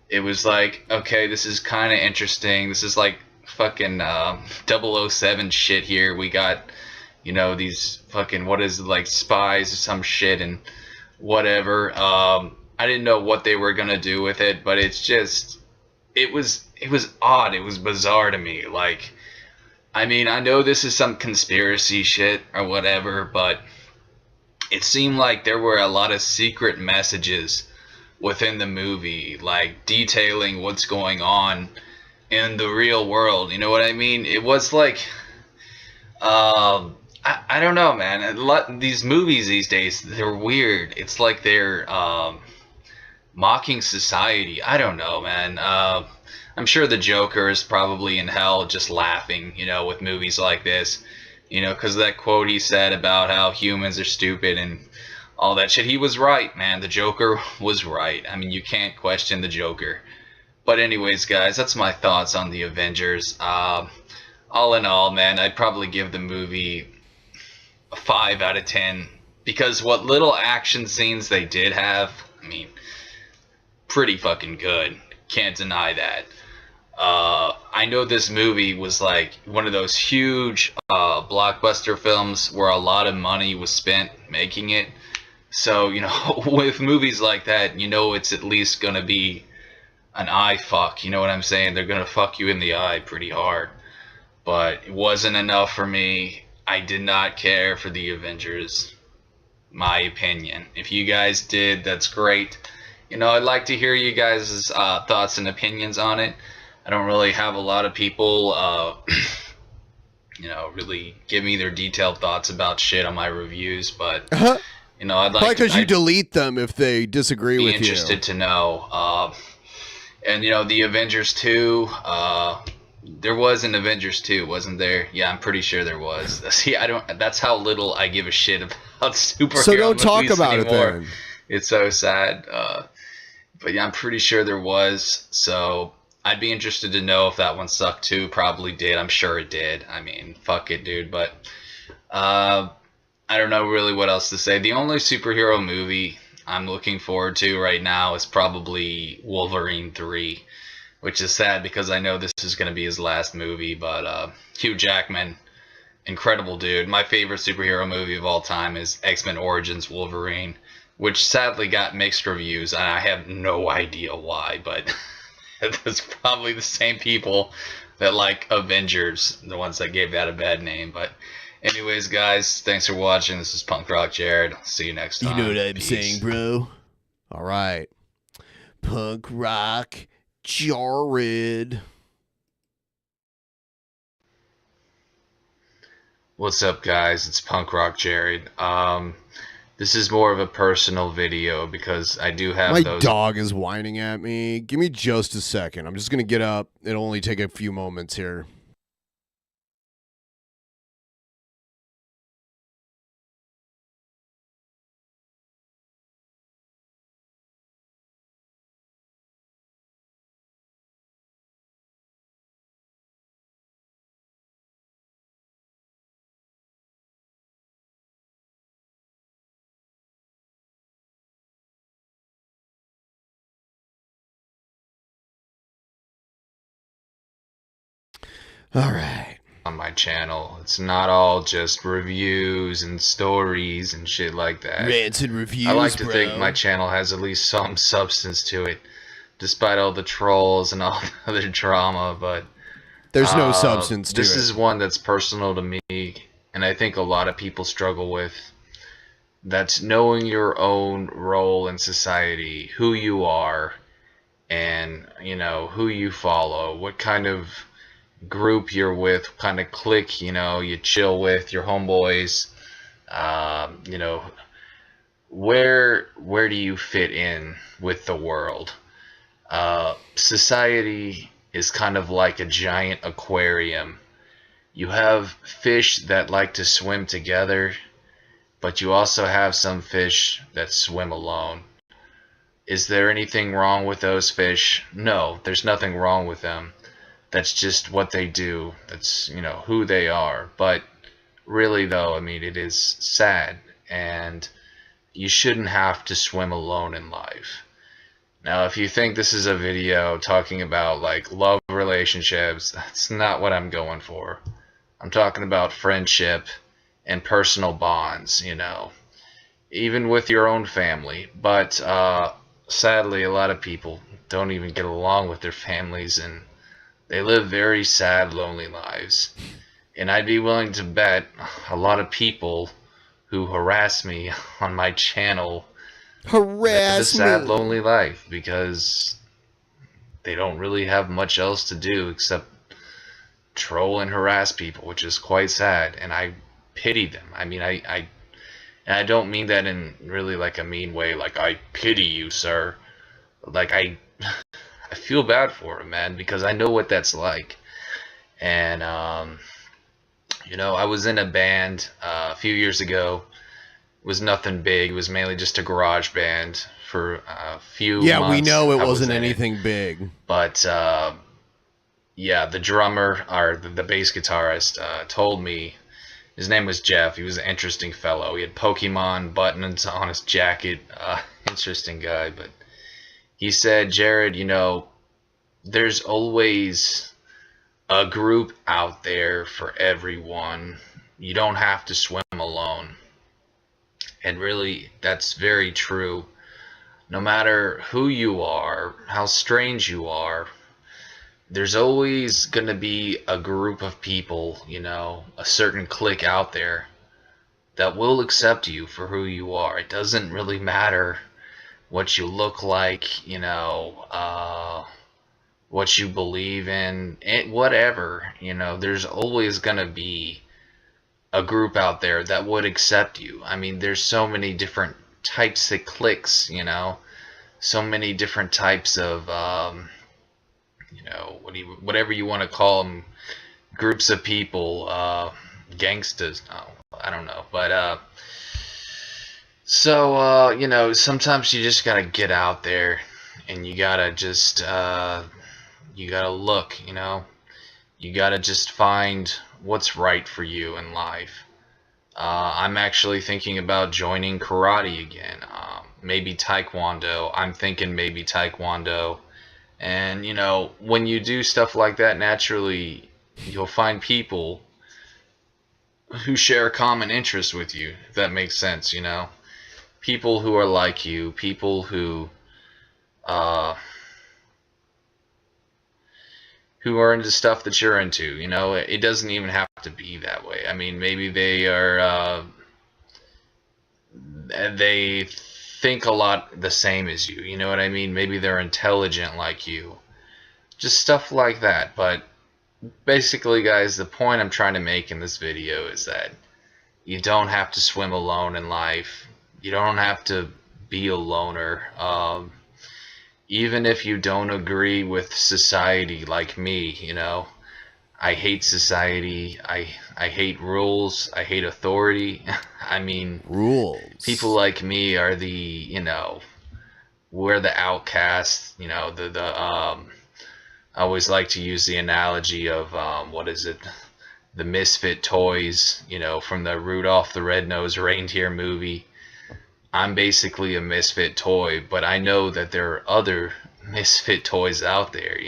it was like, okay, this is kind of interesting. This is like fucking 007 shit here. We got, these fucking, what is it, like spies or some shit and whatever. I didn't know what they were gonna do with it, but it's just, it was odd. It was bizarre to me. Like, I know this is some conspiracy shit or whatever, but it seemed like there were a lot of secret messages within the movie, like detailing what's going on in the real world. You know what I mean? It was like, I don't know, man. These movies these days, they're weird. It's like they're mocking society. I don't know, man. I'm sure the Joker is probably in hell just laughing, with movies like this, because that quote he said about how humans are stupid and all that shit. He was right, man. The Joker was right. You can't question the Joker. But anyways, guys, that's my thoughts on the Avengers. All in all, man, I'd probably give the movie a 5 out of 10 because what little action scenes they did have, pretty fucking good. Can't deny that. I know this movie was like one of those huge blockbuster films where a lot of money was spent making it, So, you know, with movies like that, you know it's at least going to be an eye fuck. You know what I'm saying? They're going to fuck you in the eye pretty hard. But it wasn't enough for me. I did not care for the Avengers. My opinion. If you guys did, that's great. You know, I'd like to hear you guys' thoughts and opinions on it. I don't really have a lot of people, you know, really give me their detailed thoughts about shit on my reviews, but you know, I'd like Probably because you I'd delete them if they disagree be with interested you. to know. And you know, the Avengers 2, there was an Avengers 2, wasn't there? Yeah, I'm pretty sure there was. See, I don't. That's how little I give a shit about superhero So don't talk movies about anymore. it then. It's so sad. But yeah, I'm pretty sure there was. So I'd be interested to know if that one sucked too. Probably did. I'm sure it did. I mean, fuck it, dude. But I don't know really what else to say. The only superhero movie I'm looking forward to right now is probably Wolverine 3, which is sad because I know this is going to be his last movie. But Hugh Jackman, incredible dude. My favorite superhero movie of all time is X-Men Origins Wolverine, which sadly got mixed reviews, and I have no idea why, but it's probably the same people that like Avengers, the ones that gave that a bad name. But anyways, guys, thanks for watching. This is Punk Rock Jared. See you next time. You know what I'm Peace. saying, bro? All right. Punk rock Jared. What's up, guys? It's Punk Rock Jared. This is more of a personal video because I do have My those. dog is whining at me. Give me just a second. I'm just going to get up. It'll only take a few moments here. All right. On my channel. It's not all just reviews and stories and shit like that. Rants and reviews, I like to bro. think my channel has at least some substance to it, despite all the trolls and all the other drama. But There's no substance to this it. is one that's personal to me, and I think a lot of people struggle with. That's knowing your own role in society, who you are, and you know who you follow, what kind of group you're with, what kind of clique you chill with, your homeboys. You know, where do you fit in with the world? Society is kind of like a giant aquarium. You have fish that like to swim together, but you also have some fish that swim alone. Is there anything wrong with those fish? No, there's nothing wrong with them. That's just what they do. That's, who they are. But really, though, I mean, it is sad. And you shouldn't have to swim alone in life. Now, if you think this is a video talking about, like, love relationships, that's not what I'm going for. I'm talking about friendship and personal bonds, even with your own family. But sadly, a lot of people don't even get along with their families, and they live very sad, lonely lives. And I'd be willing to bet a lot of people who harass me on my channel live a sad, lonely life because they don't really have much else to do except troll and harass people, which is quite sad. And I pity them. I mean, and I don't mean that in really like a mean way, like I pity you, sir. Like I feel bad for them, man, because I know what that's like. And I was in a band a few years ago. It was nothing big. It was mainly just a garage band for a few months. Yeah, we know it I was wasn't in anything it. big. But yeah, the drummer or the bass guitarist told me, his name was Jeff. He was an interesting fellow. He had Pokemon buttons on his jacket. Interesting guy. But he said, Jared, there's always a group out there for everyone. You don't have to swim alone. And really, that's very true. No matter who you are, how strange you are, there's always going to be a group of people, a certain clique out there that will accept you for who you are. It doesn't really matter what you look like, what you believe in, whatever. There's always going to be a group out there that would accept you. I mean, there's so many different types of cliques, so many different types of, whatever you want to call them, groups of people, gangsters. No, I don't know, but sometimes you just gotta get out there, and you gotta just you gotta look, you gotta just find what's right for you in life. I'm actually thinking about joining karate again. Maybe taekwondo. I'm thinking maybe taekwondo. And, when you do stuff like that, naturally, you'll find people who share a common interest with you, if that makes sense, People who are like you, people who are into stuff that you're into, It doesn't even have to be that way. I mean, maybe they are, they think a lot the same as you, you know what I mean? Maybe they're intelligent like you. Just stuff like that. But basically, guys, the point I'm trying to make in this video is that you don't have to swim alone in life. You don't have to be a loner. Even if you don't agree with society like me, I hate society. I hate rules. I hate authority. I mean, Rules. people like me are the, we're the outcasts. I always like to use the analogy of, the misfit toys, from the Rudolph the Red-Nosed Reindeer movie. I'm basically a misfit toy, but I know that there are other misfit toys out there,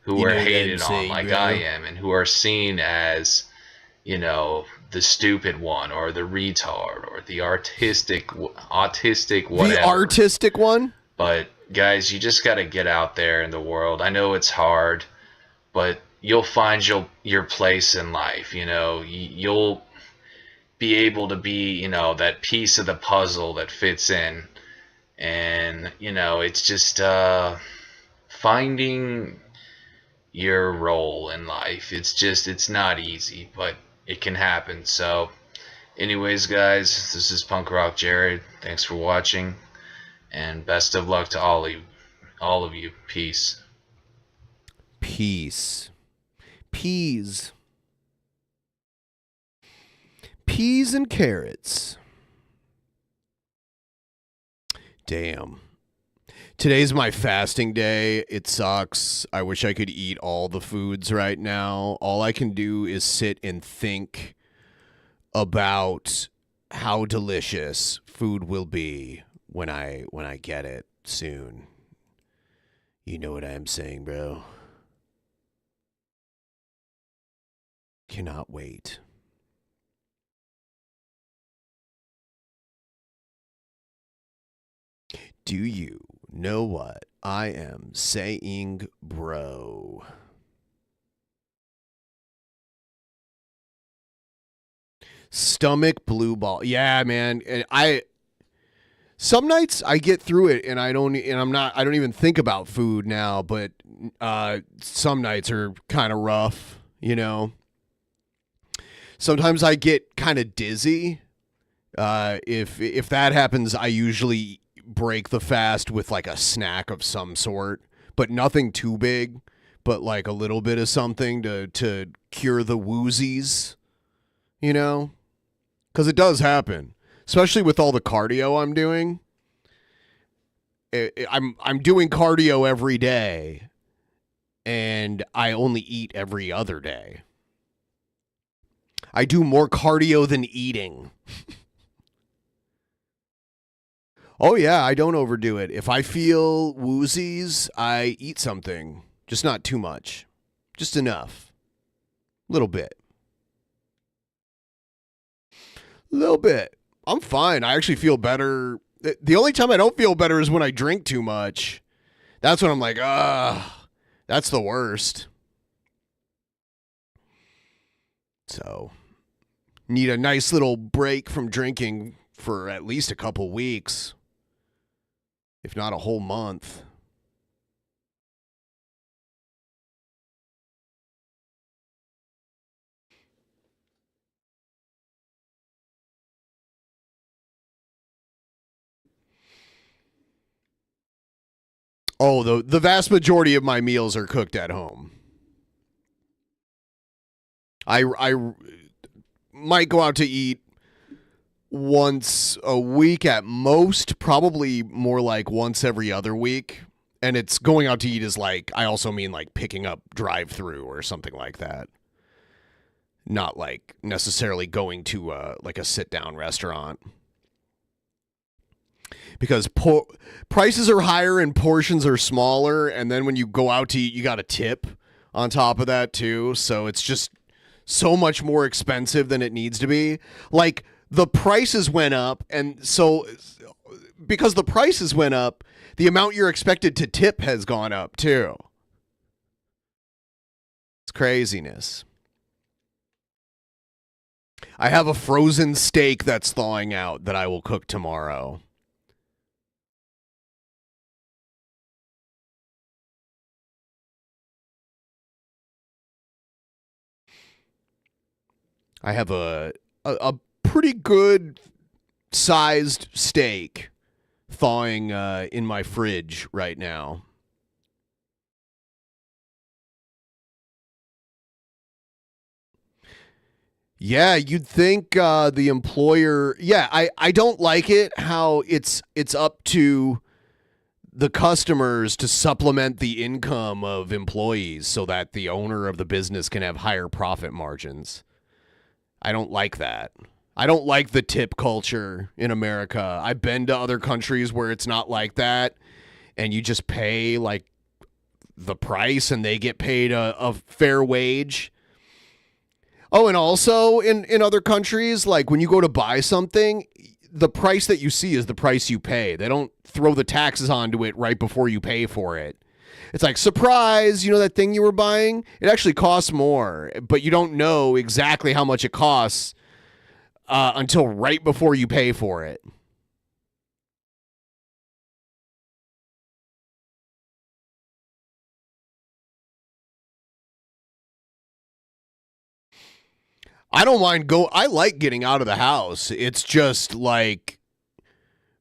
who are hated on like I am, and who are seen as, the stupid one, or the retard, or the autistic, whatever. The artistic one? But guys, you just got to get out there in the world. I know it's hard, but you'll find your place in life. You'll be able to be, that piece of the puzzle that fits in. And, it's just finding your role in life. It's not easy, but it can happen. So anyways, guys, this is Punk Rock Jared. Thanks for watching, and best of luck to all of you. Peace. Peace. Peas. Peas and carrots. Damn. Today's my fasting day. It sucks. I wish I could eat all the foods right now. All I can do is sit and think about how delicious food will be when I get it soon. You know what I'm saying, bro? Cannot wait. Do you know what I am saying, bro? Stomach blue ball. Yeah, man. And some nights I get through it and I don't even think about food now, but some nights are kind of rough, Sometimes I get kind of dizzy. If that happens, I usually break the fast with like a snack of some sort, but nothing too big, but like a little bit of something to cure the woozies, because it does happen, especially with all the cardio I'm doing. I'm doing cardio every day, and I only eat every other day. I do more cardio than eating. Oh, yeah, I don't overdo it. If I feel woozies, I eat something. Just not too much. Just enough. Little bit. I'm fine. I actually feel better. The only time I don't feel better is when I drink too much. That's when I'm like, that's the worst. So, need a nice little break from drinking for at least a couple weeks, if not a whole month. Oh, the vast majority of my meals are cooked at home. I might go out to eat once a week at most, probably more like once every other week. And it's going out to eat is like, I also mean like picking up drive-through or something like that. Not like necessarily going to like a sit-down restaurant. Because prices are higher and portions are smaller, and then when you go out to eat, you got a tip on top of that too. So it's just so much more expensive than it needs to be. Like the prices went up, and so because the prices went up, the amount you're expected to tip has gone up too. It's craziness. I have a frozen steak that's thawing out that I will cook tomorrow. I have a pretty good sized steak thawing in my fridge right now. Yeah, you'd think the employer. Yeah, I don't like it how it's up to the customers to supplement the income of employees so that the owner of the business can have higher profit margins. I don't like that. I don't like the tip culture in America. I've been to other countries where it's not like that, and you just pay like the price and they get paid a fair wage. Oh, and also in other countries, like when you go to buy something, the price that you see is the price you pay. They don't throw the taxes onto it right before you pay for it. It's like, surprise, you know that thing you were buying? It actually costs more, but you don't know exactly how much it costs until right before you pay for it. I don't mind I like getting out of the house. It's just like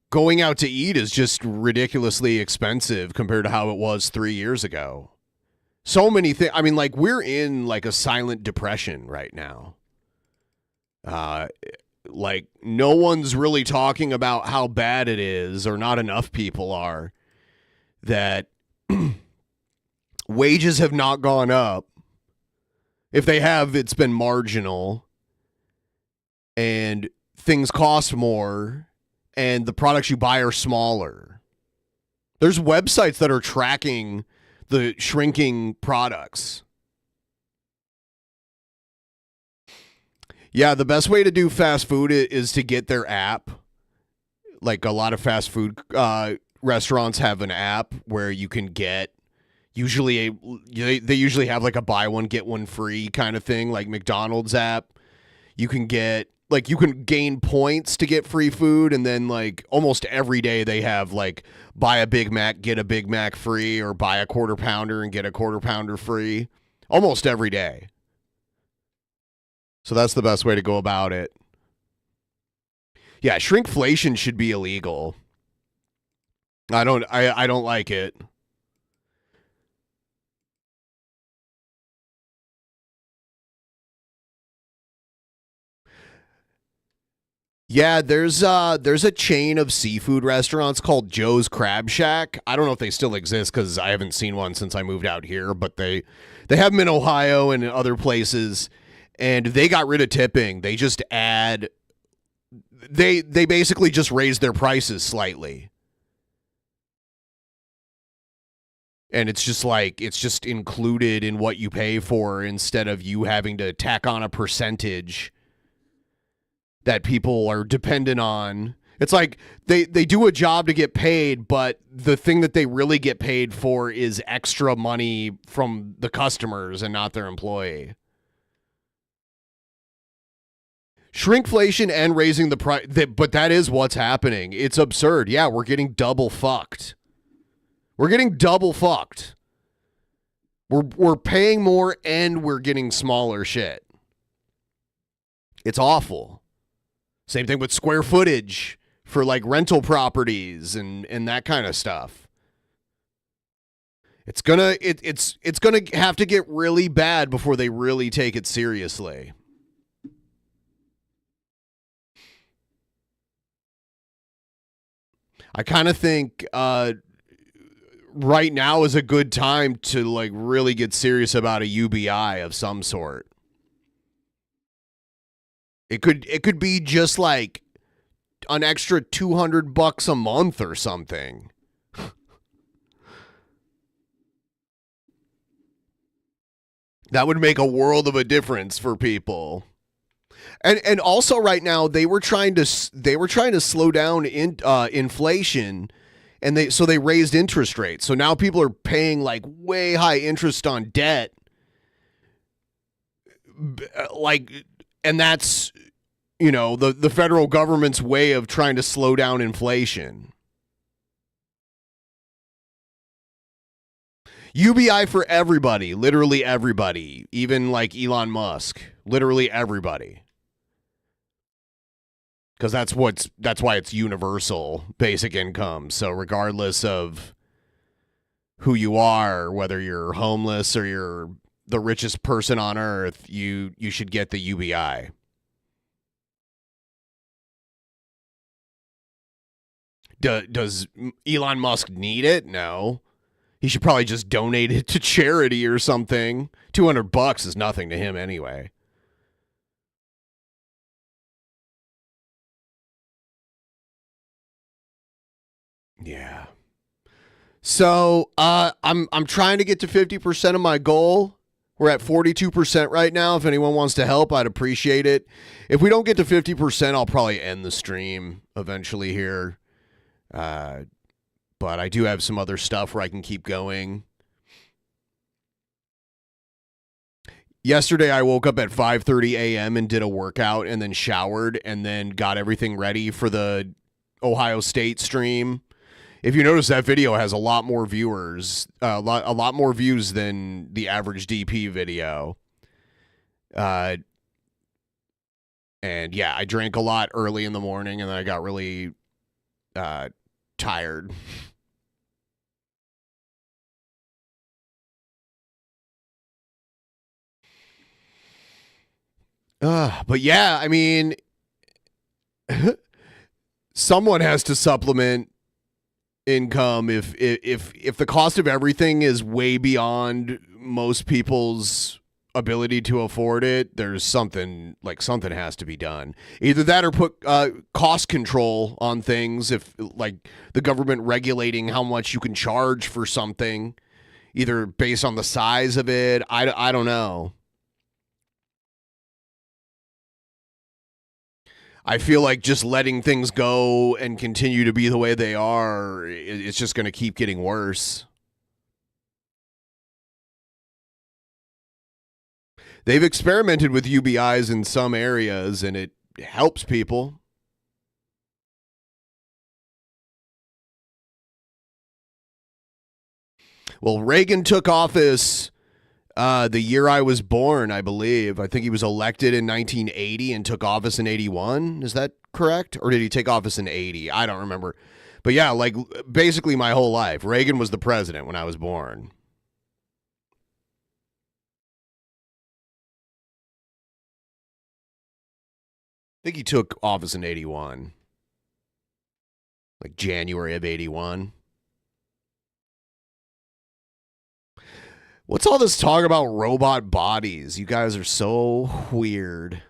going out to eat is just ridiculously expensive compared to how it was 3 years ago. So many things. I mean, like we're in like a silent depression right now. Like no one's really talking about how bad it is, or not enough people are, that wages have not gone up. If they have, it's been marginal, and things cost more, and the products you buy are smaller. There's websites that are tracking the shrinking products. Yeah, the best way to do fast food is to get their app. Like a lot of fast food restaurants have an app where you can get they usually have like a buy one get one free kind of thing, like McDonald's app. You can gain points to get free food, and then like almost every day they have like buy a Big Mac, get a Big Mac free, or buy a quarter pounder and get a quarter pounder free. Almost every day. So that's the best way to go about it. Yeah, shrinkflation should be illegal. I don't like it. Yeah, there's a chain of seafood restaurants called Joe's Crab Shack. I don't know if they still exist because I haven't seen one since I moved out here, but they have them in Ohio and in other places, and they got rid of tipping. They just they basically just raise their prices slightly. And it's just included in what you pay for instead of you having to tack on a percentage that people are dependent on. It's like they do a job to get paid, but the thing that they really get paid for is extra money from the customers and not their employee. Shrinkflation and raising the price, but that is what's happening. It's absurd. Yeah, we're getting double fucked. We're getting double fucked. We're paying more and we're getting smaller shit. It's awful. Same thing with square footage for like rental properties and that kind of stuff. It's gonna have to get really bad before they really take it seriously. I kind of think right now is a good time to like really get serious about a UBI of some sort. It could be just like an extra $200 a month or something. That would make a world of a difference for people. And also right now they were trying to slow down inflation, and they raised interest rates. So now people are paying like way high interest on debt. Like, and that's, you know, the federal government's way of trying to slow down inflation. UBI for everybody, literally everybody, even like Elon Musk, literally everybody. Because that's why it's universal basic income. So regardless of who you are, whether you're homeless or you're the richest person on earth, you should get the UBI. Does Elon Musk need it? No. He should probably just donate it to charity or something. $200 is nothing to him anyway. Yeah. So I'm trying to get to 50% of my goal. We're at 42% right now. If anyone wants to help, I'd appreciate it. If we don't get to 50%, I'll probably end the stream eventually here. But I do have some other stuff where I can keep going. Yesterday, I woke up at 5:30 a.m. and did a workout and then showered and then got everything ready for the Ohio State stream. If you notice, that video has a lot more viewers, a lot more views than the average DP video. And yeah, I drank a lot early in the morning and then I got really tired. But yeah, I mean, someone has to supplement income if the cost of everything is way beyond most people's ability to afford it. There's something has to be done. Either that or put cost control on things, if like the government regulating how much you can charge for something, either based on the size of it. I don't know. I feel like just letting things go and continue to be the way they are, it's just going to keep getting worse. They've experimented with UBIs in some areas, and it helps people. Well, Reagan took office the year I was born, I believe. I think he was elected in 1980 and took office in 81. Is that correct? Or did he take office in 80? I don't remember. But yeah, like basically my whole life. Reagan was the president when I was born. I think he took office in 81. Like January of 81. What's all this talk about robot bodies? You guys are so weird.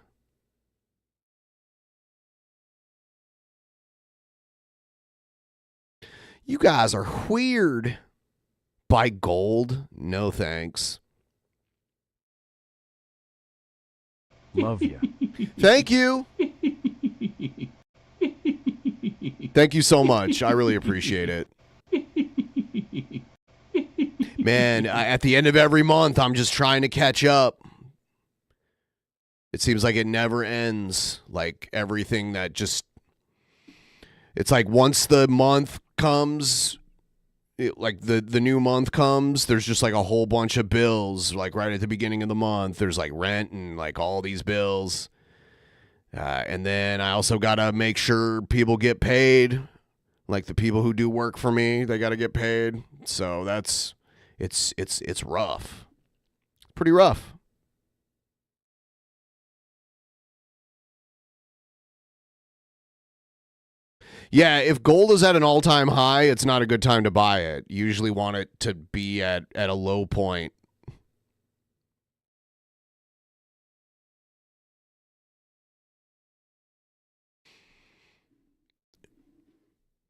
You guys are weird. Buy gold? No thanks. Love you. Thank you. Thank you so much. I really appreciate it. Man, at the end of every month, I'm just trying to catch up. It seems like it never ends. Like everything that just... It's like once the month comes, like the new month comes, there's just like a whole bunch of bills. Like right at the beginning of the month, there's like rent and like all these bills. And then I also got to make sure people get paid. Like the people who do work for me, they got to get paid. So that's... It's rough. Pretty rough. Yeah, if gold is at an all-time high, it's not a good time to buy it. You usually want it to be at a low point.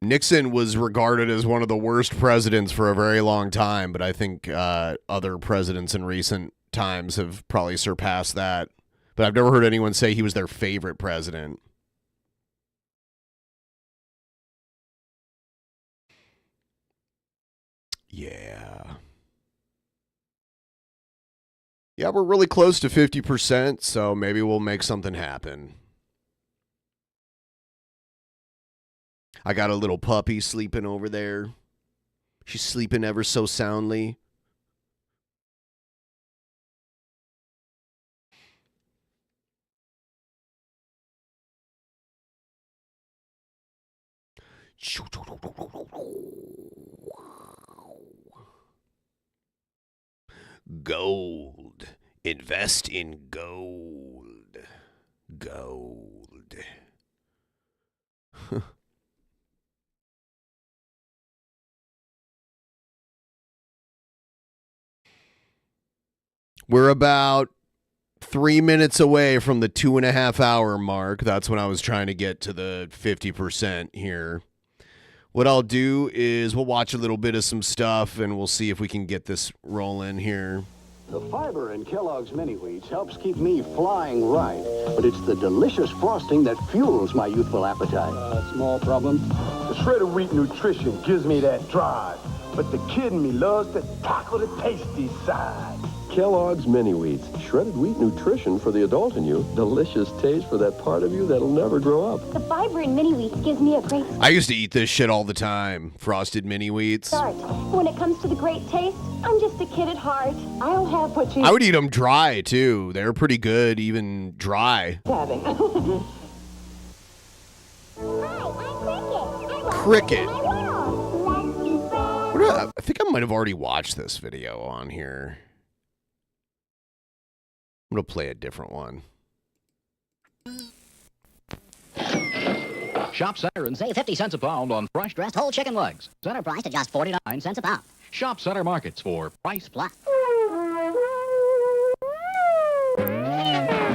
Nixon was regarded as one of the worst presidents for a very long time, but I think other presidents in recent times have probably surpassed that. But I've never heard anyone say he was their favorite president. Yeah. Yeah, we're really close to 50%, so maybe we'll make something happen. I got a little puppy sleeping over there. She's sleeping ever so soundly. Gold. Invest in gold. Gold. We're about 3 minutes away from the 2.5 hour mark. That's when I was trying to get to the 50% here. What I'll do is we'll watch a little bit of some stuff and we'll see if we can get this rolling here. The fiber in Kellogg's Mini Wheats helps keep me flying right, but it's the delicious frosting that fuels my youthful appetite. Small problem. The shredded wheat nutrition gives me that drive, but the kid in me loves to tackle the tasty side. Kellogg's Mini Wheats, shredded wheat nutrition for the adult in you, delicious taste for that part of you that'll never grow up. The fiber in Mini Wheats gives me a great I used to eat this shit all the time, frosted Mini Wheats. start. When it comes to the great taste, I'm just a kid at heart. I don't have what you I would eat them dry, too. They're pretty good, even dry. having. Cricket. I think I might have already watched this video on here. I'm going to play a different one. Shop Center and save 50 cents a pound on fresh dressed whole chicken legs. Center price at just 49 cents a pound. Shop Center Markets for Price Plus.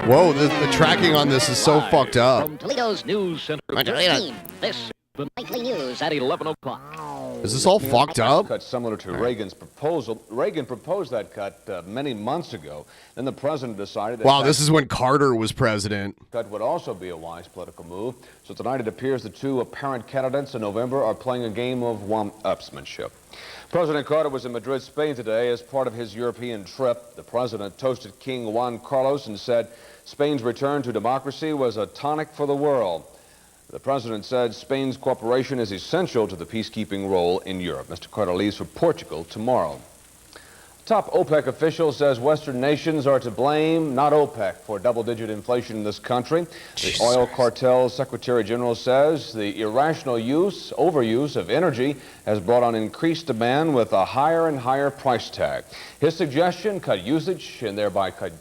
Whoa, the tracking on this is so fucked up. From Toledo's News Center. This is the nightly news at 11 o'clock. Is this all fucked up? Cut similar to Reagan's proposal. Reagan proposed that cut many months ago. Then the president decided that... Wow, this is when Carter was president. ...cut would also be a wise political move. So tonight it appears the two apparent candidates in November are playing a game of one-upsmanship. President Carter was in Madrid, Spain today as part of his European trip. The president toasted King Juan Carlos and said Spain's return to democracy was a tonic for the world. The president said Spain's cooperation is essential to the peacekeeping role in Europe. Mr. Carter leaves for Portugal tomorrow. Top OPEC official says Western nations are to blame, not OPEC, for double-digit inflation in this country. The oil cartel secretary general says the irrational overuse of energy has brought on increased demand with a higher and higher price tag. His suggestion, cut usage and thereby cut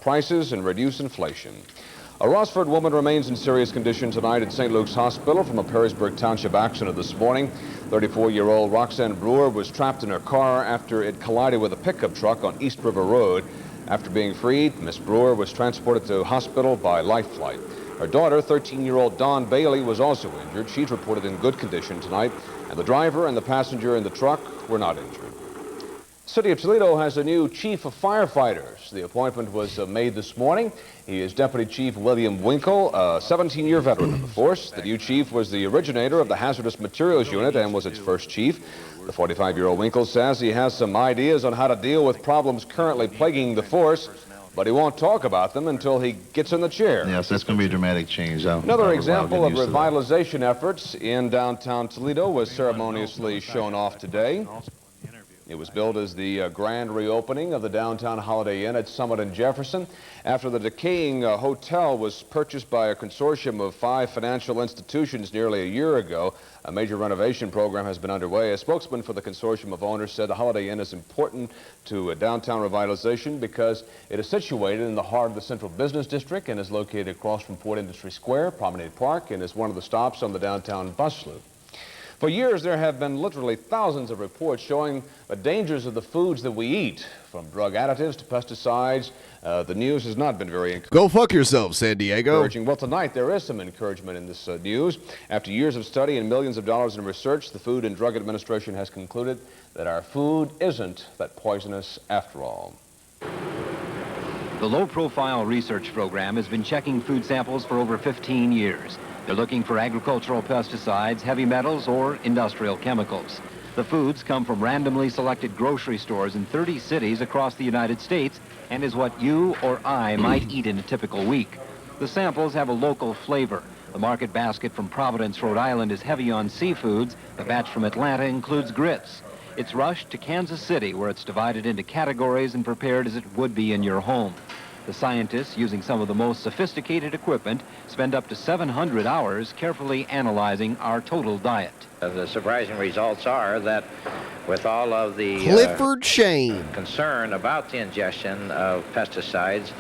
prices and reduce inflation. A Rossford woman remains in serious condition tonight at St. Luke's Hospital from a Perrysburg Township accident this morning. 34-year-old Roxanne Brewer was trapped in her car after it collided with a pickup truck on East River Road. After being freed, Miss Brewer was transported to hospital by life flight. Her daughter, 13-year-old Dawn Bailey, was also injured. She's reported in good condition tonight, and the driver and the passenger in the truck were not injured. City of Toledo has a new chief of firefighters. The appointment was made this morning. He is Deputy Chief William Winkle, a 17-year veteran of the force. The new chief was the originator of the Hazardous Materials Unit and was its first chief. The 45-year-old Winkle says he has some ideas on how to deal with problems currently plaguing the force, but he won't talk about them until he gets in the chair. Yes, that's going to be a dramatic change. Another example of revitalization efforts in downtown Toledo was ceremoniously shown off today. It was billed as the grand reopening of the downtown Holiday Inn at Summit and Jefferson after the decaying hotel was purchased by a consortium of 5 financial institutions nearly a year ago. A major renovation program has been underway. A spokesman for the consortium of owners said the Holiday Inn is important to downtown revitalization because it is situated in the heart of the central business district and is located across from Ford Industry Square, Promenade Park, and is one of the stops on the downtown bus loop. For years, there have been literally thousands of reports showing the dangers of the foods that we eat, from drug additives to pesticides. The news has not been very encouraging. Go fuck yourself, San Diego. Well, tonight there is some encouragement in this news. After years of study and millions of dollars in research, the Food and Drug Administration has concluded that our food isn't that poisonous after all. The low-profile research program has been checking food samples for over 15 years. They're looking for agricultural pesticides, heavy metals, or industrial chemicals. The foods come from randomly selected grocery stores in 30 cities across the United States and is what you or I might eat in a typical week. The samples have a local flavor. The market basket from Providence, Rhode Island is heavy on seafoods. The batch from Atlanta includes grits. It's rushed to Kansas City, where it's divided into categories and prepared as it would be in your home. The scientists, using some of the most sophisticated equipment, spend up to 700 hours carefully analyzing our total diet. The surprising results are that with all of the Clifford Shane concern about the ingestion of pesticides,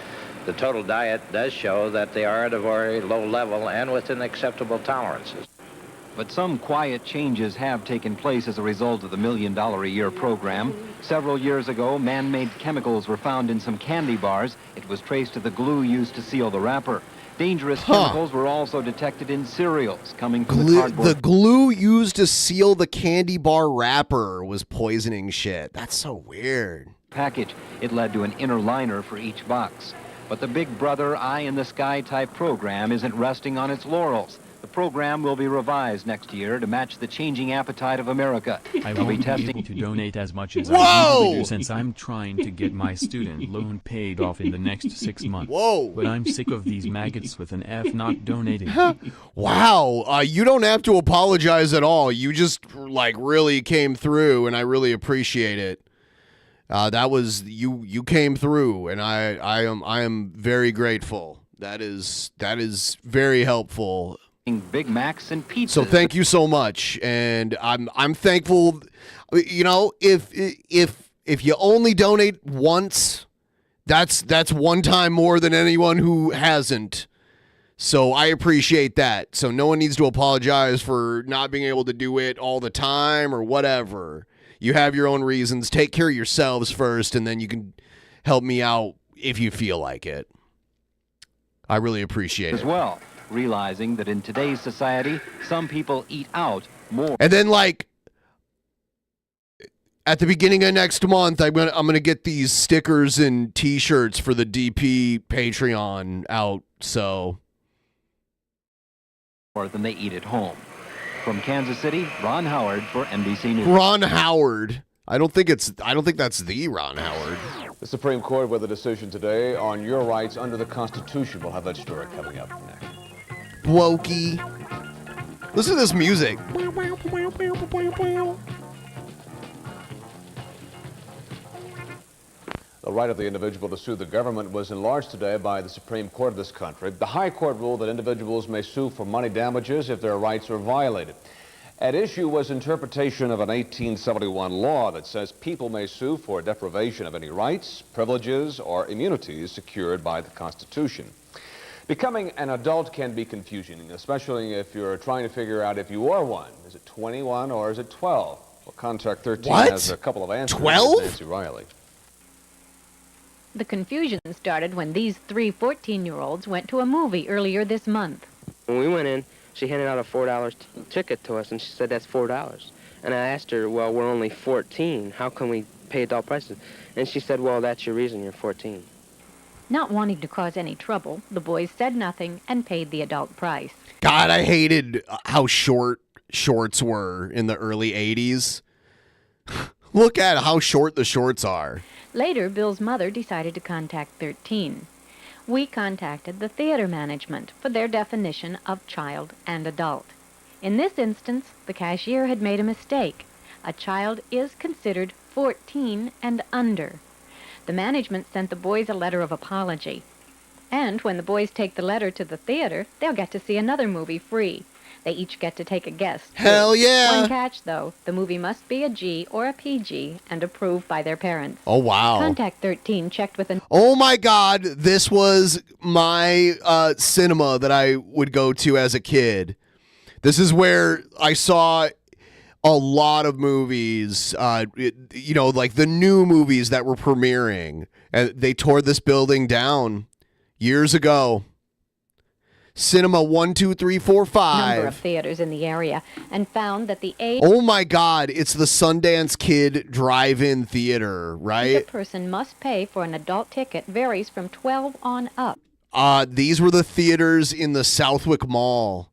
the total diet does show that they are at a very low level and within acceptable tolerances. But some quiet changes have taken place as a result of the $1 million a year program. Several years ago, man-made chemicals were found in some candy bars. It was traced to the glue used to seal the wrapper. Dangerous chemicals were also detected in cereals coming from the cardboard. The glue used to seal the candy bar wrapper was poisoning shit. That's so weird. Package. It led to an inner liner for each box. But the Big Brother Eye in the Sky type program isn't resting on its laurels. The program will be revised next year to match the changing appetite of America. I won't be able to donate as much as I usually do since I'm trying to get my student loan paid off in the next 6 months. Whoa! But I'm sick of these maggots with an F not donating. Wow, you don't have to apologize at all. You just like really came through, and I really appreciate it. That was you came through, and I am very grateful. That is very helpful. Big Macs and pizzas. So thank you so much, and I'm thankful. You know, if you only donate once, that's one time more than anyone who hasn't. So I appreciate that. So no one needs to apologize for not being able to do it all the time or whatever. You have your own reasons. Take care of yourselves first, and then you can help me out if you feel like it. I really appreciate it. As well, realizing that in today's society, some people eat out more. And then, like, at the beginning of next month, I'm gonna get these stickers and T-shirts for the DP Patreon out. So more than they eat at home. From Kansas City, Ron Howard for NBC News. Ron Howard. I don't think that's the Ron Howard. The Supreme Court with a decision today on your rights under the Constitution. We'll have that story coming up next. Wokey. Listen to this music. The right of the individual to sue the government was enlarged today by the Supreme Court of this country. The High Court ruled that individuals may sue for money damages if their rights are violated. At issue was interpretation of an 1871 law that says people may sue for deprivation of any rights, privileges, or immunities secured by the Constitution. Becoming an adult can be confusing, especially if you're trying to figure out if you are one. Is it 21 or is it 12? Well, Contact 13 has a couple of answers. 12? Nancy Riley. The confusion started when these 3 14-year-olds went to a movie earlier this month. When we went in, she handed out a $4 ticket to us, and she said, that's $4. And I asked her, well, we're only 14. How can we pay adult prices. And she said, well, that's your reason, you're 14. Not wanting to cause any trouble, the boys said nothing and paid the adult price. God, I hated how short shorts were in the early 80s. Look at how short the shorts are. Later, Bill's mother decided to contact 13. We contacted the theater management for their definition of child and adult. In this instance, the cashier had made a mistake. A child is considered 14 and under. The management sent the boys a letter of apology. And when the boys take the letter to the theater, they'll get to see another movie free. They each get to take a guest. Hell yeah! One catch, though. The movie must be a G or a PG and approved by their parents. Oh, wow. Contact 13 checked with an... Oh, my God. This was my cinema that I would go to as a kid. This is where I saw a lot of movies, like the new movies that were premiering. And they tore this building down years ago. Cinema 1, 2, 3, 4, 5. Number of theaters in the area and found that the age... Oh my God, it's the Sundance Kid Drive-In Theater, the right? person must pay for an adult ticket varies from 12 on up. These were the theaters in the Southwick Mall.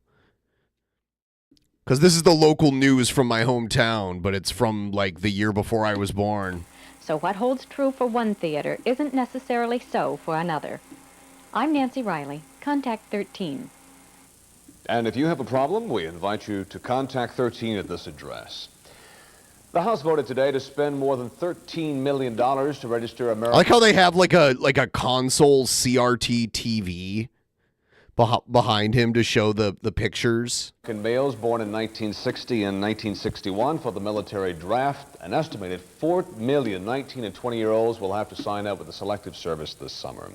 Because this is the local news from my hometown, but it's from like the year before I was born. So what holds true for one theater isn't necessarily so for another. I'm Nancy Riley. Contact 13. And if you have a problem, we invite you to contact 13 at this address. The House voted today to spend more than $13 million to register American... I like how they have like a console CRT TV behind him to show the pictures. Males born in 1960 and 1961 for the military draft. An estimated 4 million 19 and 20-year-olds will have to sign up with the Selective Service this summer.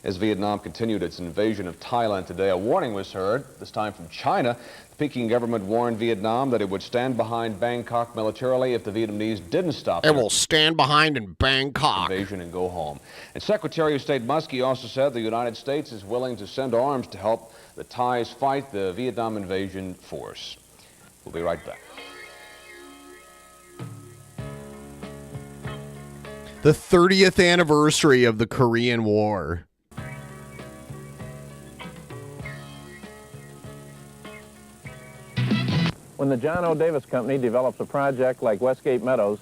As Vietnam continued its invasion of Thailand today, a warning was heard, this time from China. The Peking government warned Vietnam that it would stand behind Bangkok militarily if the Vietnamese didn't stop it. It will stand behind in Bangkok. Invasion and go home. And Secretary of State Muskie also said the United States is willing to send arms to help the Thais fight the Vietnam invasion force. We'll be right back. The 30th anniversary of the Korean War. When the John O. Davis Company develops a project like Westgate Meadows,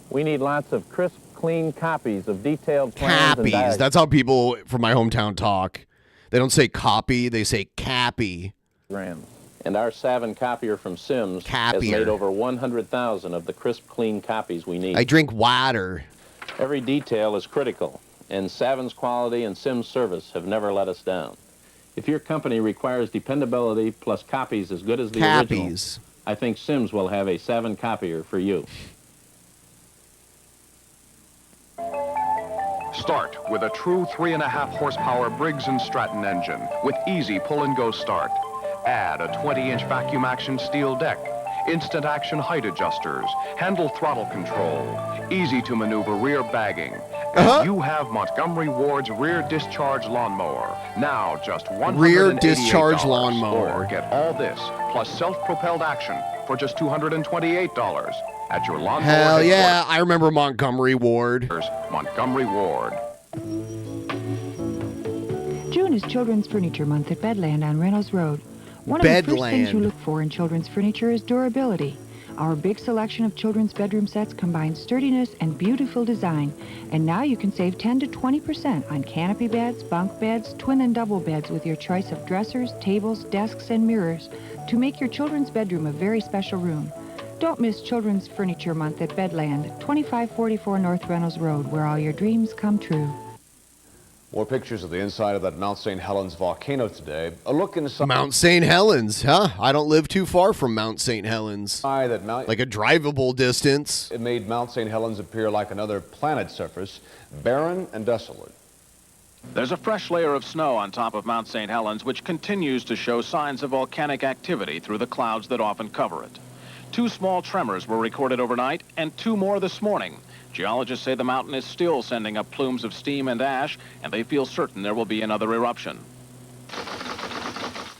we need lots of crisp, clean copies of detailed plans and diagrams. That's how people from my hometown talk. They don't say copy, they say cappy. And our Savin copier from Sims has made over 100,000 of the crisp, clean copies we need. I drink water. Every detail is critical, and Savin's quality and Sims service have never let us down. If your company requires dependability plus copies as good as the original, I think Sims will have a Savin copier for you. Start with a true 3.5 horsepower Briggs & Stratton engine with easy pull-and-go start. Add a 20-inch vacuum action steel deck, instant action height adjusters, handle throttle control, easy to maneuver rear bagging, and you have Montgomery Ward's rear discharge lawnmower. Now just $188. Rear discharge lawnmower. Or get all this plus self-propelled action for just $228 at your lawnmower. Hell yeah, I remember Montgomery Ward. Montgomery Ward. June is Children's Furniture Month at Bedland on Reynolds Road. One of the first things you look for in children's furniture is durability. Our big selection of children's bedroom sets combines sturdiness and beautiful design. And now you can save 10 to 20% on canopy beds, bunk beds, twin and double beds with your choice of dressers, tables, desks, and mirrors to make your children's bedroom a very special room. Don't miss Children's Furniture Month at Bedland, 2544 North Reynolds Road, where all your dreams come true. More pictures of the inside of that Mount St. Helens volcano today. A look inside... Mount St. Helens, huh? I don't live too far from Mount St. Helens. Like a drivable distance. It made Mount St. Helens appear like another planet surface, barren and desolate. There's a fresh layer of snow on top of Mount St. Helens, which continues to show signs of volcanic activity through the clouds that often cover it. 2 small tremors were recorded overnight and 2 more this morning. Geologists say the mountain is still sending up plumes of steam and ash, and they feel certain there will be another eruption.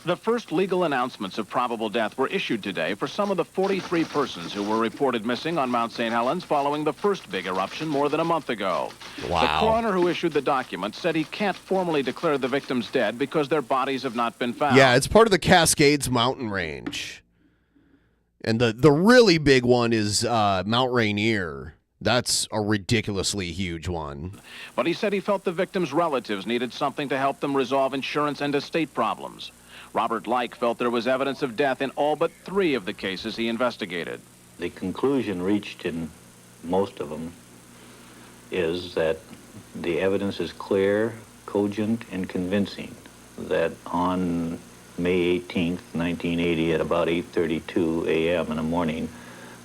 The first legal announcements of probable death were issued today for some of the 43 persons who were reported missing on Mount St. Helens following the first big eruption more than a month ago. Wow. The coroner who issued the document said he can't formally declare the victims dead because their bodies have not been found. Yeah, it's part of the Cascades mountain range. And the really big one is Mount Rainier. That's a ridiculously huge one. But he said he felt the victims' relatives needed something to help them resolve insurance and estate problems. Robert Like felt there was evidence of death in all but 3 of the cases he investigated. The conclusion reached in most of them is that the evidence is clear, cogent, and convincing that on May 18th, 1980, at about 8:32 a.m. in the morning,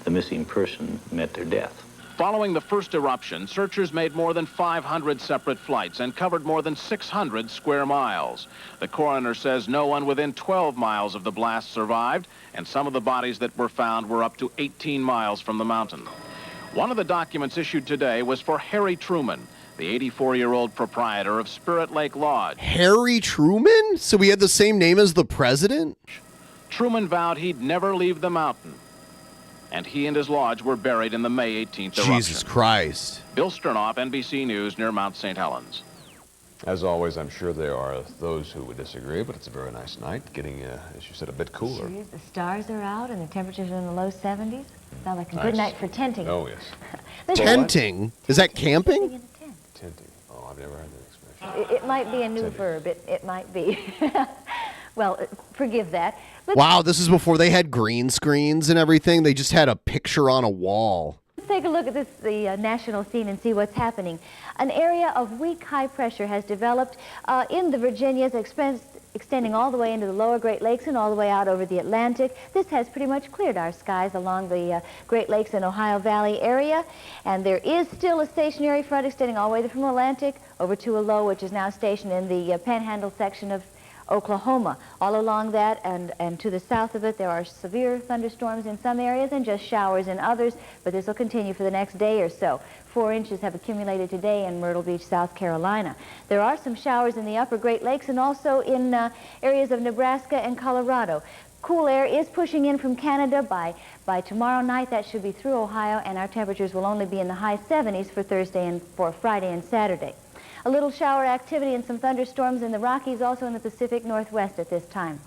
the missing person met their death. Following the first eruption, searchers made more than 500 separate flights and covered more than 600 square miles. The coroner says no one within 12 miles of the blast survived, and some of the bodies that were found were up to 18 miles from the mountain. One of the documents issued today was for Harry Truman, the 84-year-old proprietor of Spirit Lake Lodge. Harry Truman? So we had the same name as the president? Truman vowed he'd never leave the mountain, and he and his lodge were buried in the May 18th eruption. Jesus Christ. Bill Sternoff, NBC News, near Mount St. Helens. As always, I'm sure there are those who would disagree, but it's a very nice night, getting, as you said, a bit cooler. Sure is. The stars are out and the temperatures are in the low 70s. Sounds like a Nice. good night for tenting. Oh, yes. Tenting? Is that camping? Tenting. Oh, I've never heard that expression. It might be a new verb. It might be. Well, forgive that. Let's Wow, this is before they had green screens and everything. They just had a picture on a wall. take a look at the national scene and see what's happening. An area of weak high pressure has developed in the Virginias, extending all the way into the lower Great Lakes and all the way out over the Atlantic. This has pretty much cleared our skies along the Great Lakes and Ohio Valley area. And there is still a stationary front extending all the way from the Atlantic over to a low, which is now stationed in the Panhandle section of Oklahoma. All along that and to the south of it, there are severe thunderstorms in some areas and just showers in others, but this will continue for the next day or so. 4 inches have accumulated today in Myrtle Beach, South Carolina. There are some showers in the upper Great Lakes and also in areas of Nebraska and Colorado. Cool air is pushing in from Canada. By tomorrow night, that should be through Ohio, and our temperatures will only be in the high 70s for Thursday and for Friday and Saturday. A little shower activity and some thunderstorms in the Rockies, also in the Pacific Northwest at this time.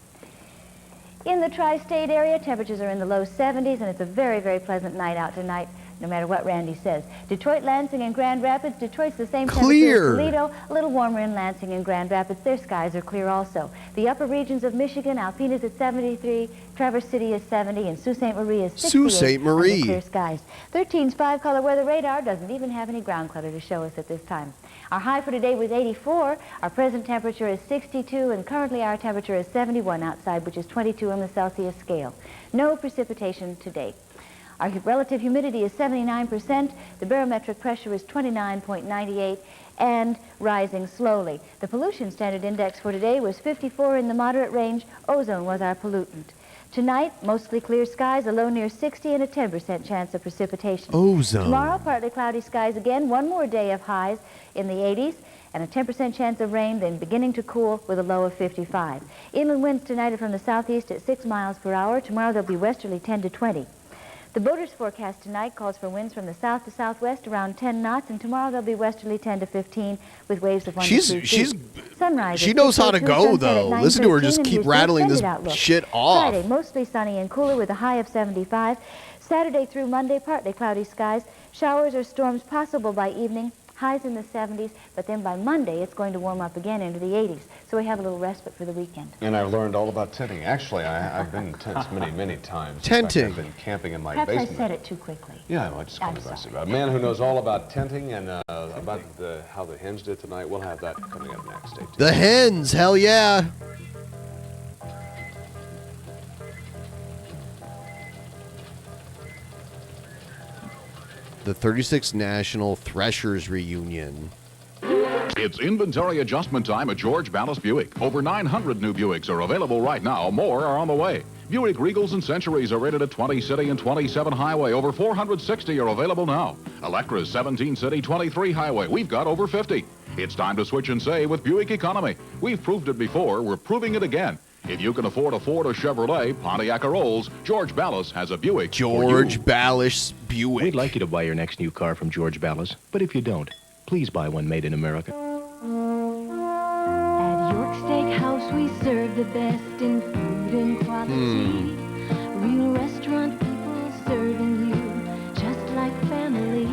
In the tri-state area, temperatures are in the low 70s, and it's a very, very pleasant night out tonight, no matter what Randy says. Detroit, Lansing, and Grand Rapids. Detroit's the same temperature as Toledo. A little warmer in Lansing and Grand Rapids. Their skies are clear also. The upper regions of Michigan, Alpena is at 73, Traverse City is 70, and Sault Ste. Marie is 68. Sault Ste. Marie. Under clear skies. 13's 5-color weather radar doesn't even have any ground clutter to show us at this time. Our high for today was 84. Our present temperature is 62, and currently our temperature is 71 outside, which is 22 on the Celsius scale. No precipitation today. Our relative humidity is 79%. The barometric pressure is 29.98 and rising slowly. The pollution standard index for today was 54 in the moderate range. Ozone was our pollutant. Tonight, mostly clear skies, a low near 60 and a 10% chance of precipitation. Ozone. Tomorrow, partly cloudy skies again. One more day of highs in the 80s and a 10% chance of rain, then beginning to cool with a low of 55. Inland winds tonight are from the southeast at 6 miles per hour. Tomorrow they'll be westerly 10 to 20. The boaters' forecast tonight calls for winds from the south to southwest around 10 knots, and tomorrow they'll be westerly 10 to 15 with waves of 1 to 2 feet. Sunrise. She knows how to go, though. Listen to her just keep rattling this shit off. Friday, mostly sunny and cooler with a high of 75. Saturday through Monday, partly cloudy skies. Showers or storms possible by evening. Highs in the 70s, but then by Monday it's going to warm up again into the 80s. So we have a little respite for the weekend. And I've learned all about tenting. Actually, I've been in tents many, many times. Tenting. In fact, I've been camping in my Perhaps basement. I said it too quickly. Yeah, I just wanted to say about a man who knows all about tenting and about how the hens did tonight. We'll have that coming up next. Stay tuned. The hens, hell yeah. The 36th National Threshers Reunion. It's inventory adjustment time at George Ballas Buick. Over 900 new Buicks are available right now. More are on the way. Buick Regals and Centuries are rated at 20 City and 27 Highway. Over 460 are available now. Electra's 17 City, 23 Highway. We've got over 50. It's time to switch and save with Buick Economy. We've proved it before. We're proving it again. If you can afford a Ford or Chevrolet, Pontiac or Olds, George Ballas has a Buick. George Ballas Buick. We'd like you to buy your next new car from George Ballas, but if you don't, please buy one made in America. At York Steakhouse, we serve the best in food and quality. Real restaurant people serving you just like family.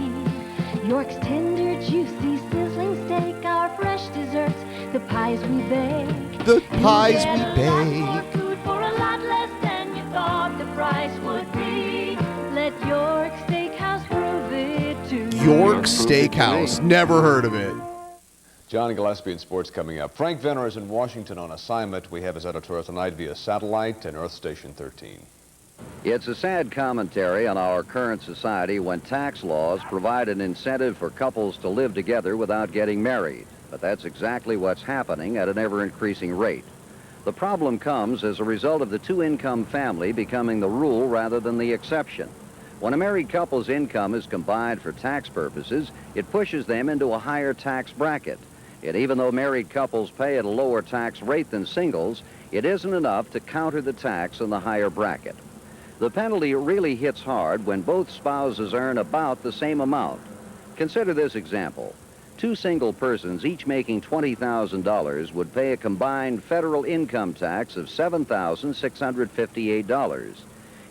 York's tender, juicy, sizzling steak, our fresh desserts, the pies we bake. The pies we Lots bake. more food for a lot less than you thought the price would be. Let York Steakhouse prove it to you. York Steakhouse. Never heard of it. John Gillespie in sports coming up. Frank Venner is in Washington on assignment. We have his editorial tonight via satellite and Earth Station 13. It's a sad commentary on our current society when tax laws provide an incentive for couples to live together without getting married. But that's exactly what's happening at an ever-increasing rate. The problem comes as a result of the two-income family becoming the rule rather than the exception. When a married couple's income is combined for tax purposes, it pushes them into a higher tax bracket. And even though married couples pay at a lower tax rate than singles, it isn't enough to counter the tax in the higher bracket. The penalty really hits hard when both spouses earn about the same amount. Consider this example. Two single persons, each making $20,000, would pay a combined federal income tax of $7,658.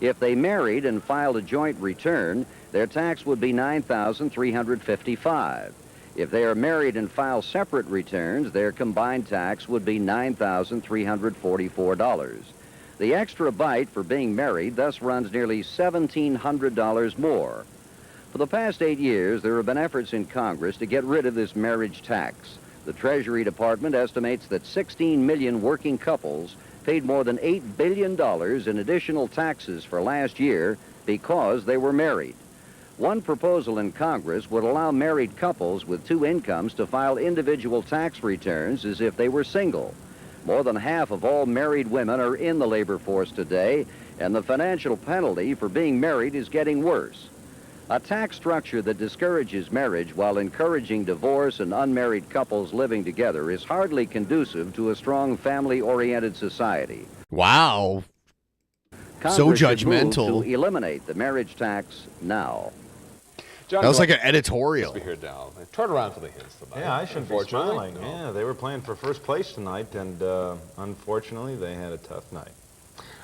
If they married and filed a joint return, their tax would be $9,355. If they are married and file separate returns, their combined tax would be $9,344. The extra bite for being married thus runs nearly $1,700 more. For the past 8 years, there have been efforts in Congress to get rid of this marriage tax. The Treasury Department estimates that 16 million working couples paid more than $8 billion in additional taxes for last year because they were married. One proposal in Congress would allow married couples with two incomes to file individual tax returns as if they were single. More than half of all married women are in the labor force today, and the financial penalty for being married is getting worse. A tax structure that discourages marriage while encouraging divorce and unmarried couples living together is hardly conducive to a strong family-oriented society. Wow. Congress So should move judgmental. to eliminate the marriage tax now. That was like an editorial. Here now. Turn around for the hits tonight. Yeah, I should be Unfortunately, smiling. no. Yeah, they were playing for first place tonight, and unfortunately, they had a tough night.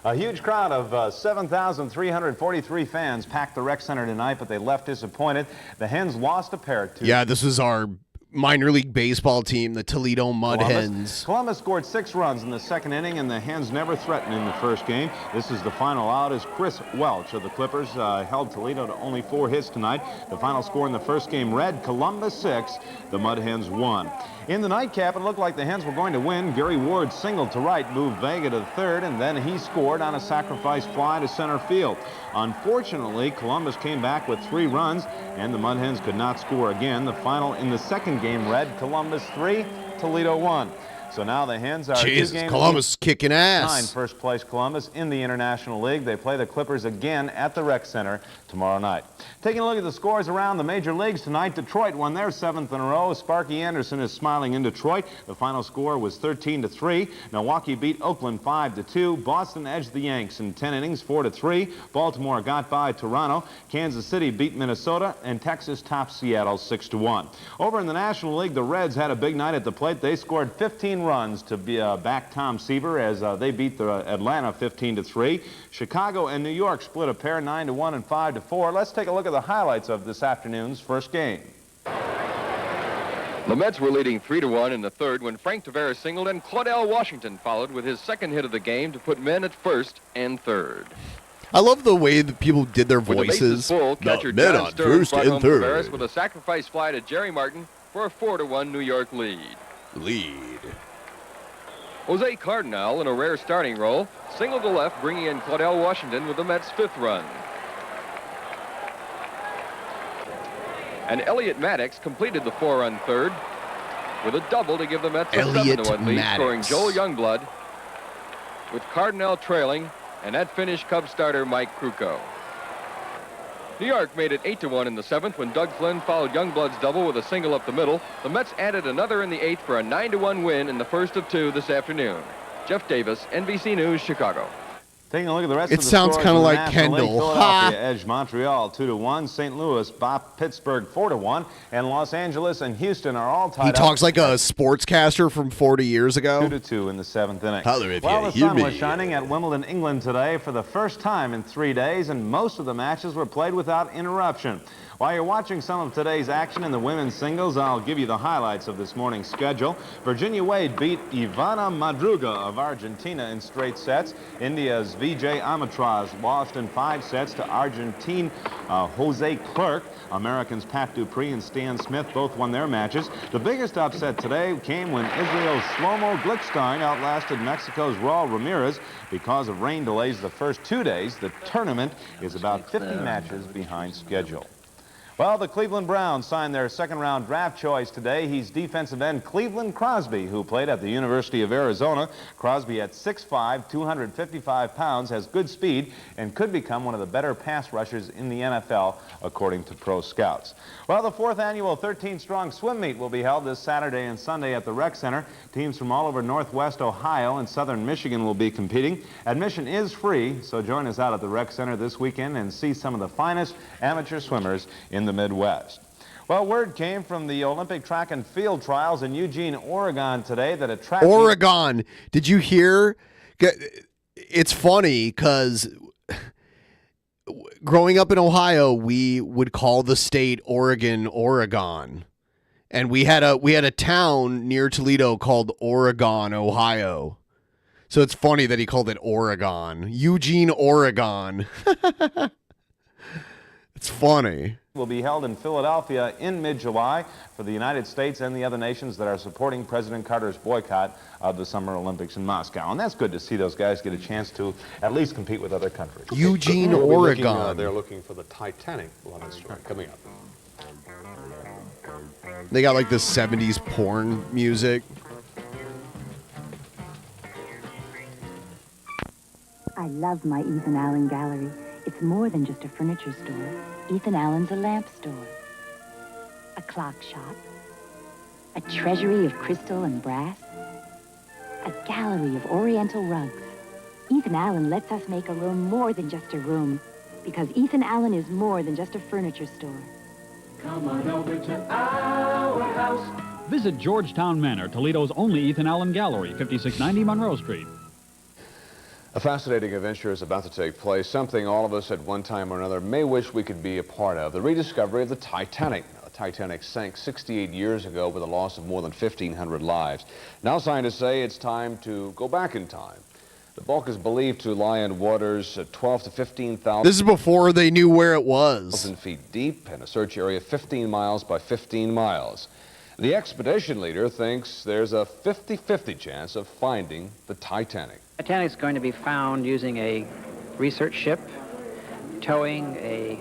A huge crowd of 7,343 fans packed the rec center tonight, but they left disappointed. The Hens lost a pair to Yeah, this was our minor league baseball team, the Toledo Mud Hens. Columbus scored 6 runs in the second inning, and the Hens never threatened in the first game. This is the final out as Chris Welch of the Clippers held Toledo to only 4 hits tonight. The final score in the first game read Columbus 6, the Mud Hens 1. In the nightcap, it looked like the Hens were going to win. Gary Ward singled to right, moved Vega to third, and then he scored on a sacrifice fly to center field. Unfortunately, Columbus came back with 3 runs, and the Mud Hens could not score again. The final in the second game read Columbus 3, Toledo 1. So now the Hens are Jesus, 2 games Columbus kicking ass. behind first place Columbus in the International League. They play the Clippers again at the Rec Center tomorrow night. Taking a look at the scores around the major leagues tonight, Detroit won their 7th in a row. Sparky Anderson is smiling in Detroit. The final score was 13-3. Milwaukee beat Oakland 5-2. Boston edged the Yanks in 10 innings, 4-3. Baltimore got by Toronto. Kansas City beat Minnesota, and Texas topped Seattle 6-1. Over in the National League, the Reds had a big night at the plate. They scored 15 runs to back Tom Seaver as they beat the Atlanta 15-3. Chicago and New York split a pair 9-1 and 5-4. Let's take a look at the highlights of this afternoon's first game. The Mets were leading 3-1 in the third when Frank Tavares singled and Claudell Washington followed with his second hit of the game to put men at first and third. I love the way that people did their With the bases voices. full, catcher Men John on Stern first brought and home third. Tavares with a sacrifice fly to Jerry Martin for a 4-1 New York lead. Jose Cardinal, in a rare starting role, singled to left, bringing in Claudell Washington with the Mets' 5th run. And Elliot Maddox completed the 4-run third with a double to give the Mets a 7-1 lead, scoring Joel Youngblood, with Cardinal trailing, and that finished Cubs starter Mike Krukow. New York made it 8-1 in the 7th when Doug Flynn followed Youngblood's double with a single up the middle. The Mets added another in the 8th for a 9-1 win in the first of 2 this afternoon. Jeff Davis, NBC News, Chicago. Taking a look at the rest It of the sounds scores kind of in the like National League, Kendall. Philadelphia edged Montreal 2-1. St. Louis bop Pittsburgh 4-1. And Los Angeles and Houston are all tied He up. talks like a sportscaster from 40 years ago. 2-2 in the 7th inning. Holler if Well, you the hear sun me. was shining at Wimbledon, England today for the first time in 3 days, and most of the matches were played without interruption. While you're watching some of today's action in the women's singles, I'll give you the highlights of this morning's schedule. Virginia Wade beat Ivana Madruga of Argentina in straight sets. India's Vijay Amatraz lost in 5 sets to Argentine Jose Clerc. Americans Pat Dupree and Stan Smith both won their matches. The biggest upset today came when Israel's Shlomo Glickstein outlasted Mexico's Raul Ramirez. Because of rain delays the first 2 days, the tournament is about 50 matches behind schedule. Well, the Cleveland Browns signed their second-round draft choice today. He's defensive end Cleveland Crosby, who played at the University of Arizona. Crosby at 6'5", 255 pounds, has good speed, and could become one of the better pass rushers in the NFL, according to pro scouts. Well, the 4th annual 13-strong swim meet will be held this Saturday and Sunday at the Rec Center. Teams from all over Northwest Ohio and Southern Michigan will be competing. Admission is free, so join us out at the Rec Center this weekend and see some of the finest amateur swimmers in the Midwest. Well, word came from the Olympic track and field trials in Eugene, Oregon today that a track... Oregon. Did you hear? It's funny because growing up in Ohio, we would call the state Oregon, Oregon. And we had a town near Toledo called Oregon, Ohio. So it's funny that he called it Oregon. Eugene, Oregon. It's funny. Will be held in Philadelphia in mid-July for the United States and the other nations that are supporting President Carter's boycott of the Summer Olympics in Moscow. And that's good to see those guys get a chance to at least compete with other countries. Eugene, We'll be Oregon. looking, they're looking for the Titanic love story coming up. They got like the 70s porn music. I love my Ethan Allen gallery. It's more than just a furniture store. Ethan Allen's a lamp store, a clock shop, a treasury of crystal and brass, a gallery of oriental rugs. Ethan Allen lets us make a room more than just a room, because Ethan Allen is more than just a furniture store. Come on over to our house. Visit Georgetown Manor, Toledo's only Ethan Allen gallery, 5690 Monroe Street. A fascinating adventure is about to take place, something all of us at one time or another may wish we could be a part of, the rediscovery of the Titanic. The Titanic sank 68 years ago with a loss of more than 1,500 lives. Now scientists say it's time to go back in time. The bulk is believed to lie in waters at 12 to 15,000. This is before they knew where it was. Feet deep and a search area 15 miles by 15 miles. The expedition leader thinks there's a 50-50 chance of finding the Titanic. Titanic's going to be found using a research ship towing a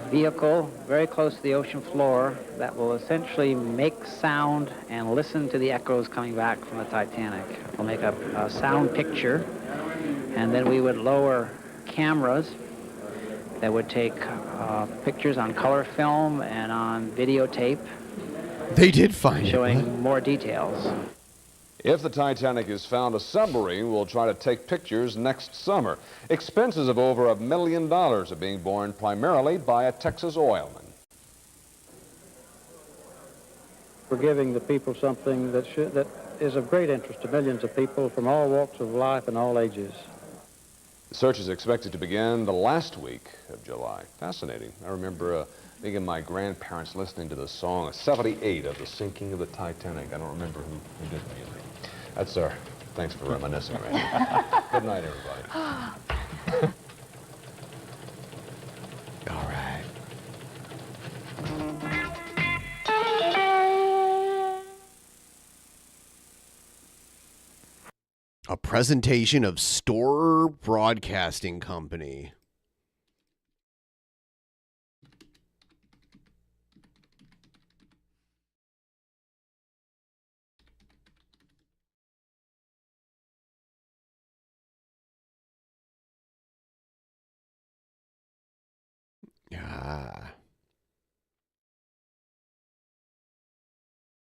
vehicle very close to the ocean floor that will essentially make sound and listen to the echoes coming back from the Titanic. We'll make a sound picture, and then we would lower cameras that would take pictures on color film and on videotape. They did find it. Showing more details. If the Titanic is found, a submarine will try to take pictures next summer. Expenses of over $1 million are being borne primarily by a Texas oilman. We're giving the people something that is of great interest to millions of people from all walks of life and all ages. The search is expected to begin the last week of July. Fascinating. I remember being in my grandparents listening to the song 78 of the sinking of the Titanic. I don't remember who did the music. That's our... Thanks for reminiscing, Randy. Good night, everybody. All right. A presentation of Storer Broadcasting Company.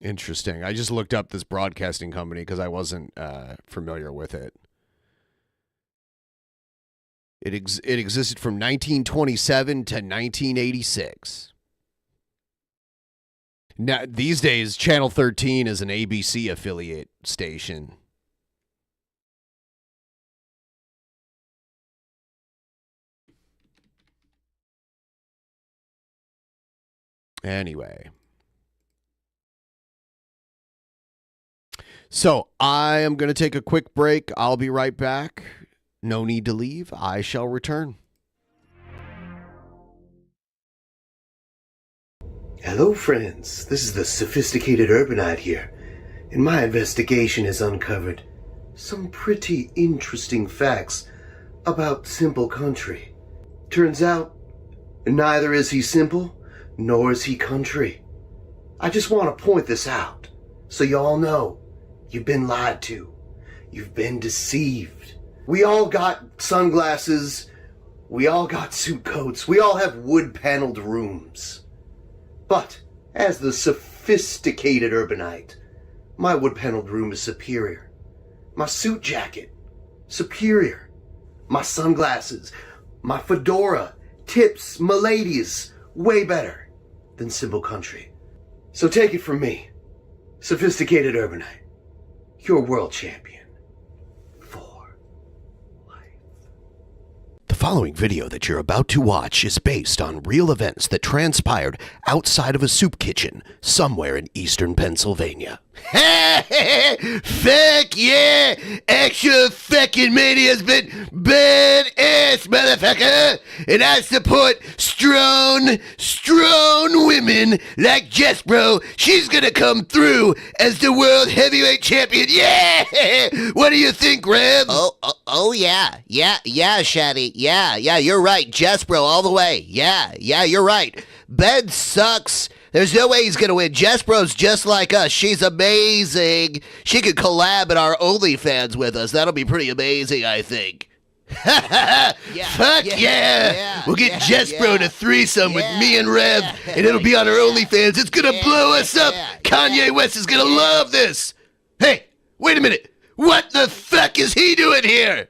Interesting. I just looked up this broadcasting company because I wasn't familiar with it. It existed from 1927 to 1986. Now, these days, Channel 13 is an ABC affiliate station. Anyway. So, I am going to take a quick break. I'll be right back. No need to leave. I shall return. Hello, friends. This is the Sophisticated Urbanite here, and my investigation has uncovered some pretty interesting facts about Simple Country. Turns out, neither is he simple, nor is he country. I just want to point this out, so y'all know you've been lied to. You've been deceived. We all got sunglasses. We all got suit coats. We all have wood-paneled rooms. But, as the Sophisticated Urbanite, my wood-paneled room is superior. My suit jacket, superior. My sunglasses, my fedora, tips, my ladies, way better than Simple Country. So take it from me, Sophisticated Urbanite, your world champion. The following video that you're about to watch is based on real events that transpired outside of a soup kitchen somewhere in eastern Pennsylvania. Fuck yeah! Extra fucking mania's been badass, motherfucker! And I support strong women like Jespro. She's gonna come through as the world heavyweight champion. Yeah! What do you think, Rev? Oh yeah, Shaddy. Yeah, you're right. Jespro all the way. Yeah, you're right. Ben sucks. There's no way he's going to win. Jespro's just like us. She's amazing. She could collab at our OnlyFans with us. That'll be pretty amazing, I think. Fuck yeah. We'll get Jespro to threesome with me and Rev, and it'll be on our OnlyFans. It's going to blow us up. Kanye West is going to love this. Hey, wait a minute. What the fuck is he doing here?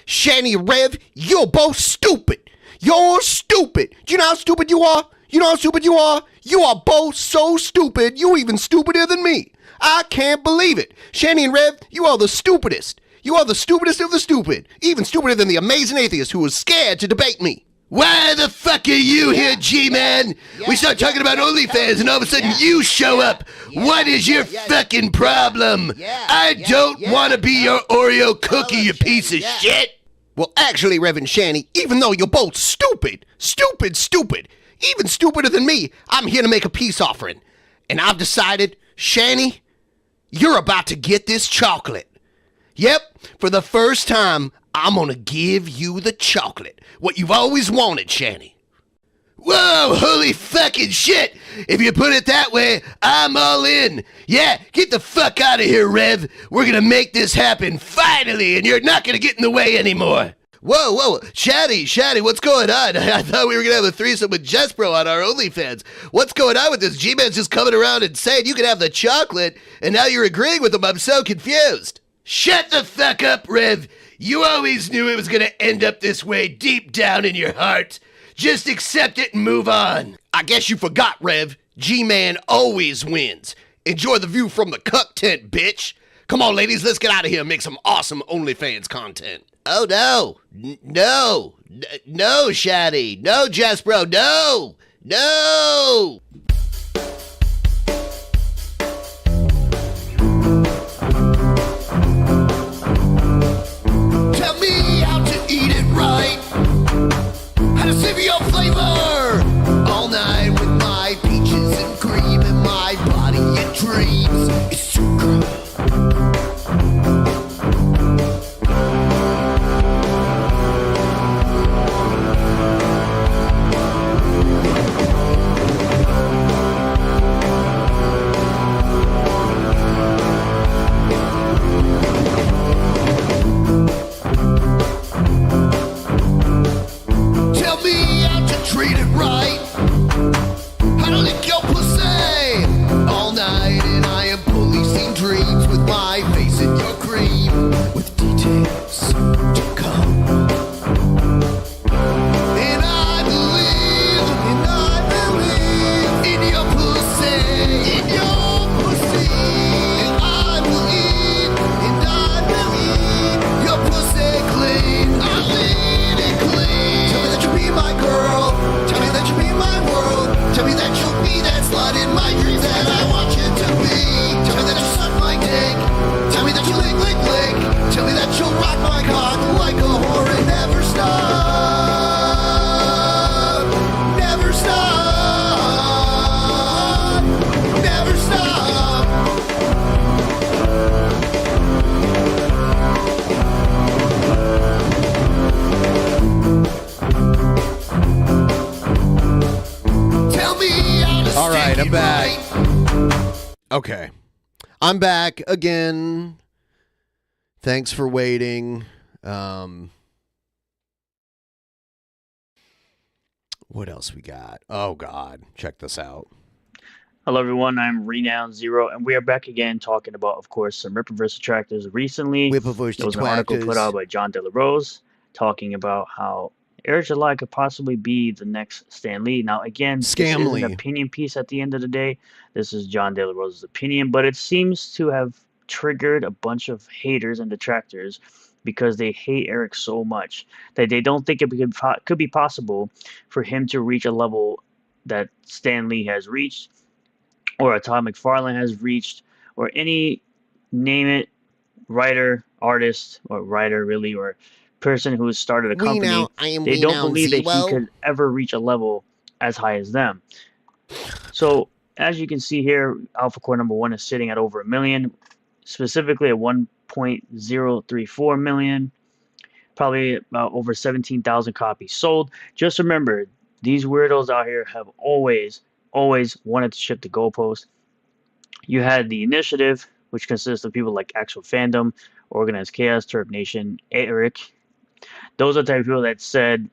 Shani, Rev, you're both stupid. You're stupid. Do you know how stupid you are? You know how stupid you are? You are both so stupid, you're even stupider than me. I can't believe it. Shani and Rev, you are the stupidest. You are the stupidest of the stupid. Even stupider than the amazing atheist who was scared to debate me. Why the fuck are you here, G-Man? We start talking about OnlyFans and all of a sudden you show up. What is your fucking problem? I don't want to be your Oreo cookie, you piece of shit. Well, actually, Reverend Shani, even though you're both stupid, even stupider than me, I'm here to make a peace offering. And I've decided, Shani, you're about to get this chocolate. Yep, for the first time, I'm gonna give you the chocolate. What you've always wanted, Shani. Whoa, holy fucking shit! If you put it that way, I'm all in. Yeah, get the fuck out of here, Rev. We're gonna make this happen, finally, and you're not gonna get in the way anymore. Whoa, Shaddy, what's going on? I thought we were gonna have a threesome with Jespro on our OnlyFans. What's going on with this? G-Man's just coming around and saying you can have the chocolate, and now you're agreeing with him. I'm so confused. Shut the fuck up, Rev. You always knew it was gonna end up this way deep down in your heart. Just accept it and move on. I guess you forgot, Rev. G-Man always wins. Enjoy the view from the cuck tent, bitch. Come on, ladies, let's get out of here and make some awesome OnlyFans content. Oh, no, Shaddy. No, Jespro, no. Tell me how to eat it right. How to savor your flavor. All night with my peaches and cream and my body and dreams. It's so good. I'm back. Okay. I'm back again. Thanks for waiting. What else we got? Oh, God. Check this out. Hello, everyone. I'm Renown Zero, and we are back again talking about, of course, some Rippaverse attractors. Recently, Whippaverse there was an article put detractors. out by John De La Rose talking about how Air July could possibly be the next Stan Lee. Now, again, this is an Scamly. opinion piece at the end of the day. This is John De La Rose's opinion, but it seems to have triggered a bunch of haters and detractors because they hate Eric so much that they don't think it could be possible for him to reach a level that Stan Lee has reached, or Todd McFarlane has reached, or any, name it, writer, artist, or writer really, or person who has started a company. They don't believe that he could ever reach a level as high as them. So as you can see here, Alpha Core number 1 is sitting at over 1 million, specifically at 1.034 million, probably about over 17,000 copies sold. Just remember, these weirdos out here have always wanted to shift the goalpost. You had the initiative, which consists of people like Actual Fandom, Organized Chaos, Turf Nation, Eric. Those are the type of people that said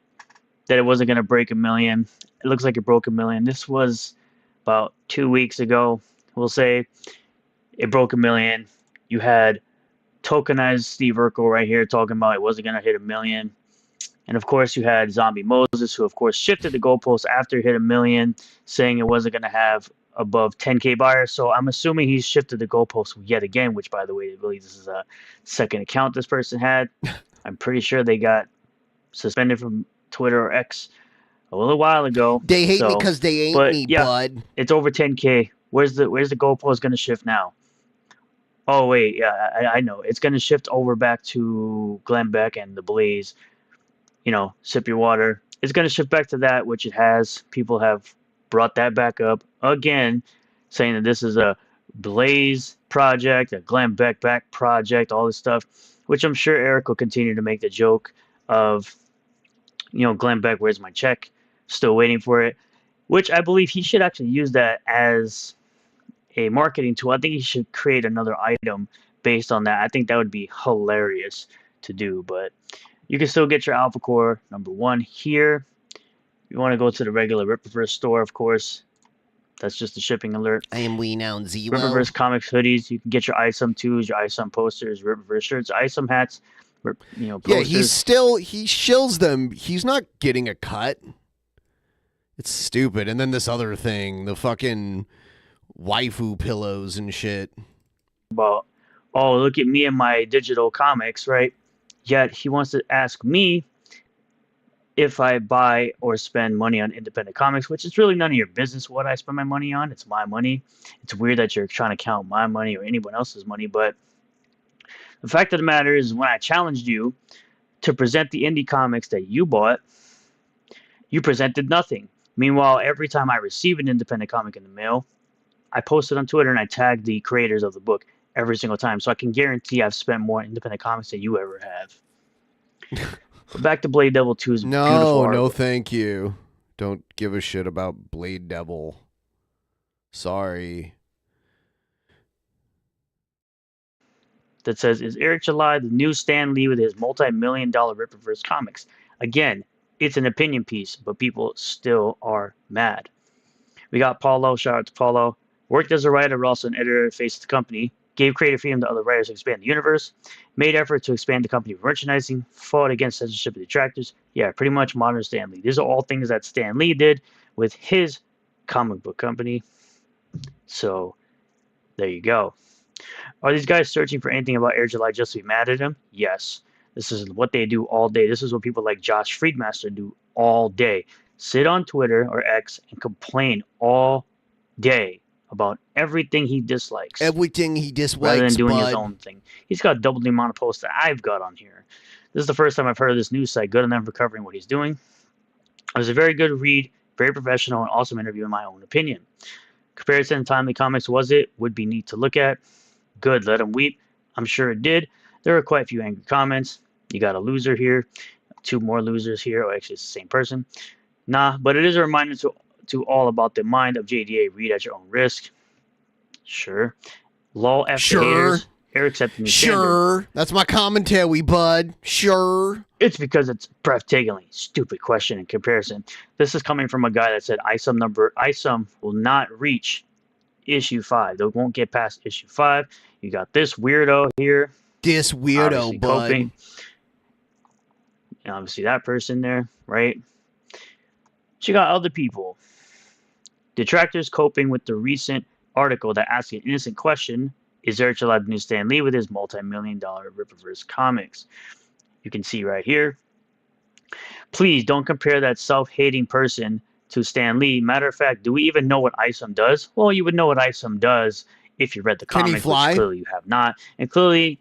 that it wasn't going to break 1 million. It looks like it broke 1 million. This was about 2 weeks ago, we'll say. It broke 1 million. You had tokenized Steve Urkel right here talking about it wasn't going to hit 1 million. And of course, you had Zombie Moses, who of course shifted the goalpost after it hit 1 million, saying it wasn't going to have above 10K buyers. So I'm assuming he's shifted the goalpost yet again, which, by the way, I believe this is a second account this person had. I'm pretty sure they got suspended from Twitter or X a little while ago. They hate me because they ain't me, bud. It's over 10K. Where's the goalpost going to shift now? Oh, wait, yeah, I know. It's going to shift over back to Glenn Beck and the Blaze. You know, sip your water. It's going to shift back to that, which it has. People have brought that back up again, saying that this is a Blaze project, a Glenn Beck back project, all this stuff, which I'm sure Eric will continue to make the joke of, you know, Glenn Beck, where's my check? Still waiting for it, which I believe he should actually use that as a marketing tool. I think he should create another item based on that. I think that would be hilarious to do, but you can still get your Alpha Core number 1 here. You want to go to the regular Rippaverse store, of course. That's just a shipping alert. I am Renown Zero. Rippaverse comics hoodies. You can get your ISOM 2s, your ISOM posters, Rippaverse shirts, ISOM hats. You know, posters. Yeah, he shills them. He's not getting a cut. It's stupid. And then this other thing, the fucking waifu pillows and shit. About, oh, look at me and my digital comics, right? Yet he wants to ask me if I buy or spend money on independent comics, which is really none of your business what I spend my money on. It's my money. It's weird that you're trying to count my money or anyone else's money, but the fact of the matter is, when I challenged you to present the indie comics that you bought, you presented nothing. Meanwhile, every time I receive an independent comic in the mail, I post it on Twitter and I tag the creators of the book every single time. So I can guarantee I've spent more independent comics than you ever have. But back to Blade Devil 2's beautiful artwork. No, thank you. Don't give a shit about Blade Devil. Sorry. That says, is Eric July the new Stan Lee with his multi-million-dollar Rippaverse comics? Again, it's an opinion piece, but people still are mad. We got Paulo. Shout out to Paulo. Worked as a writer, but also an editor, face of the company. Gave creative freedom to other writers to expand the universe. Made effort to expand the company with merchandising. Fought against censorship of detractors. Yeah, pretty much modern Stan Lee. These are all things that Stan Lee did with his comic book company. So, there you go. Are these guys searching for anything about Air July just to be mad at him? Yes. This is what they do all day. This is what people like Josh Friedmaster do all day. Sit on Twitter or X and complain all day about everything he dislikes. Everything he dislikes, rather than doing bud. his own thing. He's got double the amount of posts that I've got on here. This is the first time I've heard of this news site. Good on them for covering what he's doing. It was a very good read, very professional, and awesome interview in my own opinion. Comparison to Timely Comics, was it? Would be neat to look at. Good, let him weep. I'm sure it did. There were quite a few angry comments. You got a loser here. 2 more losers here. Oh, actually, it's the same person. Nah, but it is a reminder to All About the Mind of JDA. Read at your own risk. Sure. Lol F Sure. haters. Eric set the new standard. Sure. That's my commentary, bud. Sure. It's because it's breathtakingly stupid question in comparison. This is coming from a guy that said ISOM will not reach issue 5. They won't get past issue 5. You got this weirdo here. This weirdo, obviously bud. Coping. And obviously that person there, right? But you got other people. Detractors coping with the recent article that asks an innocent question: is Eric July the new Stan Lee with his multi-million-dollar Rippaverse comics? You can see right here. Please don't compare that self-hating person to Stan Lee. Matter of fact, do we even know what ISOM does? Well, you would know what ISOM does if you read the Can he comic, fly? which clearly you have not. And clearly,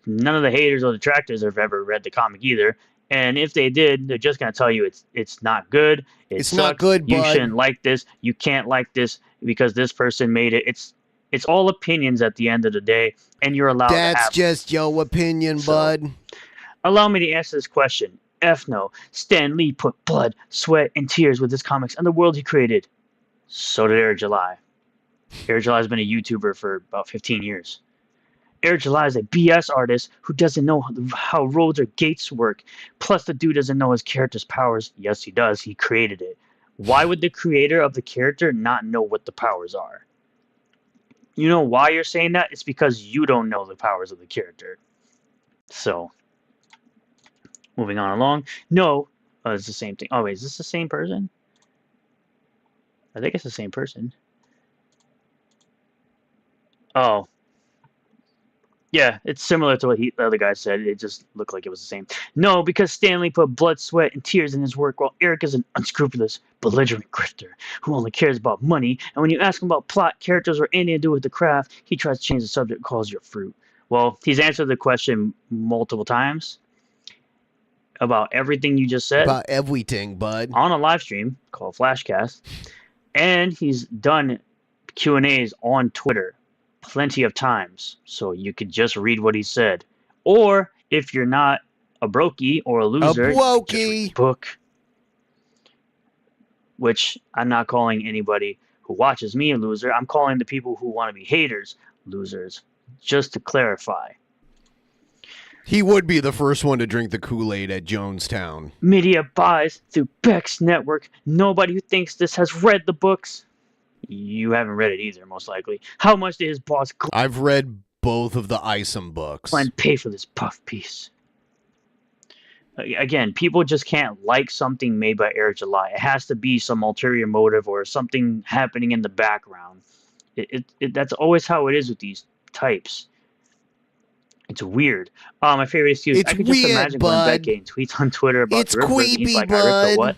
none of the haters or detractors have ever read the comic either. And if they did, they're just going to tell you it's not good. It's sucks, not good, You bud. shouldn't like this. You can't like this because this person made it. It's all opinions at the end of the day, and you're allowed to That's have just your opinion, bud. Allow me to answer this question. F no. Stan Lee put blood, sweat, and tears with his comics and the world he created. So did Eric July. Eric July has been a YouTuber for about 15 years. Eric July is a BS artist who doesn't know how roads or gates work. Plus, the dude doesn't know his character's powers. Yes, he does. He created it. Why would the creator of the character not know what the powers are? You know why you're saying that? It's because you don't know the powers of the character. So, moving on along. No, it's the same thing. Oh, wait, is this the same person? I think it's the same person. Oh. Yeah, it's similar to what the other guy said. It just looked like it was the same. No, because Stan Lee put blood, sweat, and tears in his work, while Eric is an unscrupulous, belligerent grifter who only cares about money. And when you ask him about plot, characters, or anything to do with the craft, he tries to change the subject and calls you a fruit. Well, he's answered the question multiple times about everything you just said. About everything, bud. On a live stream called Flashcast. And he's done Q&As on Twitter plenty of times, so you could just read what he said. Or if you're not a brokey or a loser, just read the book. Which I'm not calling anybody who watches me a loser. I'm calling the people who want to be haters losers. Just to clarify. He would be the first one to drink the Kool-Aid at Jonestown. Media buys through Beck's network. Nobody who thinks this has read the books. You haven't read it either, most likely. How much did his boss I've read both of the ISOM books. and pay for this puff piece? Again, people just can't like something made by Eric July. It has to be some ulterior motive or something happening in the background. That's always how it is with these types. It's weird. My favorite excuse. It's I could just weird, imagine Glenn Beck bud. getting tweets on Twitter about It's the Ripper. He's creepy, like, I ripped the bud. what?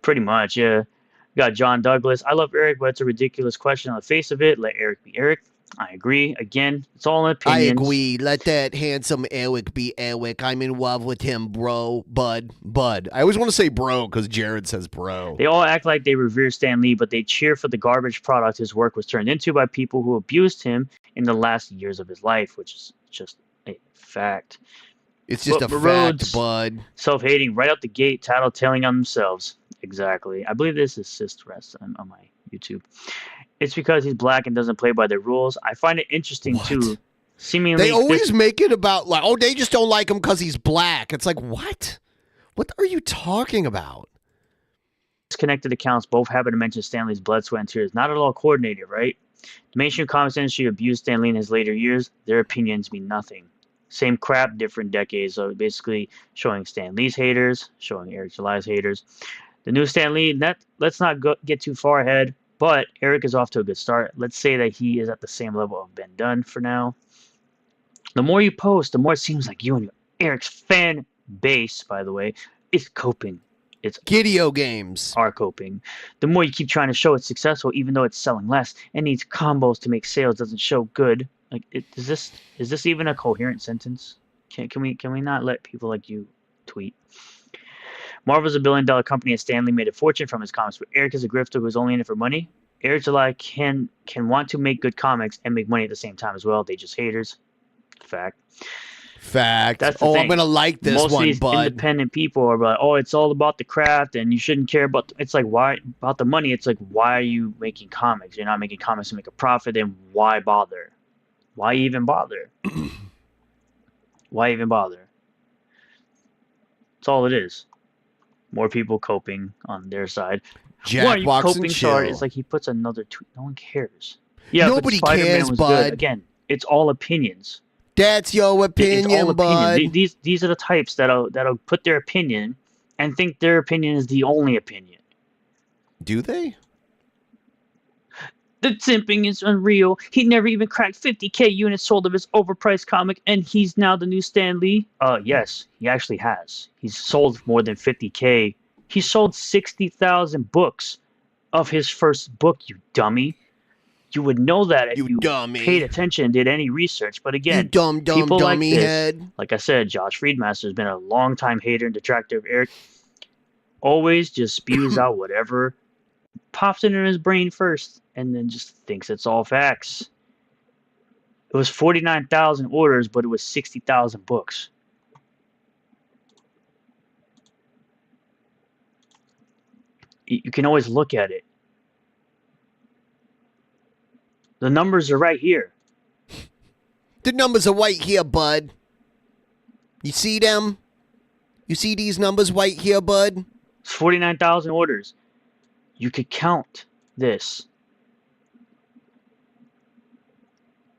Pretty much, yeah. We got John Douglas. I love Eric, but it's a ridiculous question on the face of it. Let Eric be Eric. I agree. Again, it's all in I opinions. agree. Let that handsome Eric be Eric. I'm in love with him, bro. Bud. I always want to say bro because Jared says bro. They all act like they revere Stan Lee, but they cheer for the garbage product his work was turned into by people who abused him in the last years of his life, which is just a fact. It's just a fact, bud. Self-hating right out the gate, tattletaling on themselves. Exactly. I believe this is Sist Rest on my YouTube. It's because he's black and doesn't play by the rules. I find it interesting, too. Seemingly, They always make it about, like, oh, they just don't like him because he's black. It's like, what? What are you talking about? Disconnected accounts both happen to mention Stanley's blood, sweat, and tears. Not at all coordinated, right? The mainstream comics industry abused Stan Lee in his later years. Their opinions mean nothing. Same crap, different decades. So basically showing Stan Lee's haters, showing Eric July's haters. The new Stan Lee, let's not get too far ahead, but Eric is off to a good start. Let's say that he is at the same level of Ben Dunn for now. The more you post, the more it seems like you and Eric's fan base, by the way, is coping. It's Gideo games are coping. The more you keep trying to show it's successful, even though it's selling less and needs combos to make sales, doesn't show good. Like, is this even a coherent sentence? Can we not let people like you tweet? Marvel's a billion-dollar company, and Stan Lee made a fortune from his comics, but Eric is a grifter who's only in it for money. Eric July can want to make good comics and make money at the same time as well. They just haters. Fact. Fact. That's the Oh, thing. I'm gonna like this Most one, of these bud. independent people are like, oh, it's all about the craft, and you shouldn't care about. It's like, why about the money? It's like, why are you making comics? You're not making comics to make a profit. Then why bother? Why even bother? Why even bother? That's all it is. More people coping on their side. Jack Why are you walks and coping so hard? chill. It's like he puts another tweet. No one cares. Yeah, Nobody but Spider-Man cares, was bud. good. Again, it's all opinions. That's your opinion, It's all bud. opinion. These are the types that'll put their opinion and think their opinion is the only opinion. Do they? The simping is unreal. He never even cracked 50K units sold of his overpriced comic, and he's now the new Stan Lee? Yes, he actually has. He's sold more than 50K. He sold 60,000 books of his first book, you dummy. You would know that if you paid attention and did any research. But again, You dumb people like dummy this, head. like I said, Josh Friedmaster has been a long-time hater and detractor of Eric. Always just spews out whatever pops into his brain first and then just thinks it's all facts. It was 49,000 orders, but it was 60,000 books. You can always look at it. The numbers are right here. The numbers are right here, bud. You see them? You see these numbers right here, bud? It's 49,000 orders. You could count this.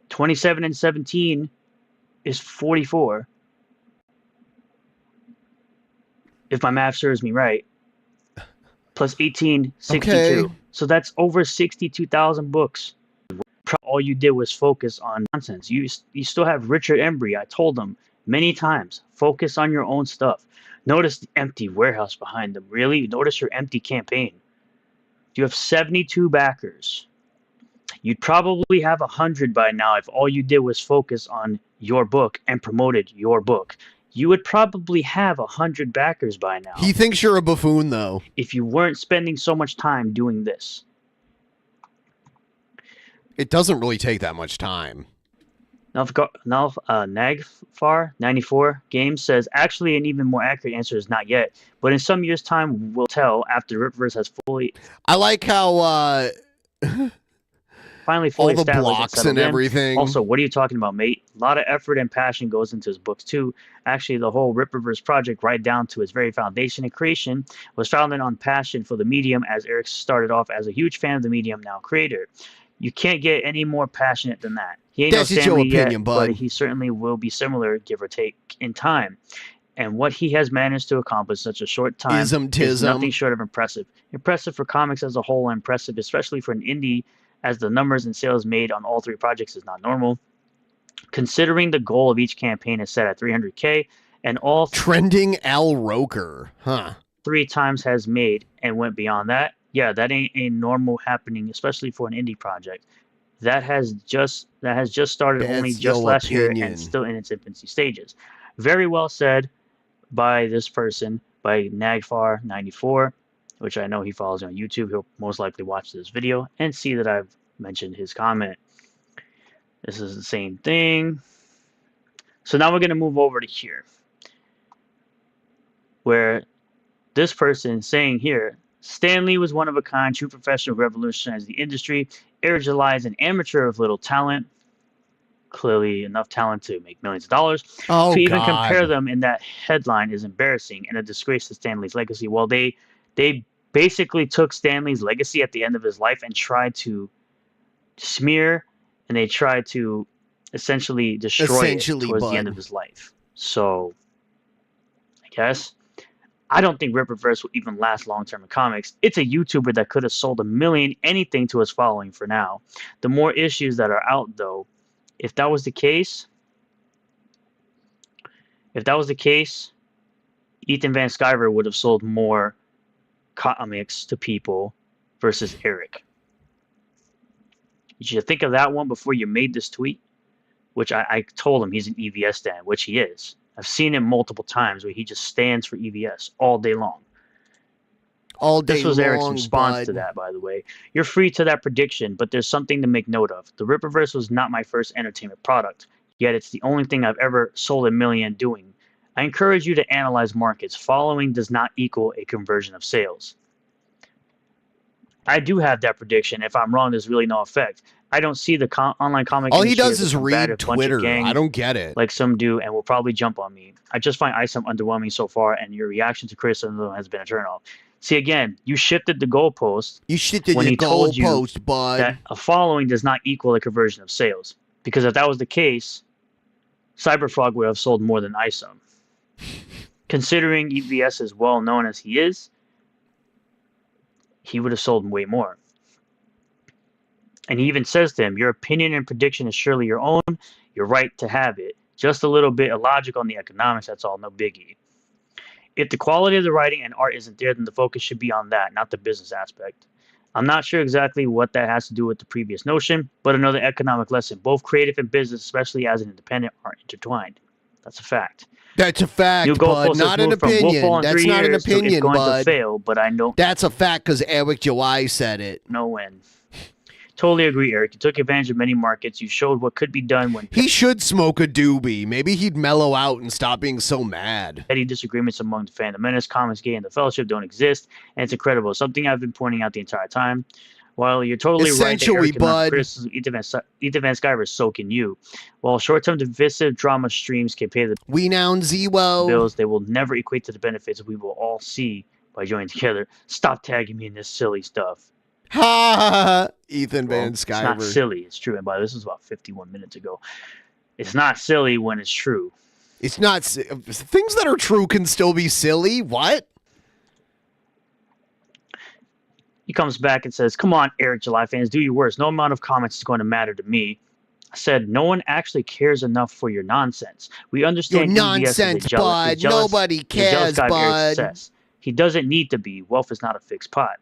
27 and 17 is 44. If my math serves me right. Plus 18, 62. Okay. So that's over 62,000 books. All you did was focus on nonsense. You still have Richard Embry. I told him many times, focus on your own stuff. Notice the empty warehouse behind them. Really? Notice your empty campaign. You have 72 backers. You'd probably have 100 by now if all you did was focus on your book and promoted your book. You would probably have 100 backers by now. He thinks you're a buffoon, though. If you weren't spending so much time doing this. It doesn't really take that much time. Nagfar 94 Games says, actually an even more accurate answer is not yet, but in some years' time we'll tell after Ripverse has I like how finally all fully the established blocks settled and in. everything. Also, what are you talking about, mate? A lot of effort and passion goes into his books too. Actually, the whole Ripverse project, right down to its very foundation and creation, was founded on passion for the medium, as Eric started off as a huge fan of the medium, now creator. You can't get any more passionate than that. He ain't That's no just Stan your Lee opinion, yet, bud. but he certainly will be similar, give or take, in time. And what he has managed to accomplish in such a short time is nothing short of impressive. Impressive for comics as a whole, and impressive especially for an indie, as the numbers and sales made on all three projects is not normal. Considering the goal of each campaign is set at 300K, and all Trending Al Roker, huh? 3 times has made and went beyond that. Yeah, that ain't a normal happening, especially for an indie project. That has just started only That's just your last year opinion. and still in its infancy stages. Very well said by this person, by Nagfar94, which I know he follows on YouTube. He'll most likely watch this video and see that I've mentioned his comment. This is the same thing. So now we're going to move over to here, where this person is saying here, Stan Lee was one of a kind, true professional, revolutionized the industry. Eric July is an amateur of little talent. Clearly enough talent to make millions of dollars. Oh, to even God. compare them in that headline is embarrassing and a disgrace to Stan Lee's legacy. Well, they basically took Stan Lee's legacy at the end of his life and tried to smear, and they tried to essentially destroy it towards the end of his life. So, I guess. I don't think Ripverse will even last long-term in comics. It's a YouTuber that could have sold 1 million anything to his following for now. The more issues that are out, though, if that was the case, Ethan Van Sciver would have sold more comics to people versus Eric. You should think of that one before you made this tweet, which I told him he's an EVS stan, which he is. I've seen him multiple times where he just stands for EVS all day long. All day This was Eric's long, response bud. to that, by the way. You're free to that prediction, but there's something to make note of. The Ripverse was not my first entertainment product. yet it's the only thing I've ever sold $1 million doing. I encourage you to analyze markets. Following does not equal a conversion of sales. I do have that prediction. If I'm wrong, there's really no effect. I don't see the online comic All he industry does as a is combative read bunch of Twitter. gangs I don't get it. like some do, and will probably jump on me. I just find ISOM underwhelming so far, and your reaction to criticism has been a turnoff. See, again, you shifted the goalpost. You shifted when the he told you goalpost, bud. that a following does not equal a conversion of sales. Because if that was the case, Cyberfrog would have sold more than ISOM. Considering EVS as well known as he is, he would have sold way more. And he even says to him, your opinion and prediction is surely your own. You're right to have it. Just a little bit illogical on the economics, that's all, no biggie. If the quality of the writing and art isn't there, then the focus should be on that, not the business aspect. I'm not sure exactly what that has to do with the previous notion, but another economic lesson. Both creative and business, especially as an independent, are intertwined. That's a fact. That's a fact, New bud. goalpost has Not an moved from Wolf opinion. Hall in That's 3 not an years to opinion, it's going bud. to fail, but I don't. That's a fact because Eric July said it. No when. Totally agree, Eric. You took advantage of many markets. You showed what could be done when He should smoke a doobie. Maybe he'd mellow out and stop being so mad. petty disagreements among the Phantom Menace, Comics Gay, and the Fellowship don't exist, and it's incredible. Something I've been pointing out the entire time. While you're totally right that Eric cannot criticism Ethan Van Sciver, so can you. While short-term divisive drama streams can pay the bills, they will never equate to the benefits we will all see by joining together. Stop tagging me in this silly stuff. Ha! Ethan Van It's Sciver. not silly. It's true. And by this was about 51 minutes ago. It's not silly when it's true. It's not. Things that are true can still be silly. What? He comes back and says, come on, Eric July fans, do your worst. No amount of comments is going to matter to me. I said, no one actually cares enough for your nonsense. We understand Your EVS is nonsense, a jealous, bud. is jealous, Nobody is a jealous cares, guy of Eric's bud. success. He doesn't need to be. Wealth is not a fixed pot.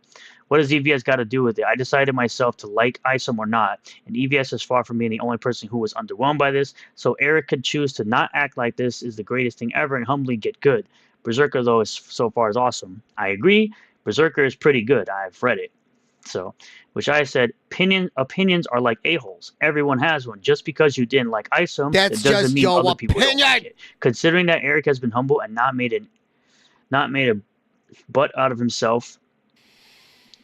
What has EVS got to do with it? I decided myself to like ISOM or not, and EVS is far from being the only person who was underwhelmed by this, so Eric could choose to not act like this is the greatest thing ever and humbly get good. Berserker, though, is so far is awesome. I agree. Berserker is pretty good. I've read it. So, which I said, opinions are like a-holes. Everyone has one. Just because you didn't like ISOM, That's it doesn't just mean your other people don't opinion. like it. Considering that Eric has been humble and not made a butt out of himself,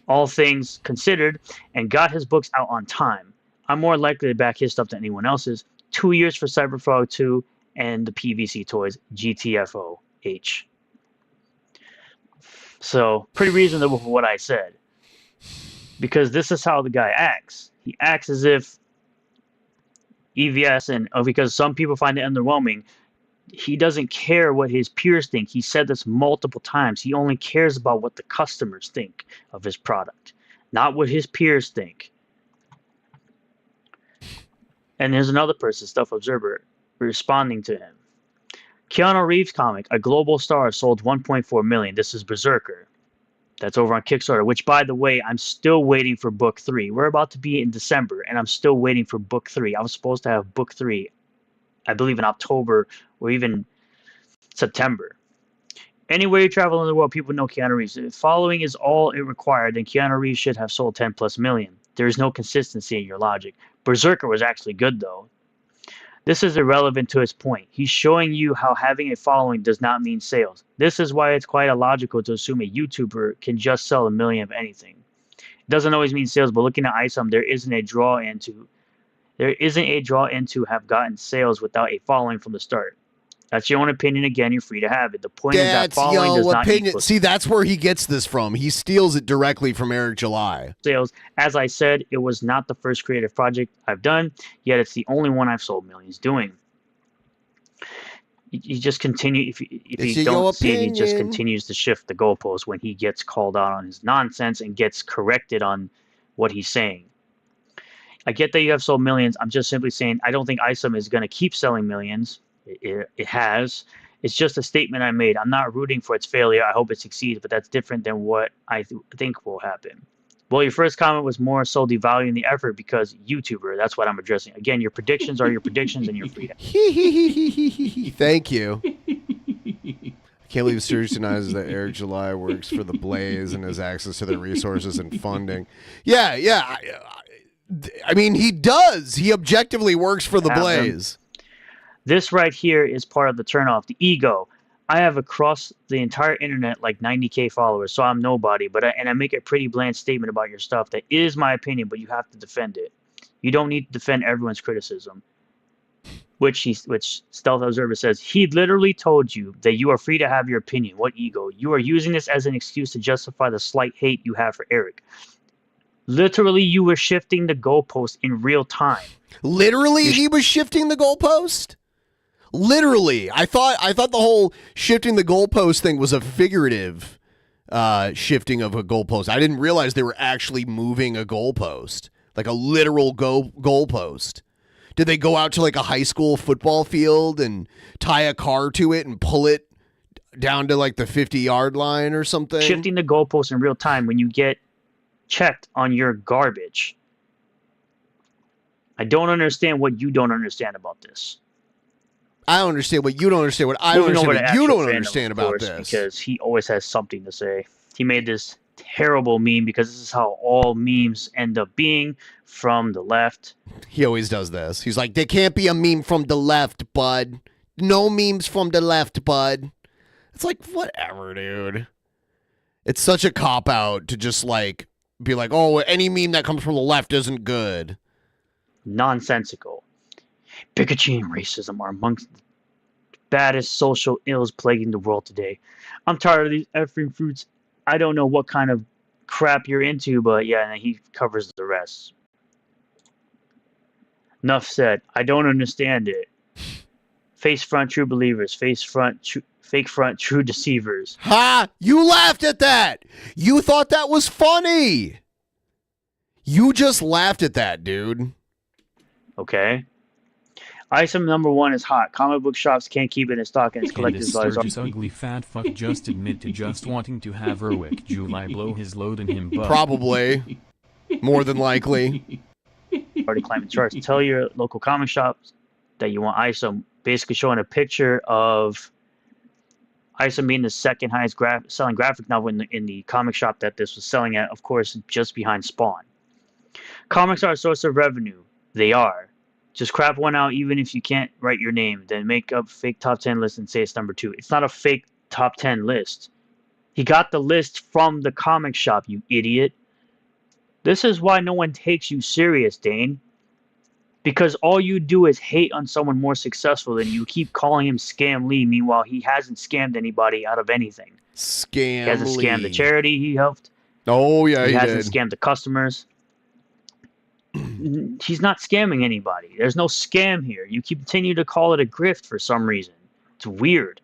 all things considered, and got his books out on time, I'm more likely to back his stuff than anyone else's. 2 years for Cyberfrog 2 and the PVC toys, GTFOH. So, pretty reasonable for what I said. Because this is how the guy acts. He acts as if EVS, and because some people find it underwhelming, he doesn't care what his peers think. He said this multiple times. He only cares about what the customers think of his product, not what his peers think. And there's another person, Stuff Observer, responding to him. Keanu Reeves comic, A Global Star, sold 1.4 million. This is Berserker. That's over on Kickstarter, which, by the way, I'm still waiting for book 3. We're about to be in December, and I'm still waiting for book 3. I was supposed to have book 3, I believe, in October or even September. Anywhere you travel in the world, people know Keanu Reeves. If following is all it required, then Keanu Reeves should have sold 10 plus million. There is no consistency in your logic. Berserker was actually good, though. This is irrelevant to his point. He's showing you how having a following does not mean sales. This is why it's quite illogical to assume a YouTuber can just sell 1 million of anything. It doesn't always mean sales, but looking at ISOM, there isn't a draw in to have gotten sales without a following from the start. That's your own opinion. Again, you're free to have it. The point is that following does not equal See, that's where he gets this from. He steals it directly from Eric July. sales. As I said, it was not the first creative project I've done, yet it's the only one I've sold millions doing. You just continue, if you don't see it, he just continues to shift the goalposts when he gets called out on his nonsense and gets corrected on what he's saying. I get that you have sold millions. I'm just simply saying I don't think ISOM is going to keep selling millions. It has. It's just a statement I made. I'm not rooting for its failure. I hope it succeeds, but that's different than what I think will happen. Well, your first comment was more so devaluing the effort because YouTuber. That's what I'm addressing. Again, your predictions are your predictions and your freedom. Thank you. I can't believe Serge denies that Eric July works for the Blaze and has access to their resources and funding. Yeah. I mean, he does. He objectively works for the Blaze. This right here is part of the turnoff, the ego. I have across the entire internet like 90K followers, so I'm nobody. But I make a pretty bland statement about your stuff that is my opinion, but you have to defend it. You don't need to defend everyone's criticism. Which Stealth Observer says, he literally told you that you are free to have your opinion. What ego? You are using this as an excuse to justify the slight hate you have for Eric. Literally, you were shifting the goalpost in real time. Literally, he was shifting the goalpost? Literally. I thought the whole shifting the goalpost thing was a figurative shifting of a goalpost. I didn't realize they were actually moving a goalpost, like a literal goalpost. Did they go out to like a high school football field and tie a car to it and pull it down to like the 50-yard line or something? Shifting the goalpost in real time when you get checked on your garbage. I don't understand what you don't understand about this. I don't understand what you don't understand. What I don't understand what you don't understand about this. Because he always has something to say. He made this terrible meme because this is how all memes end up being from the left. He always does this. He's like, there can't be a meme from the left, bud. No memes from the left, bud. It's like, whatever, dude. It's such a cop-out to just like be like, oh, any meme that comes from the left isn't good. Nonsensical. Bigotry and racism are amongst the baddest social ills plaguing the world today. I'm tired of these effing fruits. I don't know what kind of crap you're into, but yeah, and he covers the rest. Enough said. I don't understand it. Face front, true believers. Face front, fake front, true deceivers. Ha! You laughed at that! You thought that was funny! You just laughed at that, dude. Okay. Item number 1 is hot. Comic book shops can't keep it in stock and its collector's values. This ugly fat fuck just admit to just wanting to have Erwick July blow his load in him butt. Probably. More than likely. Already climbing charts. Tell your local comic shops that you want ISOM. Basically showing a picture of ISOM being the second highest selling graphic novel in the comic shop that this was selling at, of course, just behind Spawn. Comics are a source of revenue. They are. Just crap one out even if you can't write your name. Then make up fake top 10 list and say it's number 2. It's not a fake top 10 list. He got the list from the comic shop, you idiot. This is why no one takes you serious, Dane. Because all you do is hate on someone more successful than you. Keep calling him Scam Lee. Meanwhile, he hasn't scammed anybody out of anything. Scam He hasn't Lee. scammed the charity he helped. Oh, yeah, He he hasn't did. scammed the customers. He's not scamming anybody. There's no scam here. You continue to call it a grift for some reason. It's weird.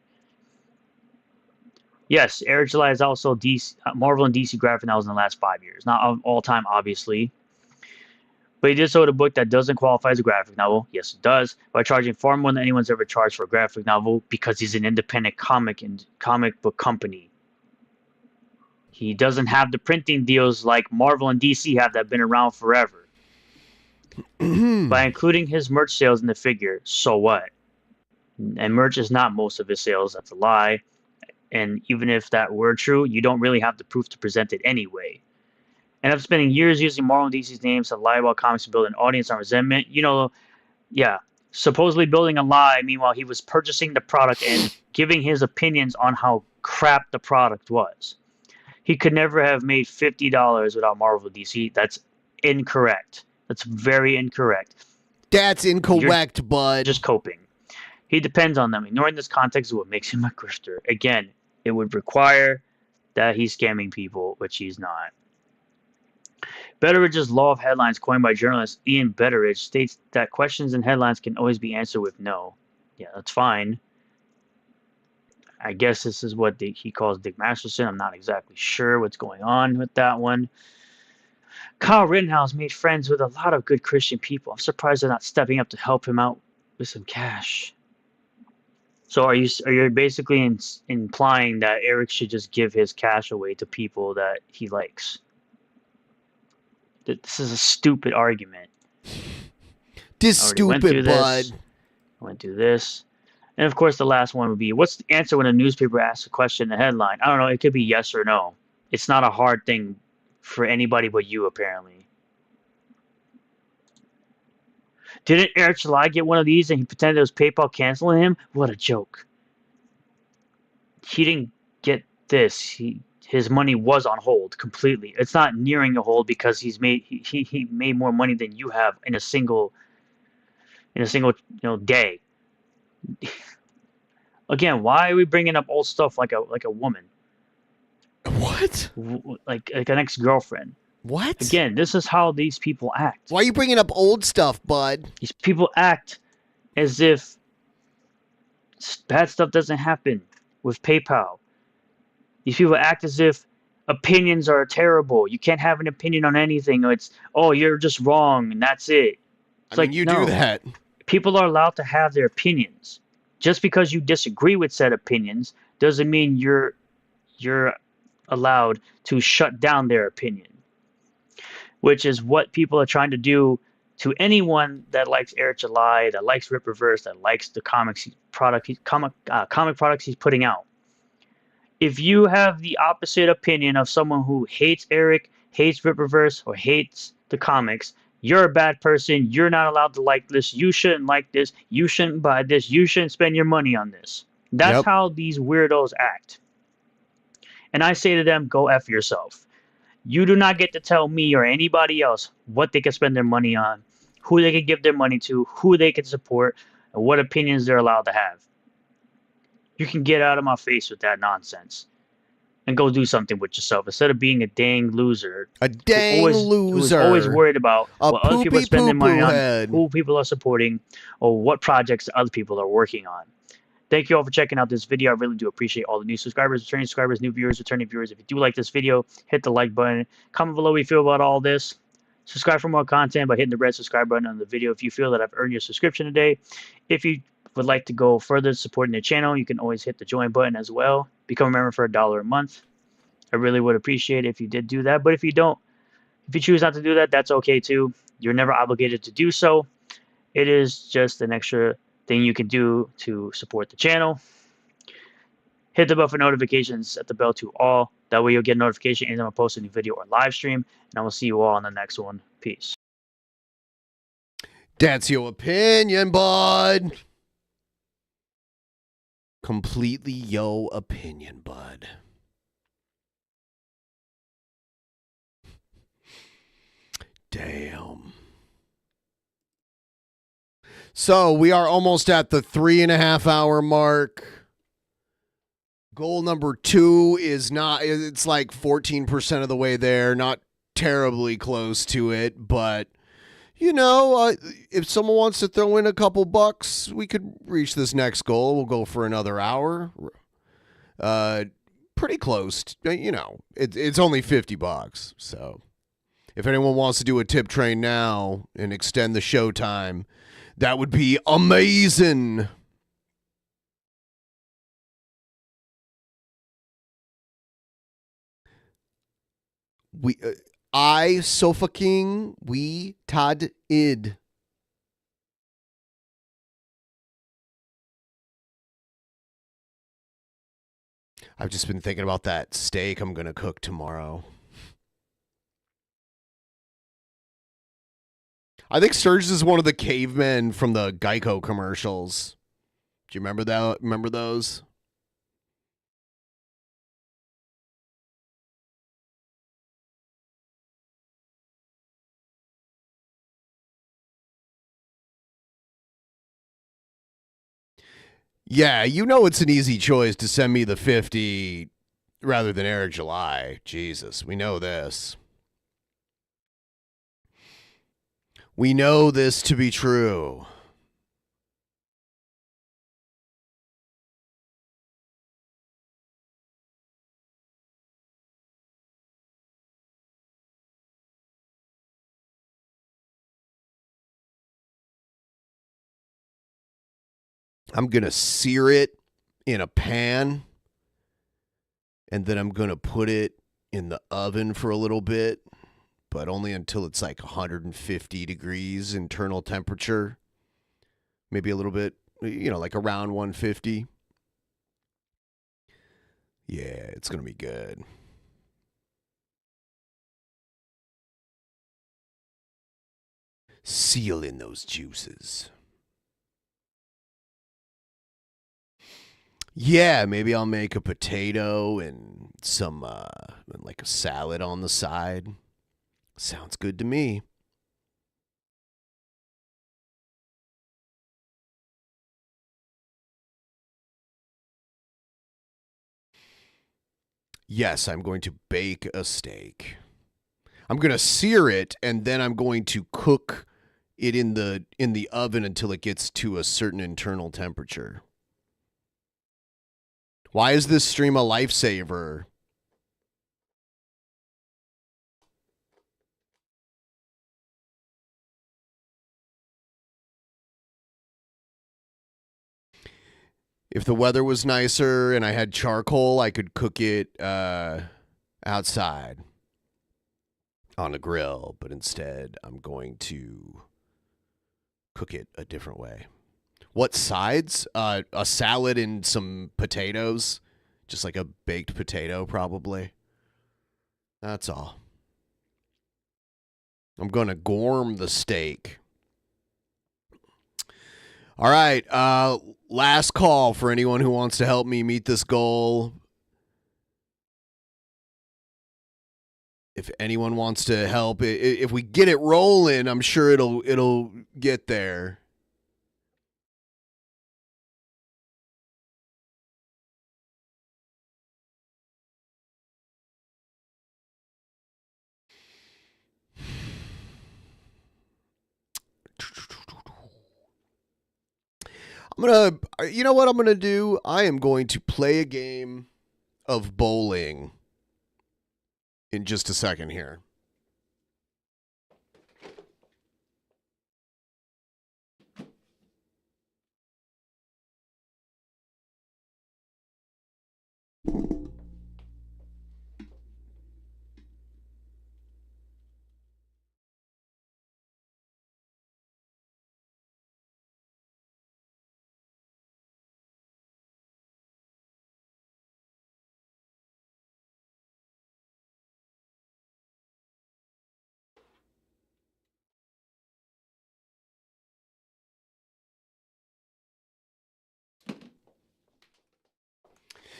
Yes, Eric July is also DC, Marvel and DC graphic novels in the last 5 years. Not all time, obviously. But he did so with a book that doesn't qualify as a graphic novel. Yes, it does. By charging far more than anyone's ever charged for a graphic novel because he's an independent comic book company. He doesn't have the printing deals like Marvel and DC have that have been around forever. By including his merch sales in the figure, so what? And merch is not most of his sales. That's a lie. And even if that were true, you don't really have the proof to present it anyway. And after spending years using Marvel and DC's names to lie about comics and build an audience on resentment, yeah, supposedly building a lie, meanwhile he was purchasing the product and giving his opinions on how crap the product was. He could never have made $50 without Marvel DC. That's incorrect. That's very incorrect. That's incorrect, bud. Just coping. He depends on them. Ignoring this context is what makes him a grifter. Again, it would require that he's scamming people, which he's not. Betteridge's law of headlines, coined by journalist Ian Betteridge, states that questions in headlines can always be answered with no. Yeah, that's fine. I guess this is what he calls Dick Masterson. I'm not exactly sure what's going on with that one. Kyle Rittenhouse made friends with a lot of good Christian people. I'm surprised they're not stepping up to help him out with some cash. So are you basically implying that Eric should just give his cash away to people that he likes? This is a stupid argument. This stupid bud. I went through this. And of course the last one would be, what's the answer when a newspaper asks a question in the headline? I don't know, it could be yes or no. It's not a hard thing for anybody but you, apparently. Didn't Eric July get one of these and he pretended it was PayPal canceling him? What a joke. He didn't get this. His money was on hold completely. It's not nearing a hold because he made more money than you have in a single day. Again, why are we bringing up old stuff like a woman? What? Like an ex-girlfriend. What? Again, this is how these people act. Why are you bringing up old stuff, bud? These people act as if bad stuff doesn't happen with PayPal. These people act as if opinions are terrible. You can't have an opinion on anything. It's, oh, you're just wrong, and that's it. It's you no. do that. People are allowed to have their opinions. Just because you disagree with said opinions doesn't mean you're allowed to shut down their opinion. Which is what people are trying to do to anyone that likes Eric July, that likes Rip Reverse, that likes the comic products he's putting out. If you have the opposite opinion of someone who hates Eric, hates Rip Reverse, or hates the comics, you're a bad person. You're not allowed to like this. You shouldn't like this. You shouldn't buy this. You shouldn't spend your money on this. That's how these weirdos act. And I say to them, go F yourself. You do not get to tell me or anybody else what they can spend their money on, who they can give their money to, who they can support, and what opinions they're allowed to have. You can get out of my face with that nonsense and go do something with yourself instead of being a dang loser. A dang loser. Who's always worried about a what other people are spending money on, head. who people are supporting, or what projects other people are working on. Thank you all for checking out this video. I really do appreciate all the new subscribers, returning subscribers, new viewers, returning viewers. If you do like this video, hit the like button. Comment below what you feel about all this. Subscribe for more content by hitting the red subscribe button on the video if you feel that I've earned your subscription today. If you would like to go further supporting the channel, you can always hit the join button as well. Become a member for $1 a month. I really would appreciate it if you did do that. But if you don't, if you choose not to do that, that's okay too. You're never obligated to do so. It is just an extra thing you can do to support the channel. Hit the bell for notifications, set the bell to all. That way you'll get a notification anytime I post a new video or live stream. And I will see you all on the next one. Peace. That's your opinion, bud. Completely yo opinion, bud. Damn. So we are almost at the 3.5 hour mark. Goal number 2 is not, it's like 14% of the way there. Not terribly close to it, but you know, if someone wants to throw in a couple bucks, we could reach this next goal. We'll go for another hour. Pretty close. You know, it's only $50. So if anyone wants to do a tip train now and extend the show time, that would be amazing. I Sofa King, we Tad id. I've just been thinking about that steak I'm gonna cook tomorrow. I think Sturgis is one of the cavemen from the Geico commercials. Do you remember that? Remember those? Yeah, you know it's an easy choice to send me the 50 rather than Eric July. Jesus, we know this. We know this to be true. I'm going to sear it in a pan, and then I'm going to put it in the oven for a little bit, but only until it's like 150 degrees internal temperature. Maybe a little bit, you know, like around 150. Yeah, it's going to be good. Seal in those juices. Yeah, maybe I'll make a potato and some, like a salad on the side. Sounds good to me. Yes, I'm going to bake a steak. I'm going to sear it, and then I'm going to cook it in the oven until it gets to a certain internal temperature. Why is this stream a lifesaver? If the weather was nicer and I had charcoal, I could cook it outside on a grill, but instead I'm going to cook it a different way. What sides? A salad and some potatoes. Just like a baked potato, probably. That's all. I'm going to gorm the steak. All right. Last call for anyone who wants to help me meet this goal. If anyone wants to help, if we get it rolling, I'm sure it'll get there. You know what I'm gonna do? I am going to play a game of bowling in just a second here.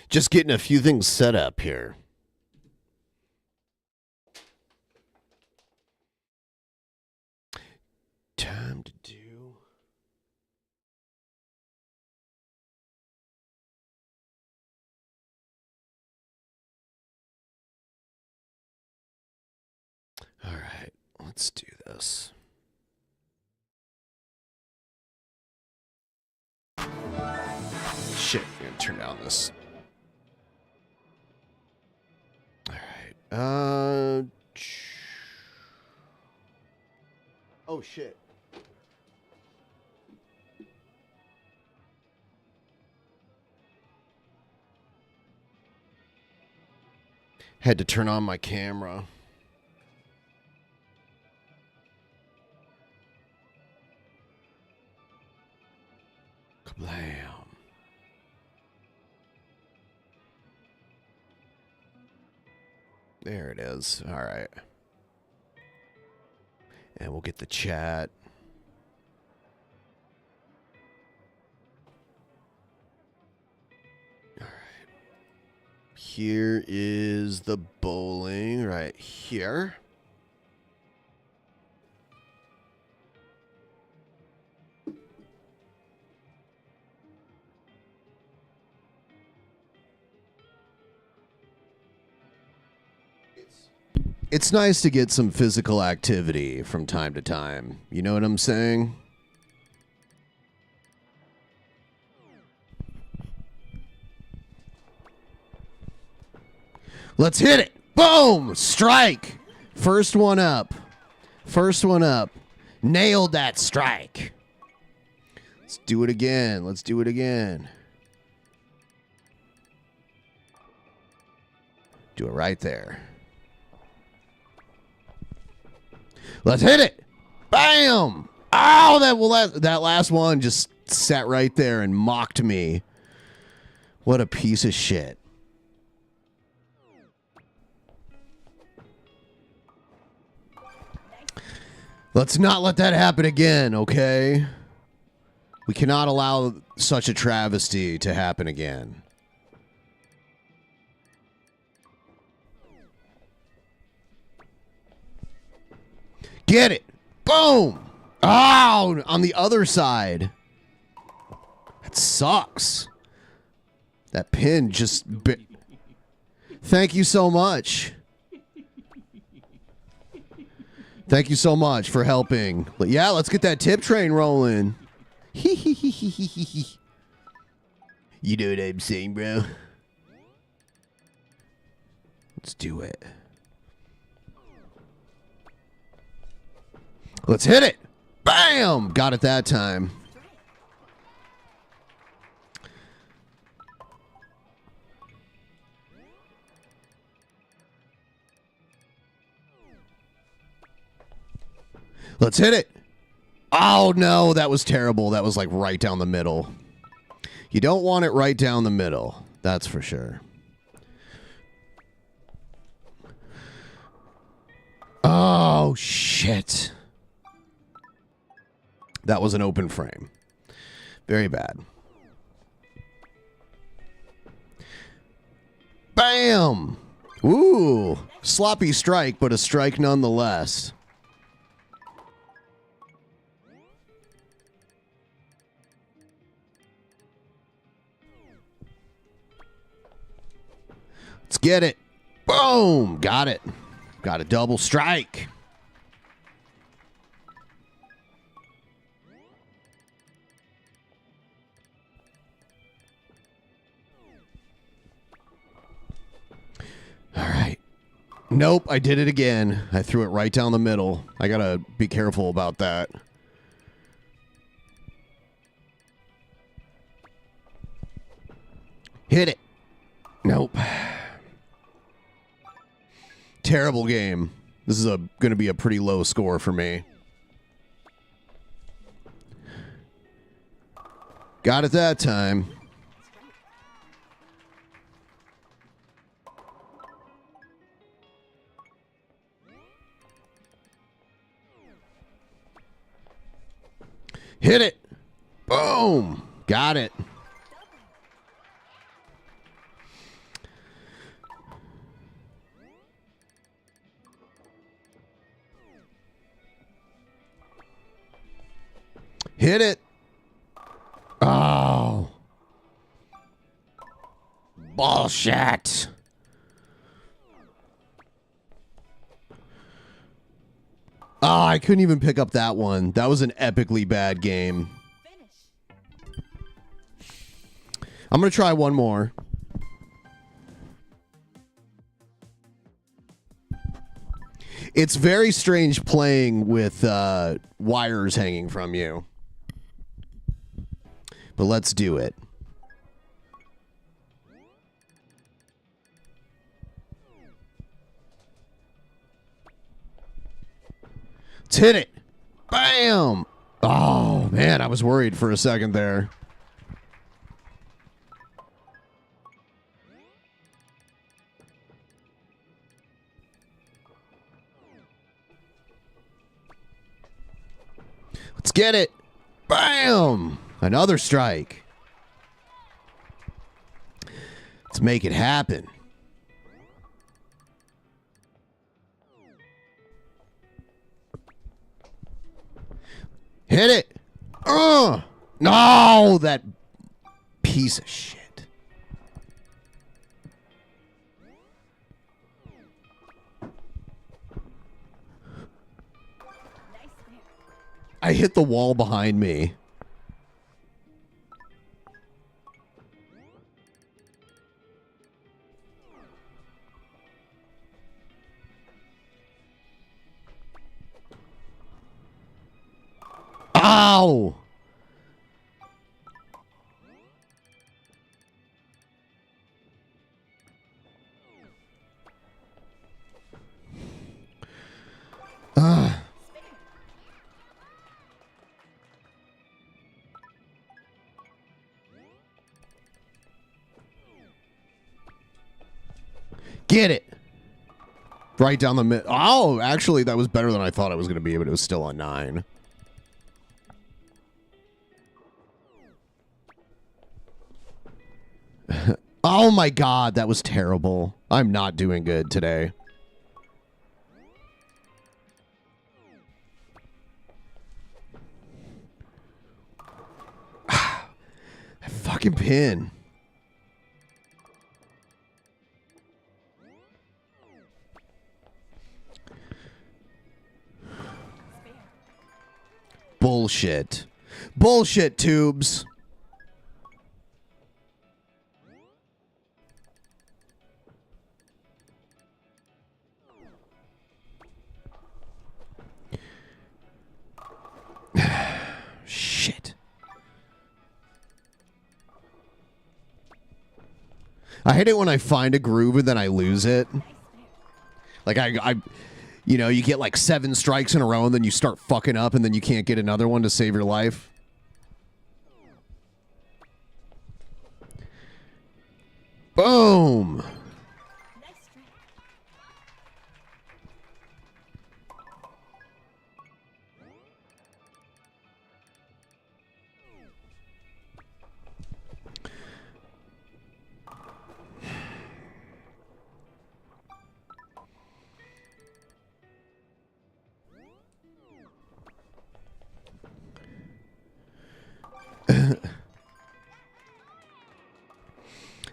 Just getting a few things set up here. Time to do. All right, let's do this. Shit, I'm gonna turn down this. All right. Oh shit. Had to turn on my camera. Kablam. There it is. All right. And we'll get the chat. All right. Here is the bowling right here. It's nice to get some physical activity from time to time. You know what I'm saying? Let's hit it. Boom! Strike. First one up. First one up. Nailed that strike. Let's do it again. Let's do it again. Do it right there. Let's hit it. Bam! Oh, that last one just sat right there and mocked me. What a piece of shit. Let's not let that happen again, okay? We cannot allow such a travesty to happen again. Get it! Boom! Oh, on the other side. That sucks. That pin just... Thank you so much. Thank you so much for helping. Yeah, let's get that tip train rolling. You know what I'm saying, bro? Let's do it. Let's hit it. Bam! Got it that time. Let's hit it. Oh, no, that was terrible. That was like right down the middle. You don't want it right down the middle. That's for sure. Oh, shit. That was an open frame. Very bad. Bam! Ooh, sloppy strike, but a strike nonetheless. Let's get it. Boom! Got it. Got a double strike. All right. Nope, I did it again. I threw it right down the middle. I gotta be careful about that. Hit it. Nope. Terrible game. This is going to be a pretty low score for me. Got it that time. Hit it. Boom. Got it. Hit it. Oh. Bullshit. Oh, I couldn't even pick up that one. That was an epically bad game. I'm going to try one more. It's very strange playing with wires hanging from you. But let's do it. Let's hit it. Bam! Oh, man, I was worried for a second there. Let's get it. Bam! Another strike. Let's make it happen. Hit it. No, that piece of shit. I hit the wall behind me. Ow! Get it. Right down the mid. Oh, actually, that was better than I thought it was going to be, but it was still a 9. Oh my God, that was terrible. I'm not doing good today. That fucking pin. Bullshit. Bullshit, tubes. Shit. I hate it when I find a groove and then I lose it. Like you know, you get like 7 strikes in a row and then you start fucking up and then you can't get another one to save your life. Boom.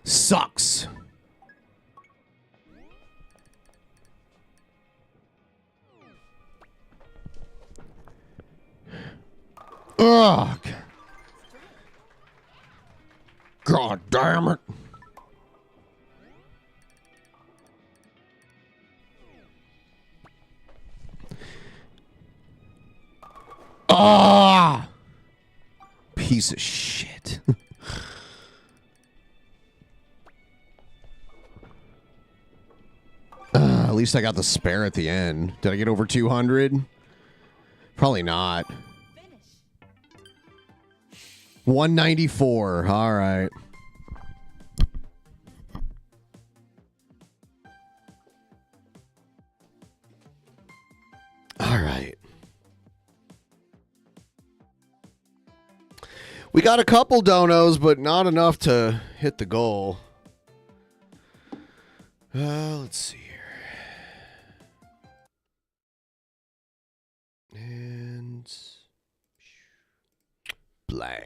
Sucks. Ugh. God damn it. Ah! Piece of shit. At least I got the spare at the end. Did I get over 200? Probably not. 194. All right. All right. We got a couple donos, but not enough to hit the goal. Let's see here. And blam.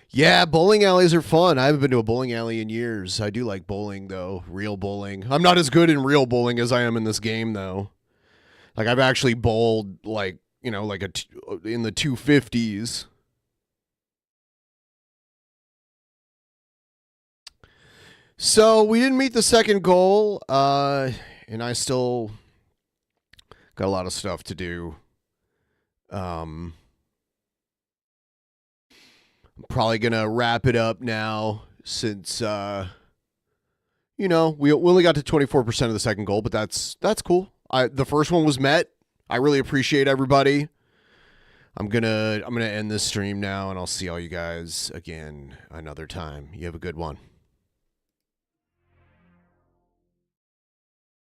Yeah, bowling alleys are fun. I haven't been to a bowling alley in years. I do like bowling, though. Real bowling. I'm not as good in real bowling as I am in this game, though. Like, I've actually bowled, like, you know, like in the 250s. So, we didn't meet the second goal, and I still got a lot of stuff to do. I'm probably going to wrap it up now since, you know, we only got to 24% of the second goal, but that's cool. The first one was met. I really appreciate everybody. I'm gonna end this stream now, and I'll see all you guys again another time. You have a good one.